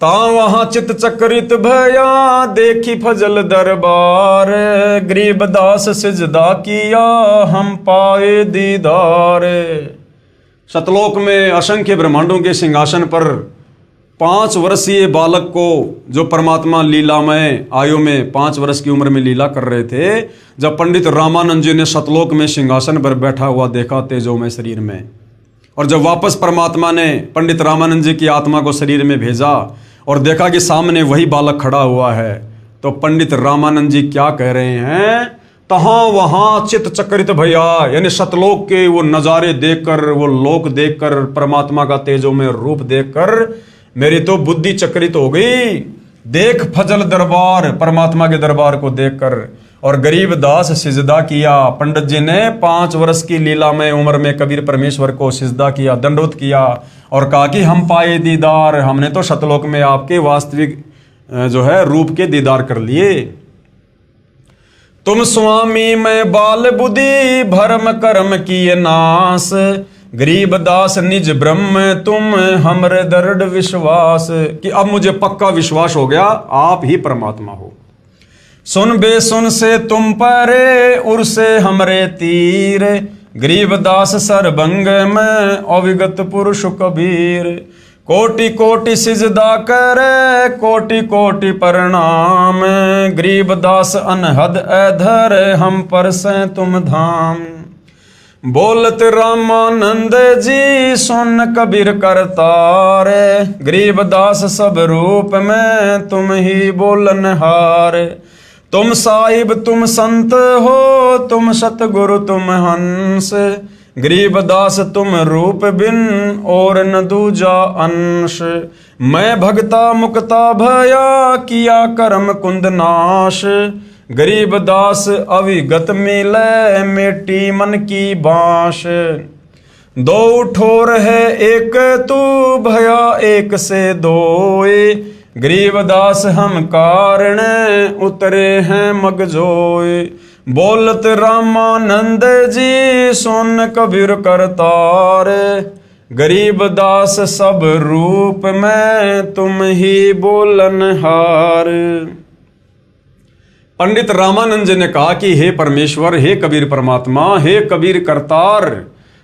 [SPEAKER 1] ता वहां चित चक्रित भया देखी फजल दरबार, गरीबदास सिजदा किया हम पाए दीदार। सतलोक में असंख्य ब्रह्मांडों के सिंहासन पर 5 वर्षीय बालक को जो परमात्मा लीलामय आयु में 5 वर्ष की उम्र में लीला कर रहे थे, जब पंडित रामानंद जी ने सतलोक में सिंहासन पर बैठा हुआ देखा तेजोमय शरीर में, और जब वापस परमात्मा ने पंडित रामानंद जी की आत्मा को शरीर में भेजा और देखा कि सामने वही बालक खड़ा हुआ है, तो पंडित रामानंद जी क्या कह रहे हैं, तहाँ वहां चित चक्रित भैया, यानी सतलोक के वो नज़ारे देखकर, वो लोक देखकर, परमात्मा का तेजोमय रूप देखकर मेरी तो बुद्धि चक्रित हो गई। देख फजल दरबार, परमात्मा के दरबार को देखकर, और गरीबदास सिजदा किया। पंडित जी ने 5 वर्ष की लीला में उम्र में कबीर परमेश्वर को सिजदा किया, दंडवत किया और कहा कि हम पाए दीदार, हमने तो सतलोक में आपके वास्तविक जो है रूप के दीदार कर लिए। तुम स्वामी मैं बाल बुद्धि भरम कर्म किए नाश, गरीबदास निज ब्रह्म तुम हमरे दृढ़ विश्वास, कि अब मुझे पक्का विश्वास हो गया आप ही परमात्मा हो। सुन बेसुन से तुम परे उर से हमरे तीर, गरीबदास सरभंग में अविगत पुरुष कबीर। कोटि कोटि सिजदा करे कोटि कोटि प्रणाम, गरीबदास अनहद अधर हम पर से तुम धाम। बोलत रामानंद जी सुन कबीर करतार, गरीबदास सब रूप में तुम ही बोलनहार। तुम साहिब तुम संत हो तुम सतगुरु तुम हंस, गरीबदास तुम रूप बिन और न दूजा अंश। मैं भगता मुक्ता भया किया कर्म कुंद नाश, गरीबदास अविगत मिले मेटी मन की बांश। दो ठोर है एक तू भया एक से दोए, गरीबदास हम कारण उतरे हैं मगजोए। बोलत रामानंद जी सुन कबीर करतार, गरीबदास सब रूप में तुम ही बोलनहार। पंडित रामानंद जी ने कहा कि हे परमेश्वर, हे कबीर परमात्मा, हे कबीर करतार,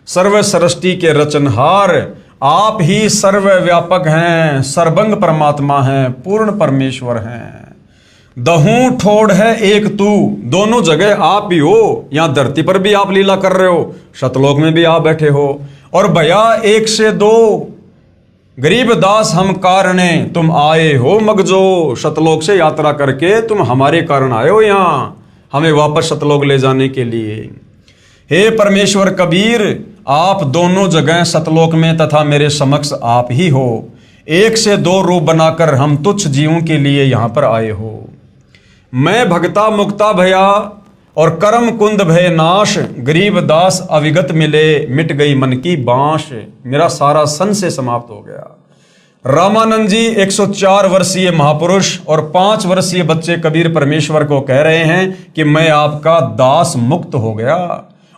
[SPEAKER 1] सर्व सृष्टि के रचनहार, आप ही सर्वव्यापक हैं, सर्वंग परमात्मा हैं, पूर्ण परमेश्वर हैं। दहू ठोड़ है एक तू, दोनों जगह आप ही हो। यहाँ धरती पर भी आप लीला कर रहे हो, सतलोक में भी आप बैठे हो। और भैया एक से दो, गरीबदास हम कारणे तुम आए हो मगजो, सतलोक से यात्रा करके तुम हमारे कारण आए हो यहाँ, हमें वापस सतलोक ले जाने के लिए। हे परमेश्वर कबीर, आप दोनों जगह सतलोक में तथा मेरे समक्ष आप ही हो। एक से दो रूप बनाकर हम तुच्छ जीवों के लिए यहाँ पर आए हो। मैं भगता मुक्ता भया और कर्म कुंद भय नाश, गरीब दास अविगत मिले, मिट गई मन की बांश। मेरा सारा सन से समाप्त हो गया। रामानंद जी 104 वर्षीय महापुरुष और 5 वर्षीय बच्चे कबीर परमेश्वर को कह रहे हैं कि मैं आपका दास मुक्त हो गया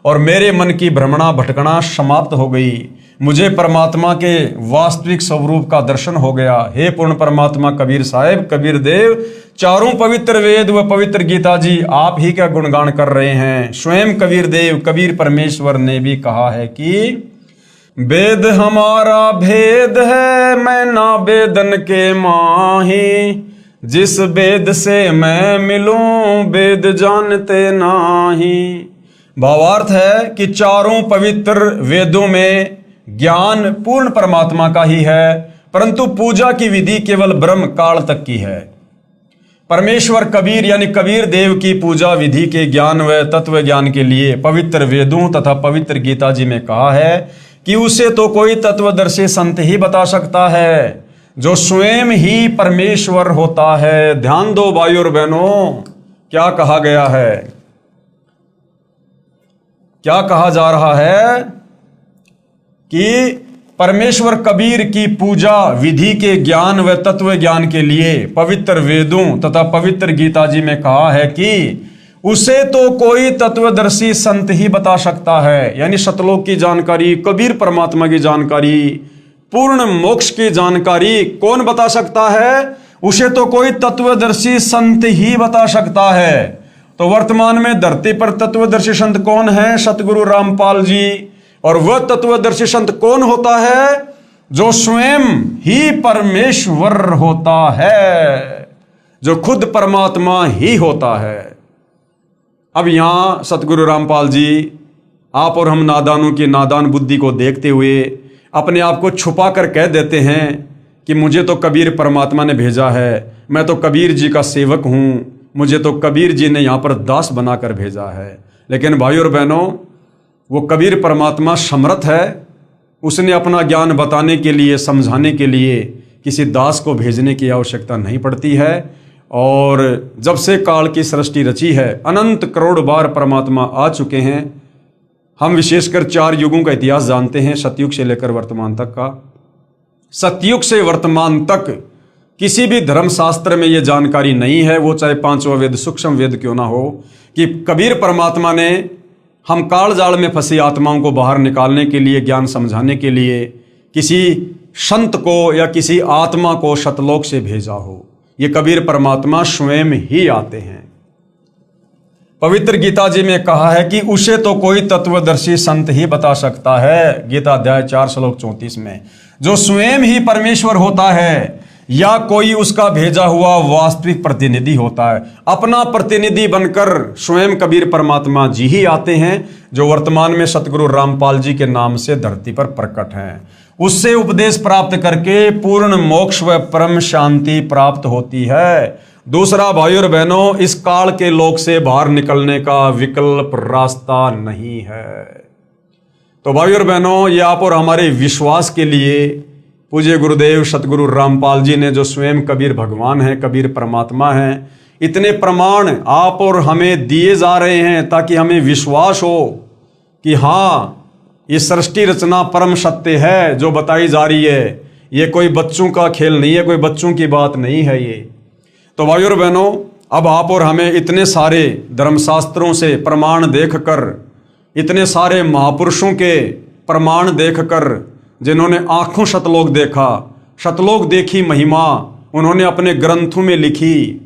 [SPEAKER 1] और मेरे मन की भ्रमणा भटकना समाप्त हो गई। मुझे परमात्मा के वास्तविक स्वरूप का दर्शन हो गया। हे पूर्ण परमात्मा कबीर साहेब, कबीर देव, चारों पवित्र वेद व पवित्र गीता जी आप ही का गुणगान कर रहे हैं। स्वयं कबीर देव कबीर परमेश्वर ने भी कहा है कि वेद हमारा भेद है, मैं ना वेदन के माही, जिस वेद से मैं मिलूं वेद जानते नाही। भावार्थ है कि चारों पवित्र वेदों में ज्ञान पूर्ण परमात्मा का ही है, परंतु पूजा की विधि केवल ब्रह्म काल तक की है। परमेश्वर कबीर यानी कबीर देव की पूजा विधि के ज्ञान व तत्व ज्ञान के लिए पवित्र वेदों तथा पवित्र गीता जी में कहा है कि उसे तो कोई तत्वदर्शी संत ही बता सकता है, जो स्वयं ही परमेश्वर होता है। ध्यान दो भाइयों और बहनों, क्या कहा गया है, क्या कहा जा रहा है कि परमेश्वर कबीर की पूजा विधि के ज्ञान व तत्व ज्ञान के लिए पवित्र वेदों तथा पवित्र गीता जी में कहा है कि उसे तो कोई तत्वदर्शी संत ही बता सकता है। यानी सतलोक की जानकारी, कबीर परमात्मा की जानकारी, पूर्ण मोक्ष की जानकारी कौन बता सकता है? उसे तो कोई तत्वदर्शी संत ही बता सकता है। तो वर्तमान में धरती पर तत्वदर्शी संत कौन है? सतगुरु रामपाल जी। और वह तत्वदर्शी संत कौन होता है? जो स्वयं ही परमेश्वर होता है, जो खुद परमात्मा ही होता है। अब यहां सतगुरु रामपाल जी आप और हम नादानों की नादान बुद्धि को देखते हुए अपने आप को छुपा कर कह देते हैं कि मुझे तो कबीर परमात्मा ने भेजा है, मैं तो कबीर जी का सेवक हूं, मुझे तो कबीर जी ने यहां पर दास बनाकर भेजा है। लेकिन भाइयों और बहनों, वो कबीर परमात्मा समर्थ है, उसने अपना ज्ञान बताने के लिए, समझाने के लिए किसी दास को भेजने की आवश्यकता नहीं पड़ती है। और जब से काल की सृष्टि रची है, अनंत करोड़ बार परमात्मा आ चुके हैं। हम विशेषकर 4 युगों का इतिहास जानते हैं, सतयुग से लेकर वर्तमान तक का। सतयुग से वर्तमान तक किसी भी धर्मशास्त्र में यह जानकारी नहीं है, वो चाहे 5वां वेद सूक्ष्म वेद क्यों ना हो, कि कबीर परमात्मा ने हम काल जाल में फंसी आत्माओं को बाहर निकालने के लिए, ज्ञान समझाने के लिए किसी संत को या किसी आत्मा को सतलोक से भेजा हो। ये कबीर परमात्मा स्वयं ही आते हैं। पवित्र गीता जी में कहा है कि उसे तो कोई तत्वदर्शी संत ही बता सकता है, गीता अध्याय 4 श्लोक 34 में, जो स्वयं ही परमेश्वर होता है या कोई उसका भेजा हुआ वास्तविक प्रतिनिधि होता है। अपना प्रतिनिधि बनकर स्वयं कबीर परमात्मा जी ही आते हैं, जो वर्तमान में सतगुरु रामपाल जी के नाम से धरती पर प्रकट हैं। उससे उपदेश प्राप्त करके पूर्ण मोक्ष व परम शांति प्राप्त होती है। दूसरा भाइयों और बहनों, इस काल के लोक से बाहर निकलने का विकल्प रास्ता नहीं है। तो भाइयों और बहनों, ये आप और हमारे विश्वास के लिए पूज्य गुरुदेव सतगुरु रामपाल जी ने, जो स्वयं कबीर भगवान है, कबीर परमात्मा है, इतने प्रमाण आप और हमें दिए जा रहे हैं ताकि हमें विश्वास हो कि हाँ, ये सृष्टि रचना परम सत्य है जो बताई जा रही है। ये कोई बच्चों का खेल नहीं है, कोई बच्चों की बात नहीं है ये। तो भाइयों और बहनों, अब आप और हमें इतने सारे धर्मशास्त्रों से प्रमाण देखकर, इतने सारे महापुरुषों के प्रमाण देखकर, जिन्होंने आंखों सतलोक देखा, सतलोक देखी महिमा उन्होंने अपने ग्रंथों में लिखी,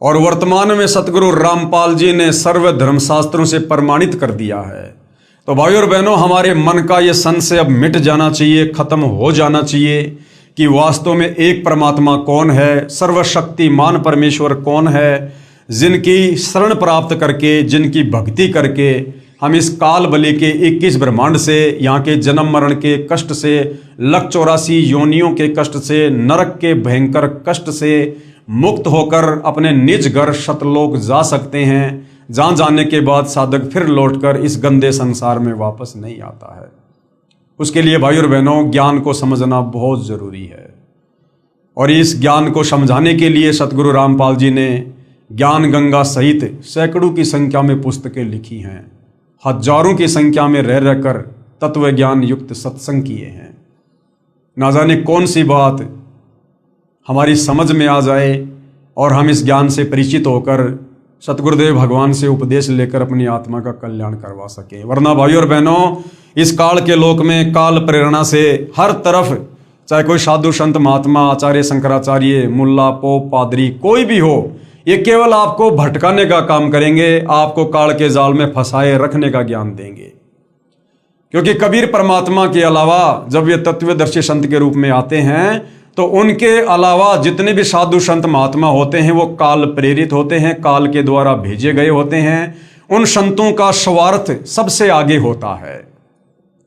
[SPEAKER 1] और वर्तमान में सतगुरु रामपाल जी ने सर्व धर्मशास्त्रों से प्रमाणित कर दिया है। तो भाइयों और बहनों, हमारे मन का ये संशय अब मिट जाना चाहिए, खत्म हो जाना चाहिए कि वास्तव में एक परमात्मा कौन है, सर्वशक्तिमान परमेश्वर कौन है, जिनकी शरण प्राप्त करके, जिनकी भक्ति करके हम इस काल बलि के 21 ब्रह्मांड से, यहाँ के जन्म मरण के कष्ट से, 184 योनियों के कष्ट से, नरक के भयंकर कष्ट से मुक्त होकर अपने निज घर सतलोक जा सकते हैं, जहाँ जाने के बाद साधक फिर लौटकर इस गंदे संसार में वापस नहीं आता है। उसके लिए भाई और बहनों, ज्ञान को समझना बहुत ज़रूरी है। और इस ज्ञान को समझाने के लिए सतगुरु रामपाल जी ने ज्ञान गंगा सहित सैकड़ों की संख्या में पुस्तकें लिखी हैं, हजारों की संख्या में रह रहकर तत्व ज्ञान युक्त सत्संग किए हैं। ना जाने कौन सी बात हमारी समझ में आ जाए और हम इस ज्ञान से परिचित होकर सतगुरुदेव भगवान से उपदेश लेकर अपनी आत्मा का कल्याण करवा सके। वरना भाई और बहनों, इस काल के लोक में काल प्रेरणा से हर तरफ, चाहे कोई साधु संत महात्मा आचार्य शंकराचार्य मुल्ला पोप पादरी कोई भी हो, ये केवल आपको भटकाने का काम करेंगे, आपको काल के जाल में फंसाए रखने का ज्ञान देंगे। क्योंकि कबीर परमात्मा के अलावा जब ये तत्वदर्शी संत के रूप में आते हैं तो उनके अलावा जितने भी साधु संत महात्मा होते हैं वो काल प्रेरित होते हैं, काल के द्वारा भेजे गए होते हैं। उन संतों का स्वार्थ सबसे आगे होता है।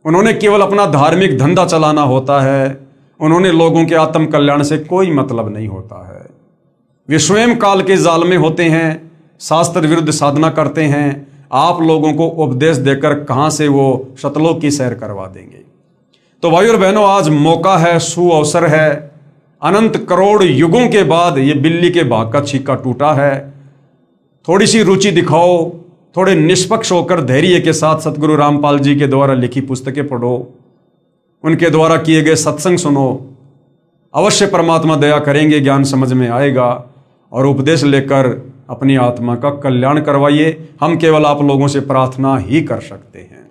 [SPEAKER 1] उन्होंने केवल अपना धार्मिक धंधा चलाना होता है, उन्होंने लोगों के आत्म कल्याण से कोई मतलब नहीं होता है। वे स्वयं काल के जाल में होते हैं, शास्त्र विरुद्ध साधना करते हैं। आप लोगों को उपदेश देकर कहाँ से वो सतलोक की सैर करवा देंगे। तो भाई और बहनों, आज मौका है, सुअवसर है। अनंत करोड़ युगों के बाद ये बिल्ली के भाग का छीका टूटा है। थोड़ी सी रुचि दिखाओ, थोड़े निष्पक्ष होकर धैर्य के साथ सतगुरु रामपाल जी के द्वारा लिखी पुस्तकें पढ़ो, उनके द्वारा किए गए सत्संग सुनो। अवश्य परमात्मा दया करेंगे, ज्ञान समझ में आएगा और उपदेश लेकर अपनी आत्मा का कल्याण करवाइए। हम केवल आप लोगों से प्रार्थना ही कर सकते हैं।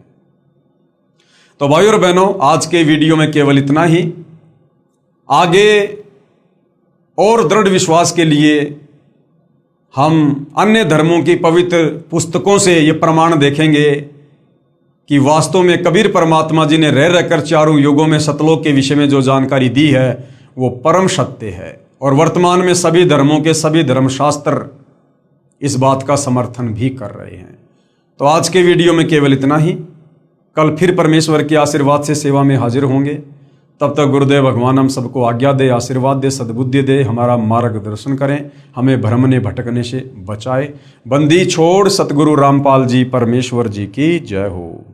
[SPEAKER 1] तो भाई और बहनों, आज के वीडियो में केवल इतना ही। आगे और दृढ़ विश्वास के लिए हम अन्य धर्मों की पवित्र पुस्तकों से ये प्रमाण देखेंगे कि वास्तव में कबीर परमात्मा जी ने रह रहकर चारों युगों में सतलोक के विषय में जो जानकारी दी है वो परम सत्य है। और वर्तमान में सभी धर्मों के सभी धर्मशास्त्र इस बात का समर्थन भी कर रहे हैं। तो आज के वीडियो में केवल इतना ही। कल फिर परमेश्वर के आशीर्वाद से सेवा में हाजिर होंगे। तब तक गुरुदेव भगवान हम सबको आज्ञा दे, आशीर्वाद दे, सद्बुद्धि दे, हमारा मार्गदर्शन करें, हमें भ्रमने भटकने से बचाए। बंदी छोड़ सतगुरु रामपाल जी परमेश्वर जी की जय हो।